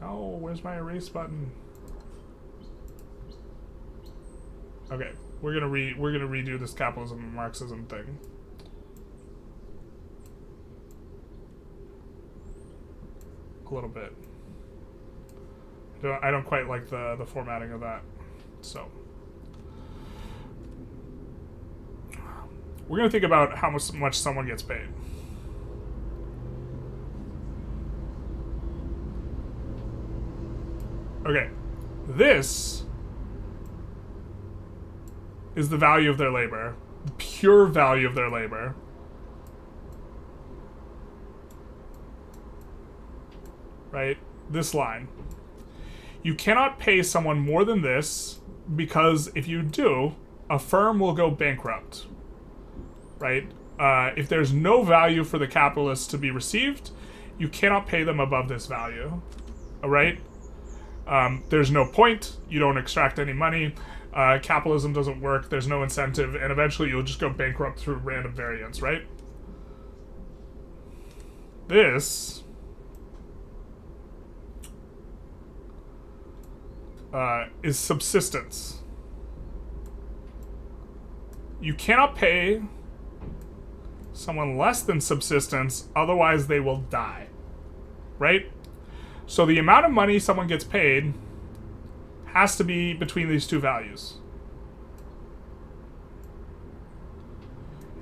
Oh, where's my erase button? Okay, we're gonna redo this capitalism and Marxism thing. A little bit. I don't quite like the formatting of that. So we're going to think about how much someone gets paid. Okay, this is the value of their labor, the pure value of their labor. Right? This line. You cannot pay someone more than this, because if you do, a firm will go bankrupt. Right? If there's no value for the capitalists to be received, you cannot pay them above this value. All right? There's no point. You don't extract any money. Capitalism doesn't work. There's no incentive. And eventually you'll just go bankrupt through random variance, right? this is subsistence. You cannot pay someone less than subsistence, otherwise they will die. Right? So the amount of money someone gets paid has to be between these two values.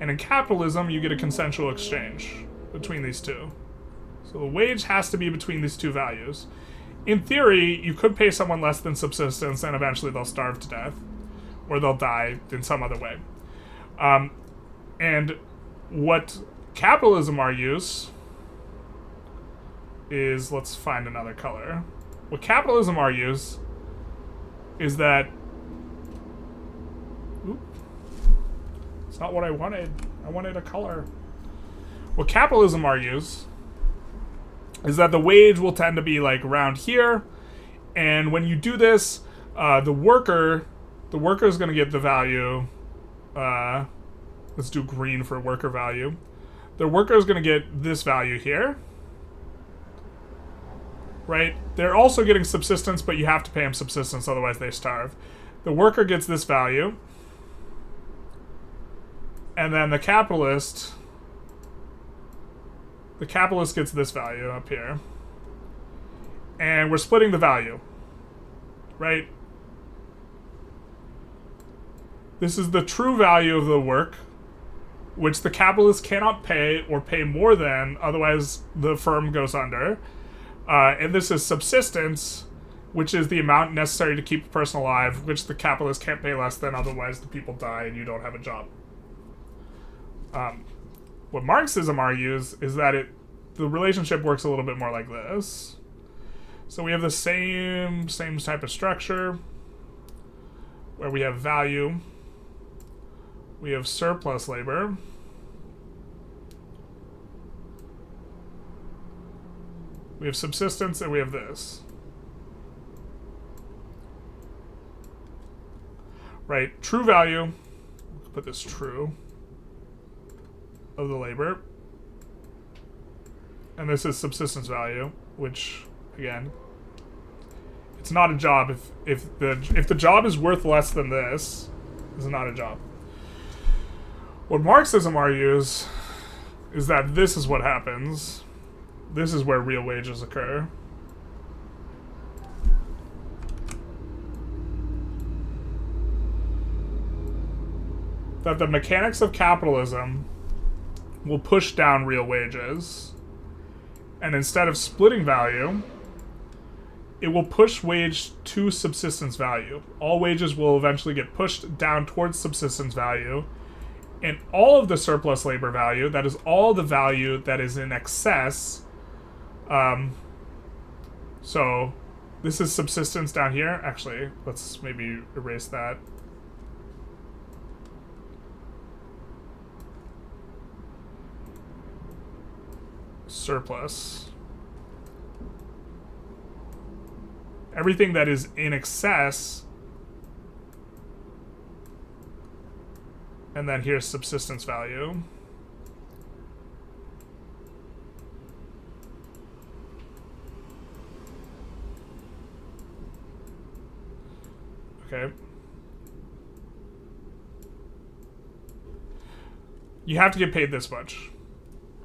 And in capitalism, you get a consensual exchange between these two. So the wage has to be between these two values. In theory, you could pay someone less than subsistence and eventually they'll starve to death. Or they'll die in some other way. And what capitalism argues is, let's find another color. What capitalism argues is that, it's not what I wanted. I wanted a color. What capitalism argues is that the wage will tend to be like around here, and when you do this, the worker is going to get the value. Let's do green for worker value. The worker is going to get this value here. Right? They're also getting subsistence, but you have to pay them subsistence, otherwise they starve. The worker gets this value. And then the capitalist gets this value up here. And we're splitting the value. Right? This is the true value of the work, which the capitalist cannot pay or pay more than, otherwise the firm goes under. And this is subsistence, which is the amount necessary to keep a person alive, which the capitalist can't pay less than, otherwise the people die and you don't have a job. What Marxism argues is that the relationship works a little bit more like this. So we have the same type of structure, where we have value, we have surplus labor, we have subsistence, and we have this. Right, true value, put this true, of the labor. And this is subsistence value, which, again, it's not a job. If the job is worth less than this is not a job. What Marxism argues is that this is what happens. This is where real wages occur. That the mechanics of capitalism will push down real wages, and instead of splitting value, it will push wage to subsistence value. All wages will eventually get pushed down towards subsistence value, and all of the surplus labor value, that is all the value that is in excess, so this is subsistence down here. Actually, let's maybe erase that. Surplus. Everything that is in excess, and then here's subsistence value. Okay. You have to get paid this much.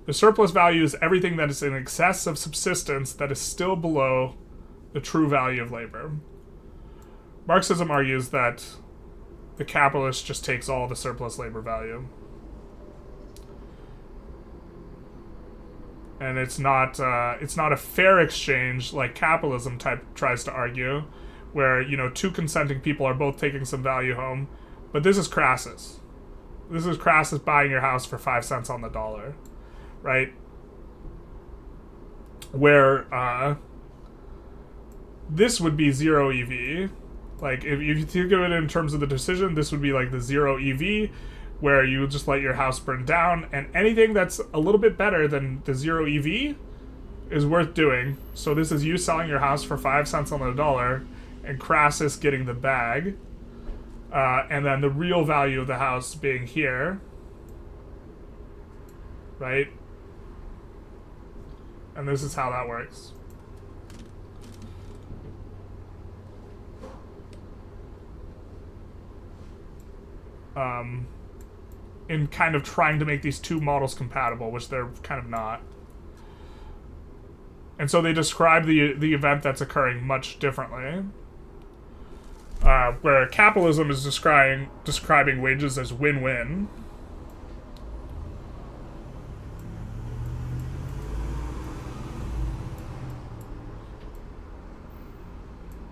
The surplus value is everything that is in excess of subsistence that is still below the true value of labor. Marxism argues that the capitalist just takes all the surplus labor value. And it's not a fair exchange like capitalism tries to argue, where, you know, two consenting people are both taking some value home. But this is Crassus. This is Crassus buying your house for 5 cents on the dollar. Right? Where this would be zero EV. Like, if you think of it in terms of the decision, this would be like the zero EV, where you just let your house burn down, and anything that's a little bit better than the zero EV is worth doing. So this is you selling your house for 5 cents on the dollar, and Crassus getting the bag, and then the real value of the house being here. Right? And this is how that works. In kind of trying to make these two models compatible, which they're kind of not. And so they describe the event that's occurring much differently. Where capitalism is describing wages as win-win.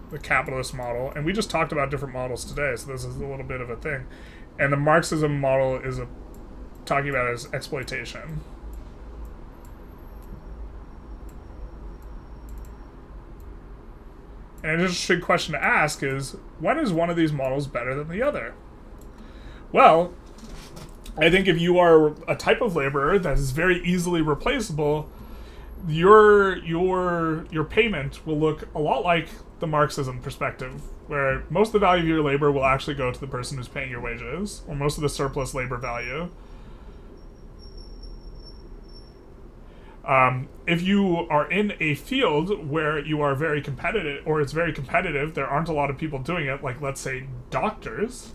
The capitalist model, and we just talked about different models today, so this is a little bit of a thing. And the Marxism model is talking about as exploitation. And an interesting question to ask is, when is one of these models better than the other? Well, I think if you are a type of laborer that is very easily replaceable, your payment will look a lot like the Marxism perspective, where most of the value of your labor will actually go to the person who's paying your wages, or most of the surplus labor value. If you are in a field where you are very competitive, or it's very competitive, there aren't a lot of people doing it, like let's say doctors,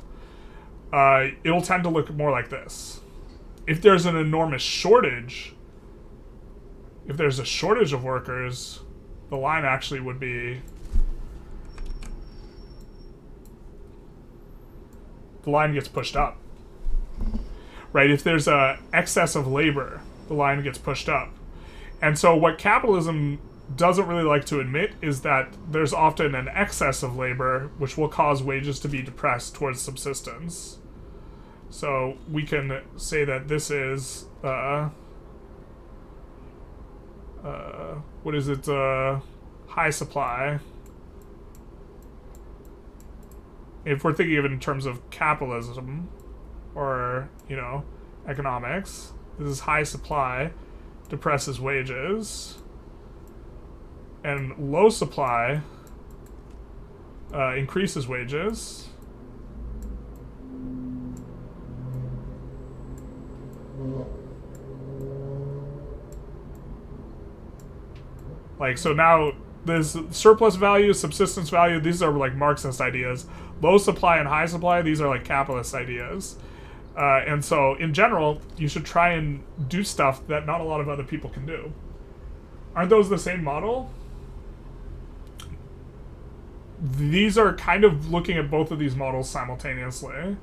it'll tend to look more like this. If there's an enormous shortage, if there's a shortage of workers, the line actually would be, the line gets pushed up, right? If there's a excess of labor, the line gets pushed up. And so what capitalism doesn't really like to admit is that there's often an excess of labor, which will cause wages to be depressed towards subsistence. So we can say that this is, what is it, high supply. If we're thinking of it in terms of capitalism, or, you know, economics, this is high supply, depresses wages, and low supply increases wages. Like, so now there's surplus value, subsistence value, these are like Marxist ideas. Low supply and high supply, these are like capitalist ideas. And so, in general, you should try and do stuff that not a lot of other people can do. Aren't those the same model? These are kind of looking at both of these models simultaneously.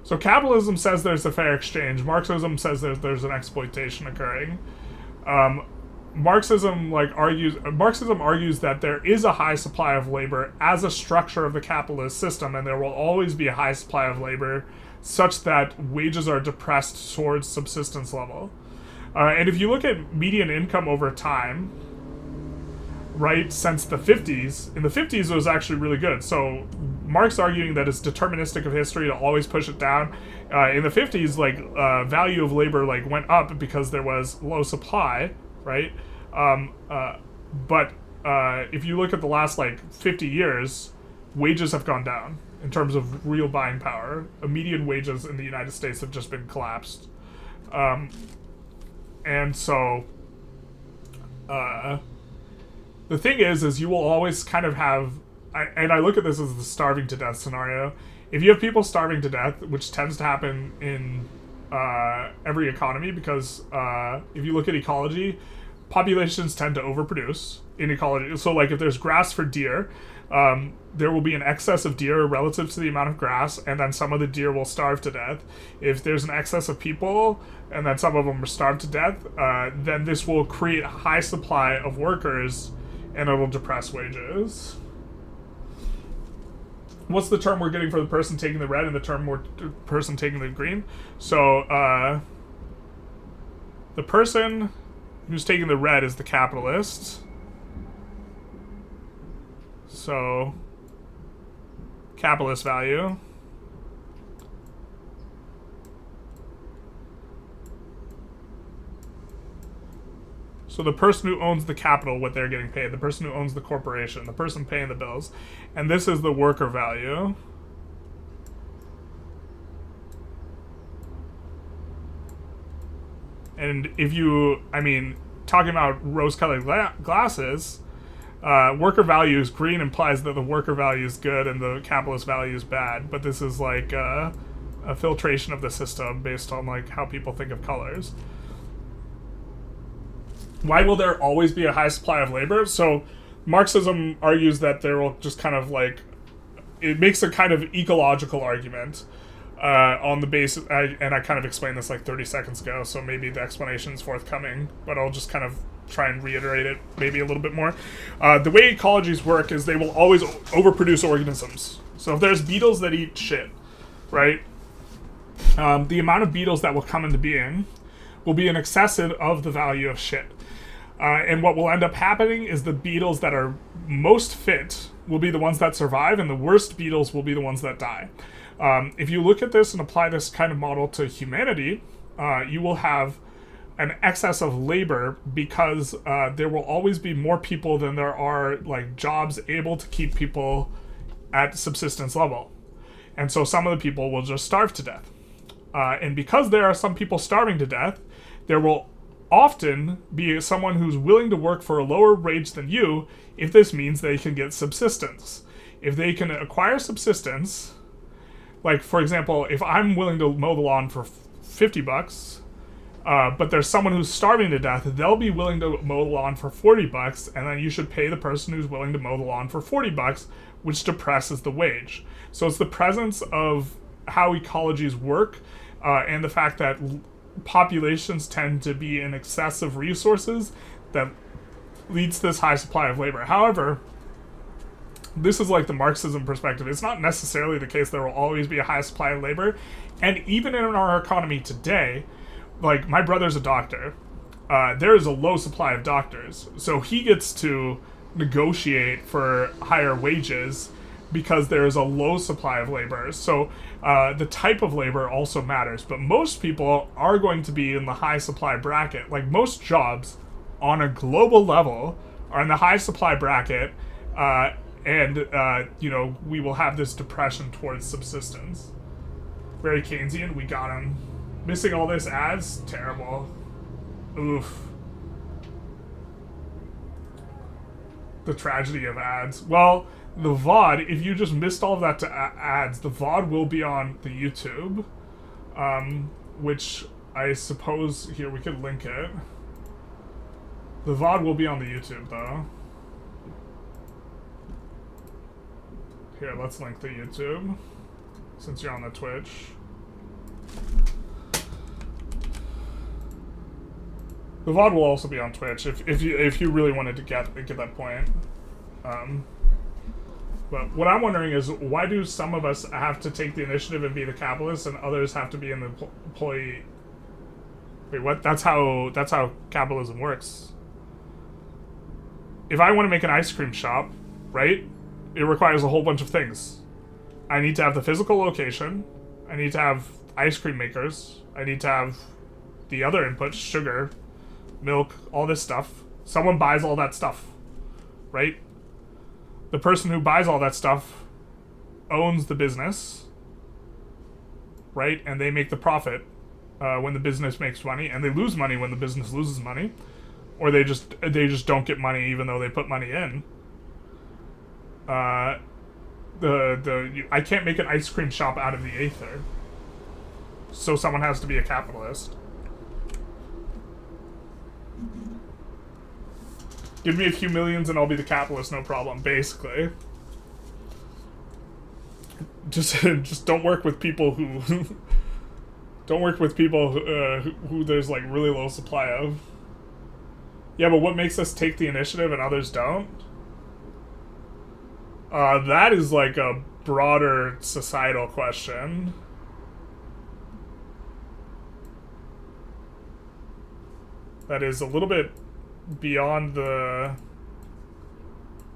So capitalism says there's a fair exchange. Marxism says there's an exploitation occurring. Marxism argues that there is a high supply of labor as a structure of the capitalist system, and there will always be a high supply of labor such that wages are depressed towards subsistence level. And if you look at median income over time, right, since the 50s, in the 50s it was actually really good. So Marx arguing that it's deterministic of history to always push it down. In the 50s, like, value of labor like went up because there was low supply, right? But if you look at the last like 50 years, wages have gone down in terms of real buying power. Median wages in the United States have just been collapsed. And so the thing is you will always kind of have, and I look at this as the starving to death scenario. If you have people starving to death, which tends to happen in every economy, because if you look at ecology, populations tend to overproduce in ecology. So like if there's grass for deer, there will be an excess of deer relative to the amount of grass, and then some of the deer will starve to death. If there's an excess of people, and then some of them are starved to death, then this will create a high supply of workers, and it'll depress wages. What's the term we're getting for the person taking the red and the person taking the green? So, the person who's taking the red is the capitalist. So, capitalist value. So the person who owns the capital, what they're getting paid, the person who owns the corporation, the person paying the bills, and this is the worker value. And if you, I mean, talking about rose-colored glasses, worker value is green implies that the worker value is good and the capitalist value is bad. But this is like a filtration of the system based on like how people think of colors. Why will there always be a high supply of labor? So Marxism argues that there will just kind of like, it makes a kind of ecological argument on the basis, and I kind of explained this like 30 seconds ago, so maybe the explanation is forthcoming, but I'll just kind of try and reiterate it maybe a little bit more. The way ecologies work is they will always overproduce organisms. So if there's beetles that eat shit, right, the amount of beetles that will come into being will be in excess of the value of shit. And what will end up happening is the beetles that are most fit will be the ones that survive, and the worst beetles will be the ones that die. If you look at this and apply this kind of model to humanity, you will have an excess of labor because there will always be more people than there are like jobs able to keep people at subsistence level. And so some of the people will just starve to death. And because there are some people starving to death, there will often be someone who's willing to work for a lower wage than you if this means they can get subsistence. If they can acquire subsistence, like for example, if I'm willing to mow the lawn for $50, but there's someone who's starving to death, they'll be willing to mow the lawn for $40, and then you should pay the person who's willing to mow the lawn for $40, which depresses the wage. So it's the presence of how ecologies work, and the fact that populations tend to be in excess of resources that leads to this high supply of labor. However, this is like the Marxism perspective. It's not necessarily the case there will always be a high supply of labor. And even in our economy today, like my brother's a doctor, there is a low supply of doctors. So he gets to negotiate for higher wages because there is a low supply of labor. So the type of labor also matters. But most people are going to be in the high supply bracket. Like most jobs on a global level are in the high supply bracket. And we will have this depression towards subsistence. Very Keynesian, we got him. Missing all this ads? Terrible. Oof. The tragedy of ads. Well, the VOD, if you just missed all of that to ads, the VOD will be on the YouTube, which I suppose, here, we could link it. The VOD will be on the YouTube, though. Here, let's link the YouTube, since you're on the Twitch. The VOD will also be on Twitch, if you really wanted to get that point. But what I'm wondering is, why do some of us have to take the initiative and be the capitalists, and others have to be in the employee? Wait, what? That's how capitalism works. If I want to make an ice cream shop, right? It requires a whole bunch of things. I need to have the physical location. I need to have ice cream makers. I need to have the other inputs, sugar, milk, all this stuff. Someone buys all that stuff, right? The person who buys all that stuff owns the business, right? And they make the profit when the business makes money, and they lose money when the business loses money, or they just don't get money even though they put money in. I can't make an ice cream shop out of the aether, so someone has to be a capitalist. Give me a few millions and I'll be the capitalist, no problem, basically. Just don't work with people who don't work with people who there's like really low supply of. Yeah, but what makes us take the initiative and others don't? That is like a broader societal question. That is a little bit beyond the...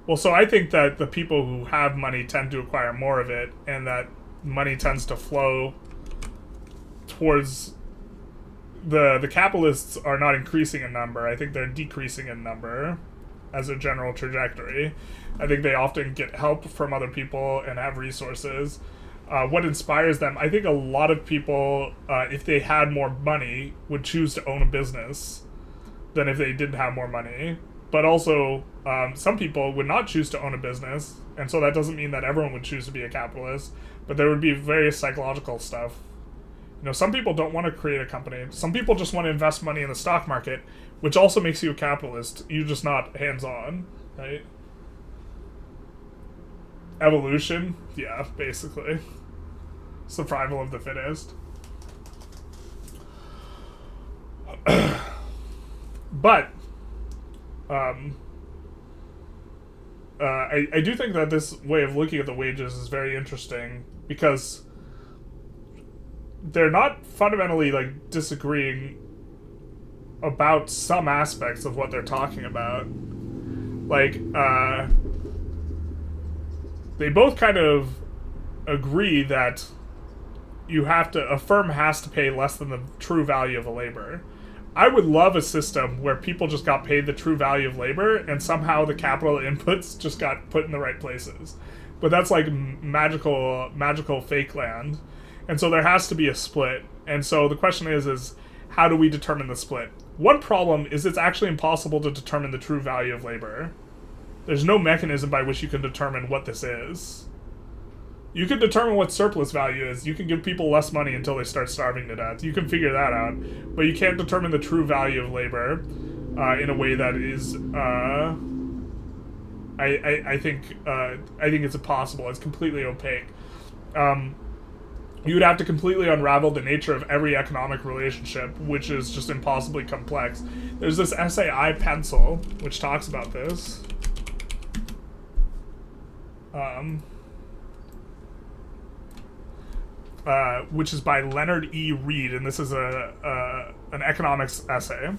Well, so I think that the people who have money tend to acquire more of it, and that money tends to flow towards... The capitalists are not increasing in number. I think they're decreasing in number as a general trajectory. I think they often get help from other people and have resources. What inspires them? I think a lot of people, if they had more money, would choose to own a business. than if they didn't have more money. But also, some people would not choose to own a business, and so that doesn't mean that everyone would choose to be a capitalist, but there would be various psychological stuff. You know, some people don't want to create a company. Some people just want to invest money in the stock market, which also makes you a capitalist. You're just not hands-on, right? Evolution? Yeah, basically. Survival of the fittest. But I do think that this way of looking at the wages is very interesting, because they're not fundamentally like disagreeing about some aspects of what they're talking about. Like, they both kind of agree that a firm has to pay less than the true value of a labor. I would love a system where people just got paid the true value of labor and somehow the capital inputs just got put in the right places. But that's like magical fake land. And so there has to be a split. And so the question is how do we determine the split? One problem is it's actually impossible to determine the true value of labor. There's no mechanism by which you can determine what this is. You can determine what surplus value is. You can give people less money until they start starving to death. You can figure that out. But you can't determine the true value of labor in a way that is... I think it's impossible. It's completely opaque. You would have to completely unravel the nature of every economic relationship, which is just impossibly complex. There's this essay, I Pencil, which talks about this. Which is by Leonard E. Reed, and this is an economics essay.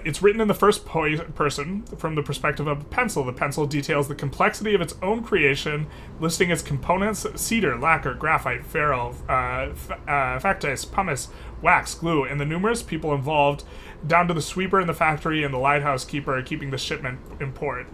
It's written in the first person from the perspective of a pencil. The pencil details the complexity of its own creation, listing its components: cedar, lacquer, graphite, ferrule, factice, pumice, wax, glue, and the numerous people involved, down to the sweeper in the factory and the lighthouse keeper keeping the shipment in port.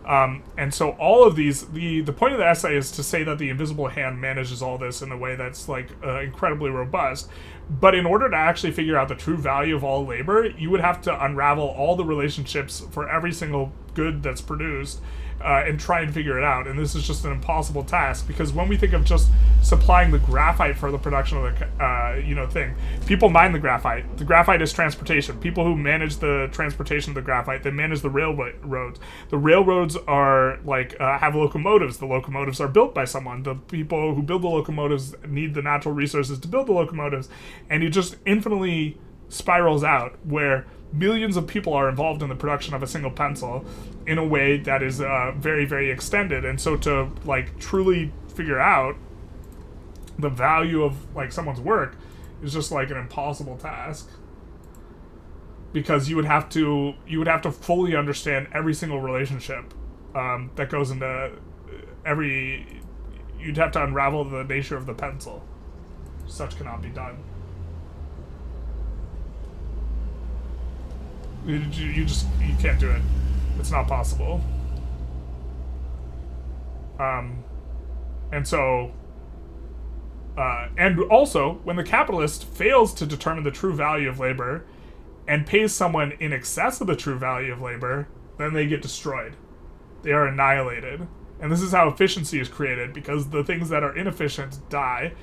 And so all of these, the point of the essay is to say that the invisible hand manages all this in a way that's like incredibly robust. But in order to actually figure out the true value of all labor, you would have to unravel all the relationships for every single good that's produced and try and figure it out. And this is just an impossible task, because when we think of just supplying the graphite for the production of the thing, people mine the graphite. The graphite is transportation. People who manage the transportation of the graphite, they manage the railroads. The railroads are like have locomotives. The locomotives are built by someone. The people who build the locomotives need the natural resources to build the locomotives, and it just infinitely spirals out where millions of people are involved in the production of a single pencil in a way that is very, very extended. And so to like truly figure out the value of like someone's work is just like an impossible task, because you would have to fully understand every single relationship that goes into you'd have to unravel the nature of the pencil. Such cannot be done. You can't do it. It's not possible. And so, and also, when the capitalist fails to determine the true value of labor and pays someone in excess of the true value of labor, then they get destroyed. They are annihilated. And this is how efficiency is created, because the things that are inefficient die.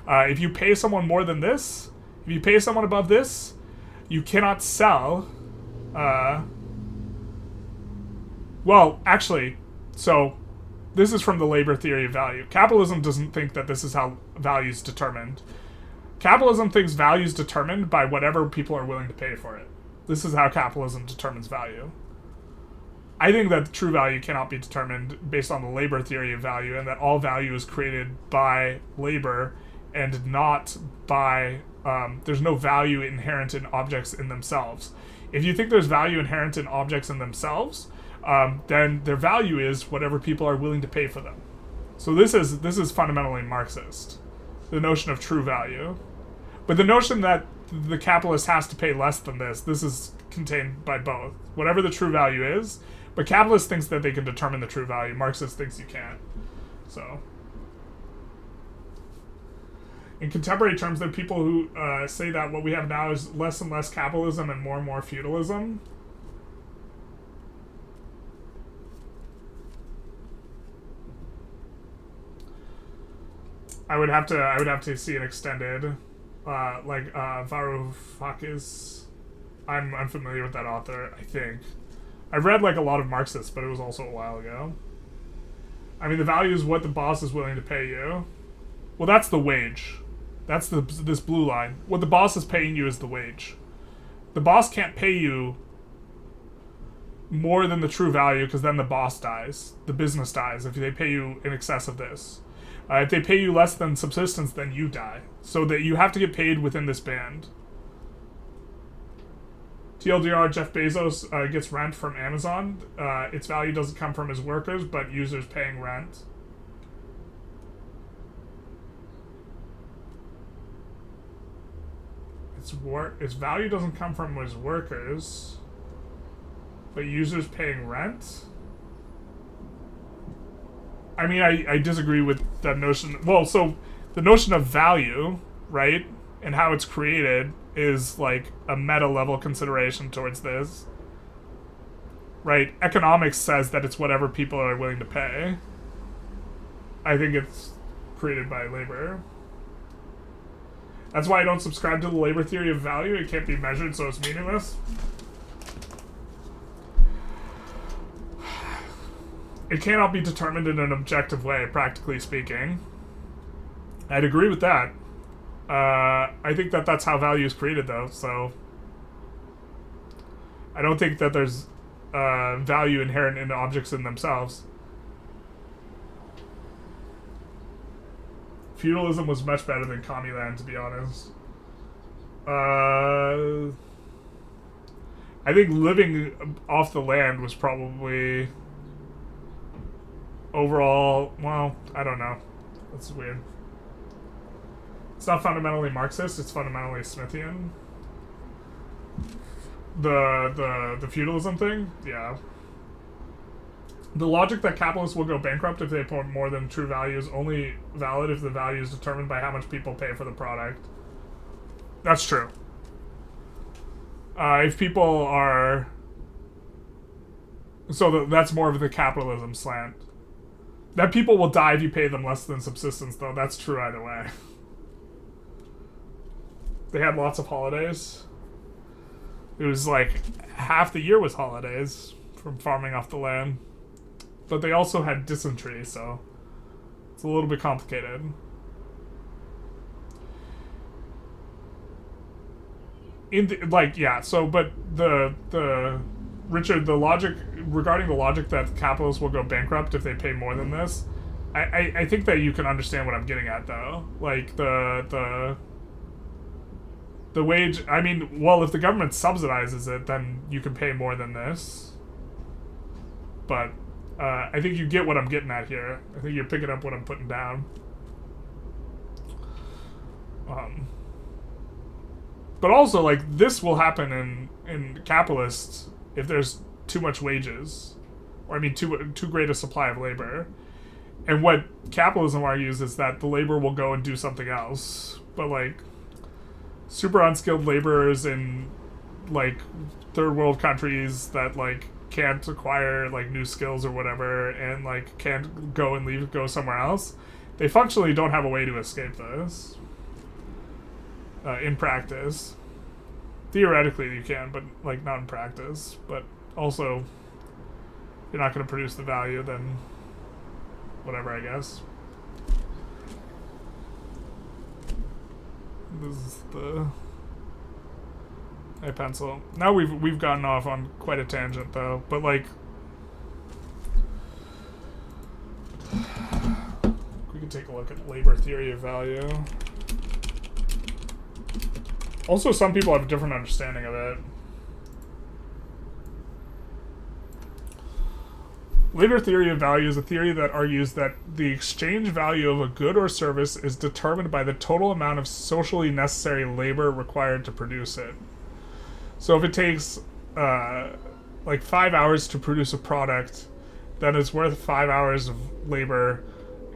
If you pay someone more than this, if you pay someone above this, you cannot sell. Well, actually, so this is from the labor theory of value. Capitalism doesn't think that this is how value is determined. Capitalism thinks value is determined by whatever people are willing to pay for it. This is how capitalism determines value. I think that true value cannot be determined based on the labor theory of value, and that all value is created by labor and not by... there's no value inherent in objects in themselves. If you think there's value inherent in objects in themselves, then their value is whatever people are willing to pay for them. So this is fundamentally Marxist, the notion of true value. But the notion that the capitalist has to pay less than this is contained by both. Whatever the true value is, but capitalist thinks that they can determine the true value. Marxist thinks you can't. So... In contemporary terms, there are people who say that what we have now is less and less capitalism and more feudalism. I would have to see an extended, Varoufakis. I'm unfamiliar with that author. I think I've read like a lot of Marxists, but it was also a while ago. I mean, the value is what the boss is willing to pay you. Well, that's the wage. That's this blue line. What the boss is paying you is the wage. The boss can't pay you more than the true value because then the boss dies. The business dies if they pay you in excess of this. If they pay you less than subsistence, then you die. So that you have to get paid within this band. TLDR, Jeff Bezos gets rent from Amazon. Its value doesn't come from his workers, but users paying rent. Its value doesn't come from his workers, but users paying rent? I mean, I disagree with that notion. Well, so the notion of value, right, and how it's created is like a meta level consideration towards this. Right? Economics says that it's whatever people are willing to pay. I think it's created by labor. That's why I don't subscribe to the labor theory of value. It can't be measured, so it's meaningless. It cannot be determined in an objective way, practically speaking. I'd agree with that. I think that that's how value is created, though, so... I don't think that there's value inherent in objects in themselves. Feudalism was much better than Commuland, to be honest. I think living off the land was probably... overall, well, I don't know. That's weird. It's not fundamentally Marxist, it's fundamentally Smithian. The feudalism thing? Yeah. The logic that capitalists will go bankrupt if they put more than true value is only valid if the value is determined by how much people pay for the product. That's true. If people are... So that's more of the capitalism slant. That people will die if you pay them less than subsistence, though. That's true either way. They had lots of holidays. It was like half the year was holidays from farming off the land. But they also had dysentery, so it's a little bit complicated. But Richard, the logic regarding the logic that capitalists will go bankrupt if they pay more than this, I think that you can understand what I'm getting at, though. Like the wage. I mean, well, if the government subsidizes it, then you can pay more than this. But I think you get what I'm getting at here. I think you're picking up what I'm putting down. But also, like, this will happen in capitalists if there's too much wages, or I mean too great a supply of labor. And what capitalism argues is that the labor will go and do something else. But like super unskilled laborers in like third world countries that like can't acquire like new skills or whatever, and like can't go and go somewhere else, they functionally don't have a way to escape this. In practice. Theoretically you can, but like not in practice. But also, if you're not going to produce the value, then whatever, I guess. This is the pencil. Now we've gotten off on quite a tangent, though. But like, we could take a look at labor theory of value. Also, some people have a different understanding of it. Labor theory of value is a theory that argues that the exchange value of a good or service is determined by the total amount of socially necessary labor required to produce it. So if it takes like 5 hours to produce a product, then it's worth 5 hours of labor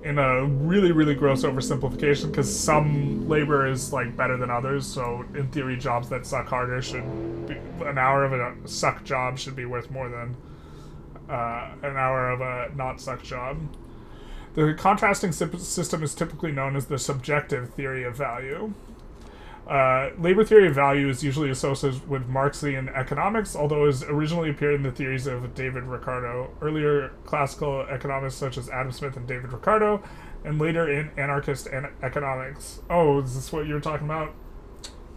in a really, really gross oversimplification, because some labor is like better than others. So in theory, jobs that suck harder should be, an hour of a suck job should be worth more than an hour of a not suck job. The contrasting system is typically known as the subjective theory of value. Labor theory of value is usually associated with Marxian economics, although it originally appeared in the theories of David Ricardo, earlier classical economists such as Adam Smith and David Ricardo, and later in anarchist economics. Oh, is this what you were talking about?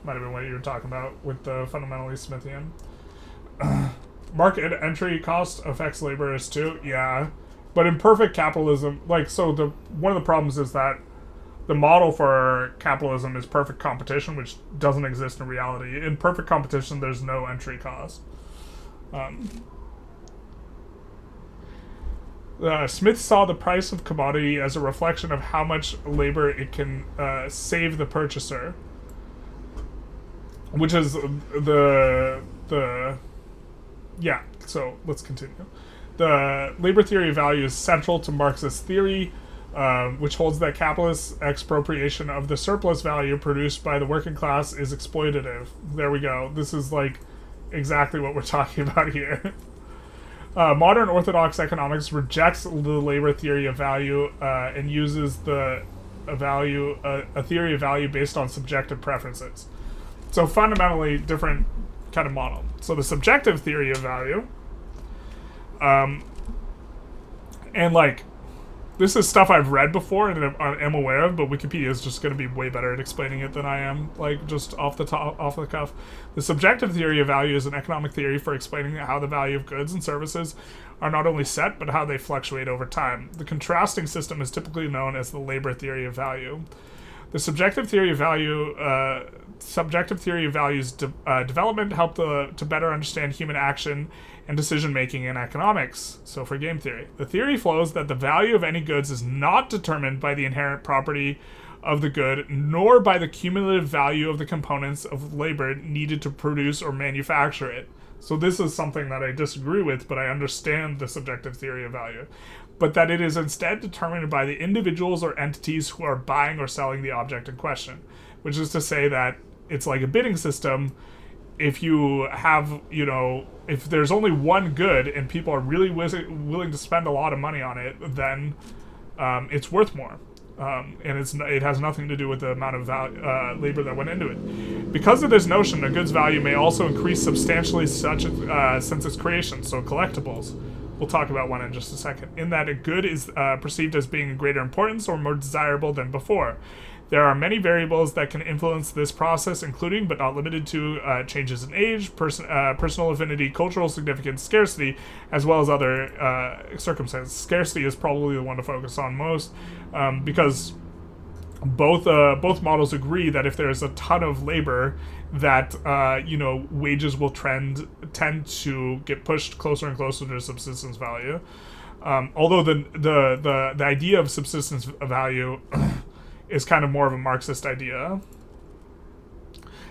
Might have been what you were talking about with the fundamentally Smithian. Market entry cost affects laborers too, yeah. But in perfect capitalism, like, so one of the problems is that the model for capitalism is perfect competition, which doesn't exist in reality. In perfect competition, there's no entry cost. Smith saw the price of commodity as a reflection of how much labor it can save the purchaser, which is yeah. So let's continue. The labor theory of value is central to Marxist theory, which holds that capitalist expropriation of the surplus value produced by the working class is exploitative. There we go. This is like exactly what we're talking about here. Modern orthodox economics rejects the labor theory of value and uses a theory of value based on subjective preferences. So fundamentally different kind of model. So the subjective theory of value, and like, this is stuff I've read before and am aware of, but Wikipedia is just going to be way better at explaining it than I am, like, just off the cuff. The subjective theory of value is an economic theory for explaining how the value of goods and services are not only set, but how they fluctuate over time. The contrasting system is typically known as the labor theory of value. The subjective theory of value's development helped to better understand human action and decision-making in economics. So for game theory, the theory flows that the value of any goods is not determined by the inherent property of the good, nor by the cumulative value of the components of labor needed to produce or manufacture it. So this is something that I disagree with, but I understand the subjective theory of value. But that it is instead determined by the individuals or entities who are buying or selling the object in question. Which is to say that it's like a bidding system. If you have, if there's only one good and people are really willing to spend a lot of money on it, then it's worth more. And it has nothing to do with the amount of labor that went into it. Because of this notion, a good's value may also increase substantially since its creation, so collectibles. We'll talk about one in just a second. In that a good is perceived as being of greater importance or more desirable than before. There are many variables that can influence this process, including, but not limited to, changes in age, personal affinity, cultural significance, scarcity, as well as other circumstances. Scarcity is probably the one to focus on most, because both models agree that if there's a ton of labor, that wages will tend to get pushed closer and closer to subsistence value. Although the idea of subsistence value is kind of more of a Marxist idea,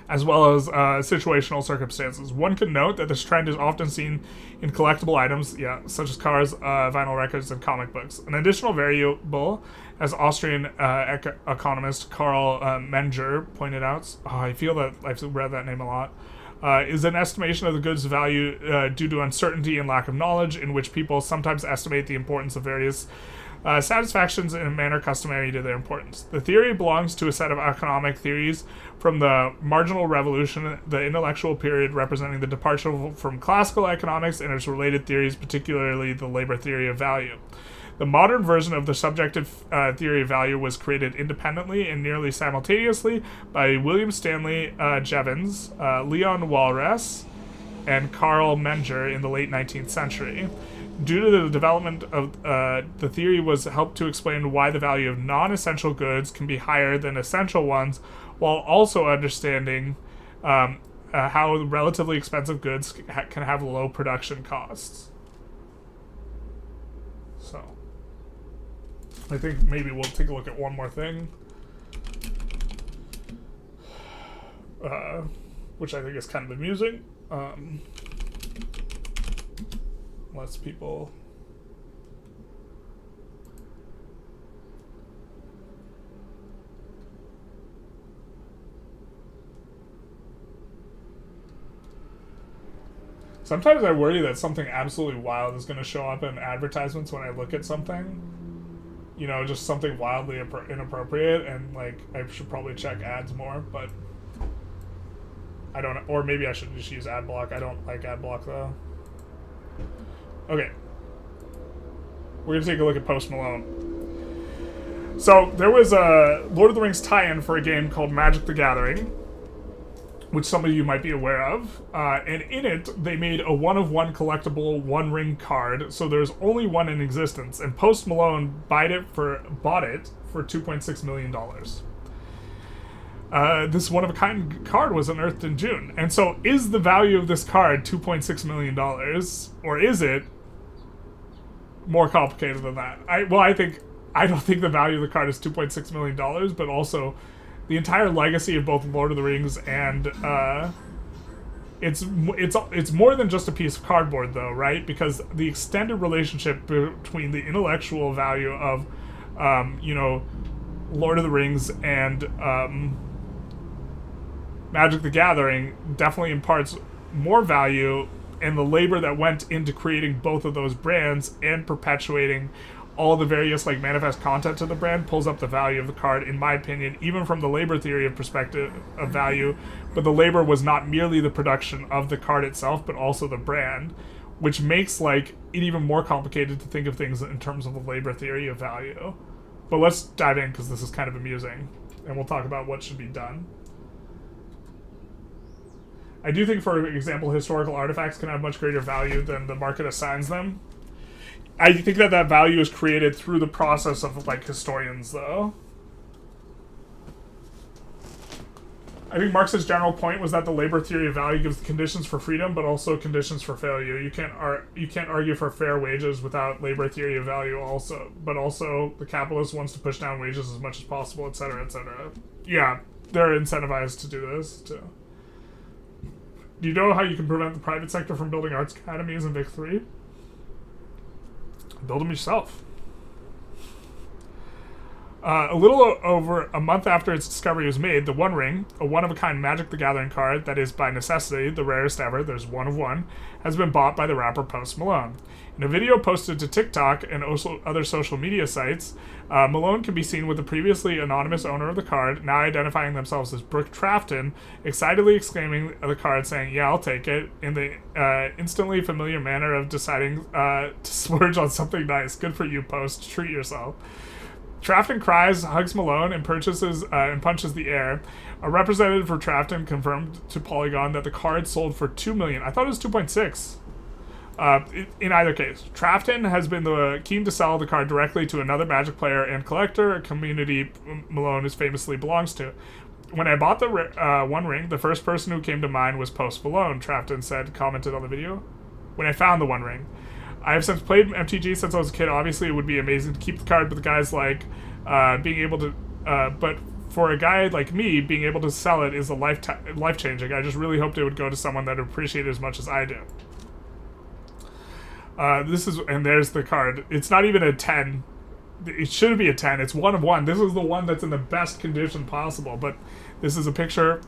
as well as situational circumstances. One can note that this trend is often seen in collectible items, such as cars, vinyl records, and comic books. An additional variable, as Austrian economist Karl Menger pointed out, I feel that I've read that name a lot, is an estimation of the good's value due to uncertainty and lack of knowledge, in which people sometimes estimate the importance of various satisfactions in a manner customary to their importance. The theory belongs to a set of economic theories from the Marginal Revolution, the intellectual period representing the departure from classical economics and its related theories, particularly the labor theory of value. The modern version of the subjective theory of value was created independently and nearly simultaneously by William Stanley Jevons, Leon Walras, and Karl Menger in the late 19th century. Due to the development of the theory was helped to explain why the value of non-essential goods can be higher than essential ones, while also understanding how relatively expensive goods can have low production costs. So, I think maybe we'll take a look at one more thing, which I think is kind of amusing. Lets people Sometimes I worry that something absolutely wild is going to show up in advertisements when I look at something. You know, just something wildly inappropriate, and like I should probably check ads more, but I don't. Or maybe I should just use ad block. I don't like ad block though. Okay, we're gonna take a look at Post Malone. So there was a Lord of the Rings tie-in for a game called Magic the Gathering, which some of you might be aware of, and in it, they made a one-of-one collectible One Ring card, so there's only one in existence, and Post Malone bought it for $2.6 million. This one-of-a-kind card was unearthed in June, and so is the value of this card $2.6 million, or is it more complicated than that? I don't think the value of the card is $2.6 million, but also the entire legacy of both Lord of the Rings and it's more than just a piece of cardboard, though, right? Because the extended relationship between the intellectual value of Lord of the Rings and Magic the Gathering definitely imparts more value, and the labor that went into creating both of those brands and perpetuating all the various like manifest content of the brand pulls up the value of the card, in my opinion, even from the labor theory of perspective of value. But the labor was not merely the production of the card itself, but also the brand, which makes like it even more complicated to think of things in terms of the labor theory of value. But let's dive in, because this is kind of amusing, and we'll talk about what should be done. I do think, for example, historical artifacts can have much greater value than the market assigns them. I think that value is created through the process of, like, historians, though. I think Marx's general point was that the labor theory of value gives the conditions for freedom, but also conditions for failure. You can't argue for fair wages without labor theory of value, but also the capitalist wants to push down wages as much as possible, etc., etc. Yeah, they're incentivized to do this, too. Do you know how you can prevent the private sector from building arts academies in Vic 3? Build them yourself. A little over a month after its discovery was made, the One Ring, a one-of-a-kind Magic the Gathering card that is by necessity the rarest ever, there's one of one, has been bought by the rapper Post Malone. In a video posted to TikTok and also other social media sites, Malone can be seen with the previously anonymous owner of the card, now identifying themselves as Brooke Trafton, excitedly exclaiming at the card, saying, "Yeah, I'll take it," in the instantly familiar manner of deciding to splurge on something nice. Good for you, Post. Treat yourself. Trafton cries, hugs Malone, and punches the air. A representative for Trafton confirmed to Polygon that the card sold for $2 million. I thought it was 2.6. In either case, Trafton has been keen to sell the card directly to another Magic player and collector, a community Malone famously belongs to. When I bought the One Ring, the first person who came to mind was Post Malone, Trafton commented on the video. When I found the One Ring. I have since played MTG since I was a kid. Obviously, it would be amazing to keep the card, but the guys like being able to... but for a guy like me, being able to sell it is life-changing. I just really hoped it would go to someone that would appreciate it as much as I do. And there's the card. It's not even a 10. It should be a 10. It's one of one. This is the one that's in the best condition possible, but this is a picture.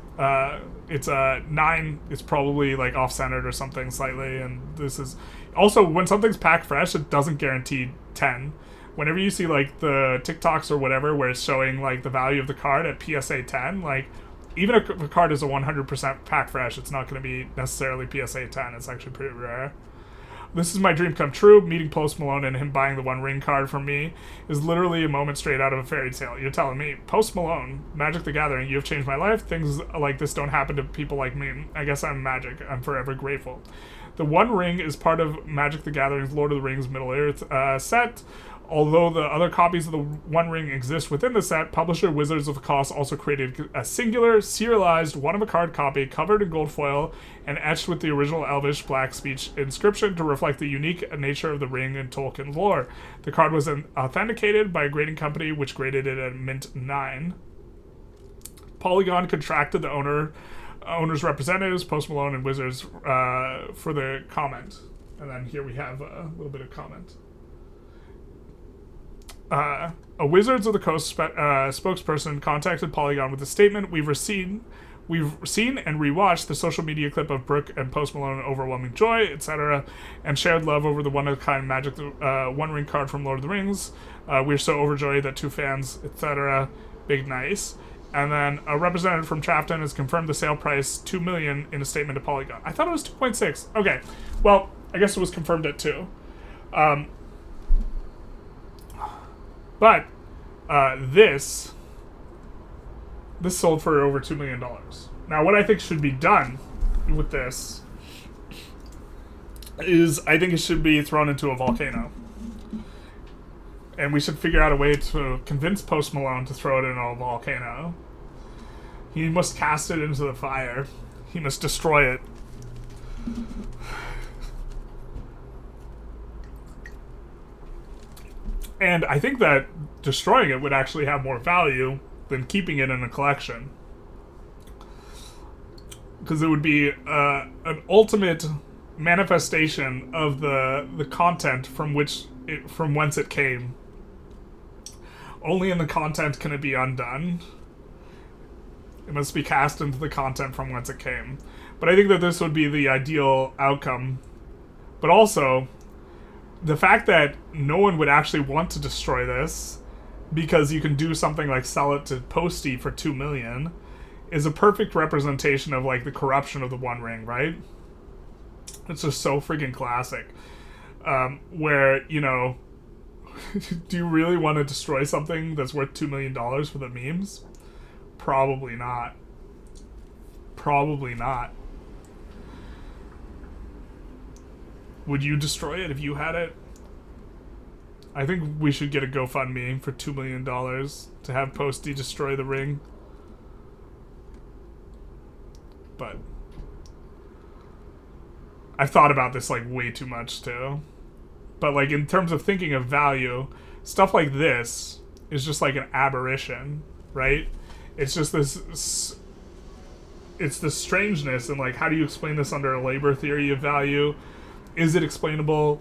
It's a 9. It's probably like off-centered or something slightly, and this is... Also, when something's packed fresh, it doesn't guarantee 10. Whenever you see like the TikToks or whatever where it's showing like the value of the card at PSA 10, like even if the card is a 100% packed fresh, it's not going to be necessarily PSA 10. It's actually pretty rare. This is my dream come true. Meeting Post Malone and him buying the One Ring card from me is literally a moment straight out of a fairy tale. You're telling me, Post Malone, Magic the Gathering, you have changed my life. Things like this don't happen to people like me. I guess I'm magic. I'm forever grateful. The One Ring is part of Magic the Gathering's Lord of the Rings Middle-earth set. Although the other copies of the One Ring exist within the set, publisher Wizards of the Coast also created a singular, serialized, one-of-a-kind copy covered in gold foil and etched with the original Elvish black speech inscription to reflect the unique nature of the ring in Tolkien lore. The card was authenticated by a grading company, which graded it at mint 9. Polygon contracted the owner's representatives, Post Malone and Wizards, for the comment. And then here we have a little bit of comment. A Wizards of the Coast spokesperson contacted Polygon with a statement. We've We've seen and rewatched the social media clip of Brooke and Post Malone overwhelming joy, etc., and shared love over the one-of-a-kind Magic One Ring card from Lord of the Rings. We're so overjoyed that 2 fans, etc. Big nice. And then a representative from Trafton has confirmed the sale price $2 million in a statement to Polygon. I thought it was 2.6. Okay, well, I guess it was confirmed at 2. But this sold for over $2 million. Now, what I think should be done with this is I think it should be thrown into a volcano. And we should figure out a way to convince Post Malone to throw it in a volcano. He must cast it into the fire. He must destroy it. And I think that destroying it would actually have more value than keeping it in a collection. Because it would be an ultimate manifestation of the content from whence it came. Only in the content can it be undone. It must be cast into the content from whence it came. But I think that this would be the ideal outcome. But also, the fact that no one would actually want to destroy this because you can do something like sell it to Posty for $2 million is a perfect representation of like the corruption of the One Ring, right? It's just so freaking classic. Where, you know, do you really want to destroy something that's worth $2 million for the memes? Probably not. Probably not. Would you destroy it if you had it? I think we should get a GoFundMe for $2 million to have Posty destroy the ring. But I've thought about this like way too much too. But like in terms of thinking of value, stuff like this is just like an aberration, right? It's just this, it's the strangeness and like how do you explain this under a labor theory of value? Is it explainable?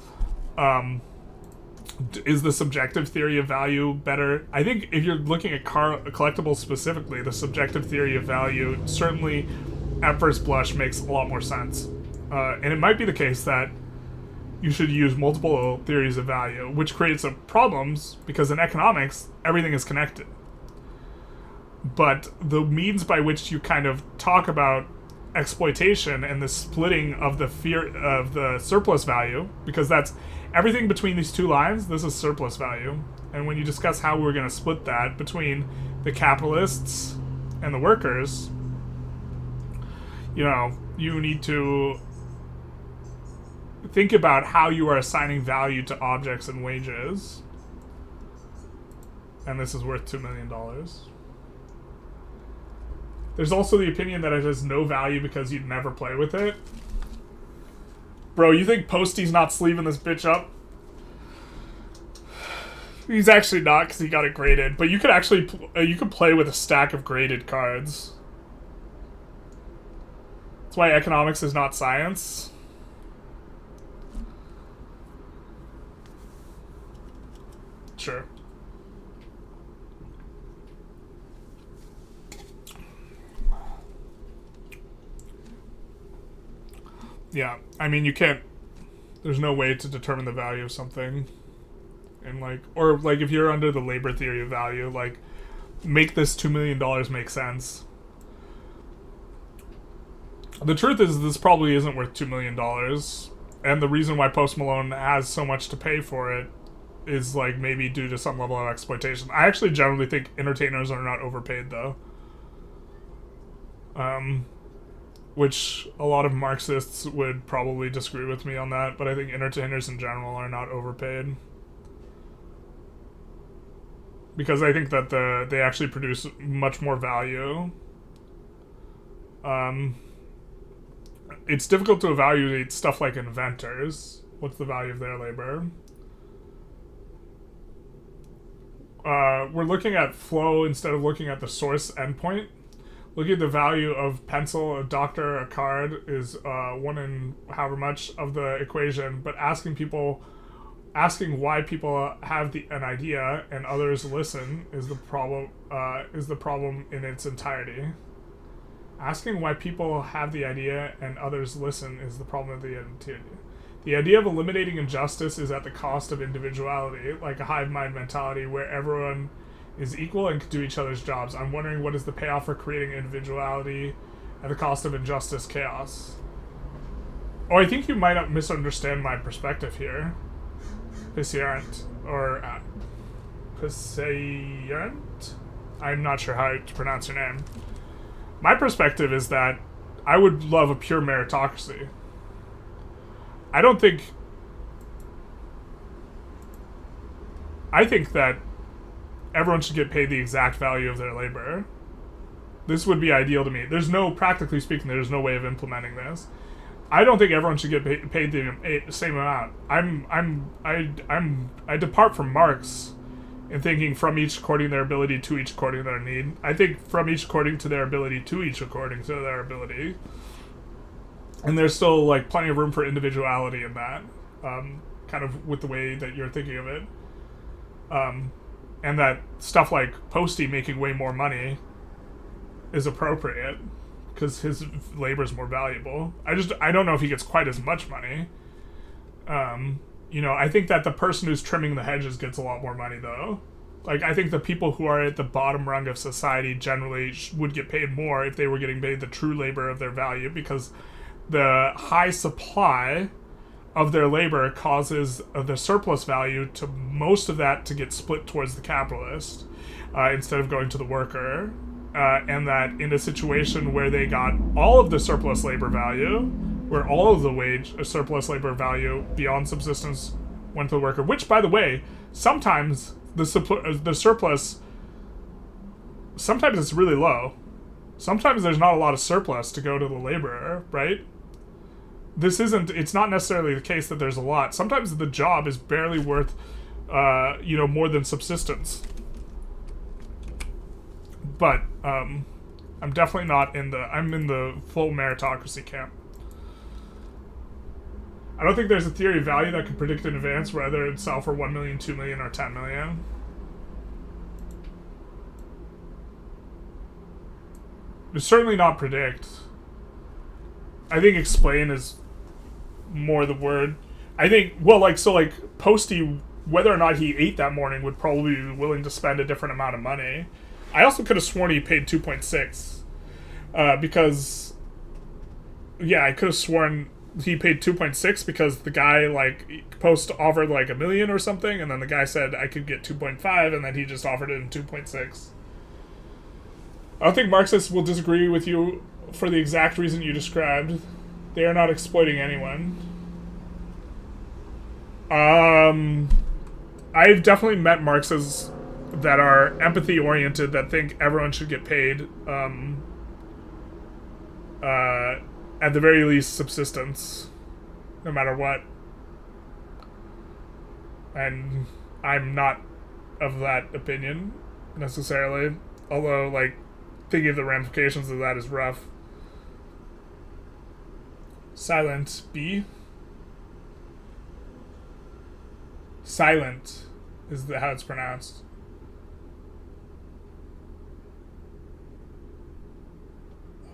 Is the subjective theory of value better? I think if you're looking at collectibles specifically, the subjective theory of value certainly at first blush makes a lot more sense. And it might be the case that you should use multiple theories of value, which creates problems because in economics, everything is connected. But the means by which you kind of talk about exploitation and the splitting of the surplus value, because that's everything between these two lines, this is surplus value. And when you discuss how we're going to split that between the capitalists and the workers, you know, you need to think about how you are assigning value to objects and wages. And this is worth $2 million. There's also the opinion that it has no value because you'd never play with it. Bro, you think Posty's not sleeving this bitch up? He's actually not because he got it graded. But you could actually you could play with a stack of graded cards. That's why economics is not science. Sure. Yeah, I mean, you can't... There's no way to determine the value of something. And, like... Or, like, if you're under the labor theory of value, like, make this $2 million make sense. The truth is, this probably isn't worth $2 million. And the reason why Post Malone has so much to pay for it is, like, maybe due to some level of exploitation. I actually generally think entertainers are not overpaid, though. Which a lot of Marxists would probably disagree with me on that, but I think entertainers in general are not overpaid. Because I think that they actually produce much more value. It's difficult to evaluate stuff like inventors. What's the value of their labor? We're looking at flow instead of looking at the source endpoint. Looking at the value of pencil, a doctor, a card is 1 in however much of the equation, but asking why people have an idea and others listen is the problem in its entirety. Asking why people have the idea and others listen is the problem of the idea. The idea of eliminating injustice is at the cost of individuality, like a hive mind mentality where everyone is equal and can do each other's jobs. I'm wondering what is the payoff for creating individuality at the cost of injustice, chaos. Oh, I think you might misunderstand my perspective here. Pisciarant, or Pisciarant? I'm not sure how to pronounce your name. My perspective is that I would love a pure meritocracy. I think that everyone should get paid the exact value of their labor. This would be ideal to me. Practically speaking, there's no way of implementing this. I don't think everyone should get paid the same amount. I depart from Marx in thinking from each according to their ability to each according to their need. I think from each according to their ability to each according to their ability. And there's still like plenty of room for individuality in that, kind of with the way that you're thinking of it. And that stuff like Posty making way more money is appropriate because his labor is more valuable. I don't know if he gets quite as much money. I think that the person who's trimming the hedges gets a lot more money though. Like, I think the people who are at the bottom rung of society generally would get paid more if they were getting paid the true labor of their value, because the high supply of their labor causes the surplus value to most of that to get split towards the capitalist instead of going to the worker. And that in a situation where they got all of the surplus labor value, where all of the surplus labor value beyond subsistence went to the worker, which, by the way, sometimes the surplus, sometimes it's really low. Sometimes there's not a lot of surplus to go to the laborer, right? It's not necessarily the case that there's a lot. Sometimes the job is barely worth, more than subsistence. But I'm definitely not I'm in the full meritocracy camp. I don't think there's a theory of value that can predict in advance whether it'd sell for 1 million, 2 million, or 10 million. It's certainly not predict. I think explain is more the word. I think, Posty, whether or not he ate that morning, would probably be willing to spend a different amount of money. I also could have sworn he paid 2.6 because, I could have sworn he paid 2.6 because the guy, Post offered like $1 million or something, and then the guy said I could get 2.5, and then he just offered it in 2.6. I don't think Marxists will disagree with you for the exact reason you described. They are not exploiting anyone. I've definitely met Marxists that are empathy-oriented, that think everyone should get paid, at the very least, subsistence, no matter what. And I'm not of that opinion, necessarily. Although, thinking of the ramifications of that is rough. Silent B. Silent is how it's pronounced.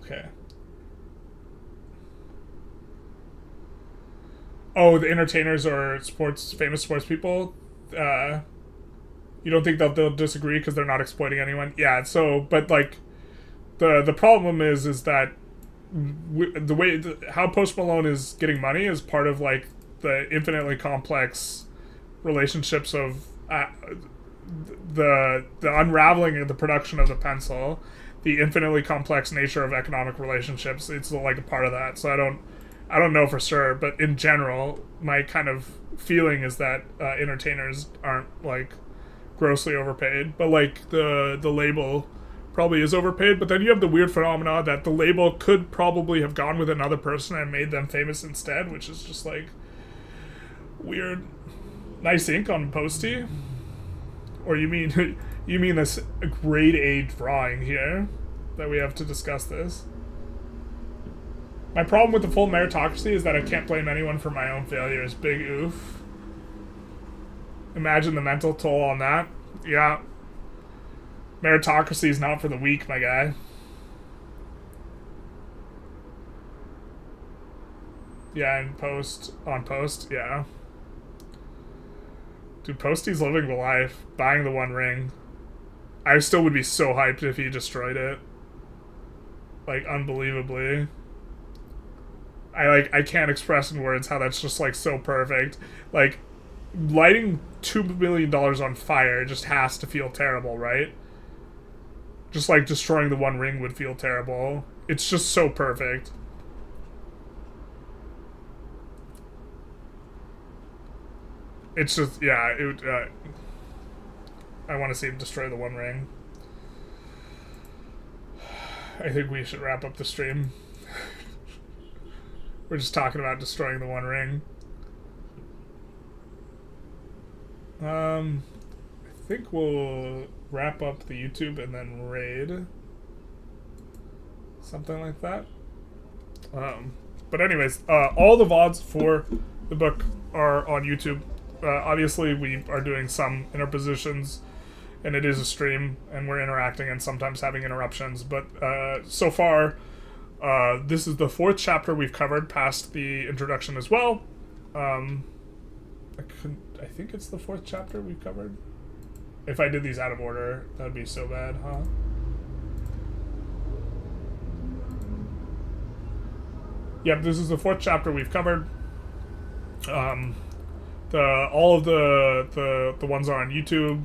Okay. Oh, the entertainers or famous sports people? You don't think they'll disagree because they're not exploiting anyone? Yeah, but the problem is that how Post Malone is getting money is part of the infinitely complex relationships of the unraveling of the production of the pencil, the infinitely complex nature of economic relationships. It's a part of that. So I don't know for sure, but in general, my kind of feeling is that entertainers aren't grossly overpaid, but the label probably is overpaid. But then you have the weird phenomena that the label could probably have gone with another person and made them famous instead, which is just weird. Nice ink on Posty? Or you mean this grade A drawing here that we have to discuss this? My problem with the full meritocracy is that I can't blame anyone for my own failures. Big oof. Imagine the mental toll on that. Yeah. Meritocracy is not for the weak, my guy. Yeah, and on post, yeah. Dude, Posty's living the life, buying the One Ring. I still would be so hyped if he destroyed it. Like, unbelievably. I can't express in words how that's just, like, so perfect. Like, lighting $2 million on fire just has to feel terrible, right? Just like destroying the One Ring would feel terrible. It's just so perfect. It's just, yeah, it would, I want to see him destroy the One Ring. I think we should wrap up the stream. We're just talking about destroying the One Ring. I think we'll wrap up the YouTube and then raid. Something like that. But anyways, all the VODs for the book are on YouTube. Obviously, we are doing some interpositions, and it is a stream, and we're interacting and sometimes having interruptions. But so far, this is the 4th chapter we've covered past the introduction as well. I think it's the 4th chapter we've covered. If I did these out of order, that'd be so bad, huh? Yep, this is the 4th chapter we've covered. All of the ones are on YouTube.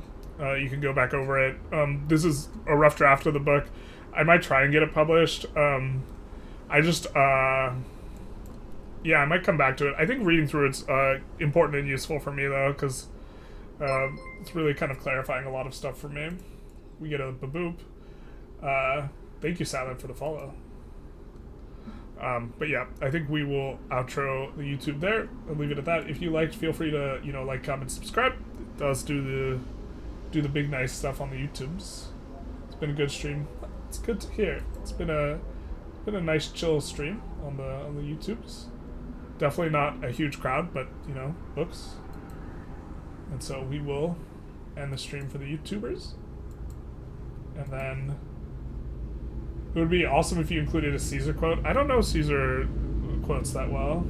You can go back over it. This is a rough draft of the book. I might try and get it published. Yeah, I might come back to it. I think reading through it's important and useful for me, though, because it's really kind of clarifying a lot of stuff for me. We get a baboop. Thank you, Silent, for the follow. But yeah, I think we will outro the YouTube there. I'll leave it at that. If you liked, feel free to, like, comment, subscribe. It does do the big nice stuff on the YouTubes. It's been a good stream. It's good to hear. It's been a nice chill stream on the YouTubes. Definitely not a huge crowd, but books. And so we will end the stream for the YouTubers. And then it would be awesome if you included a Caesar quote. I don't know Caesar quotes that well.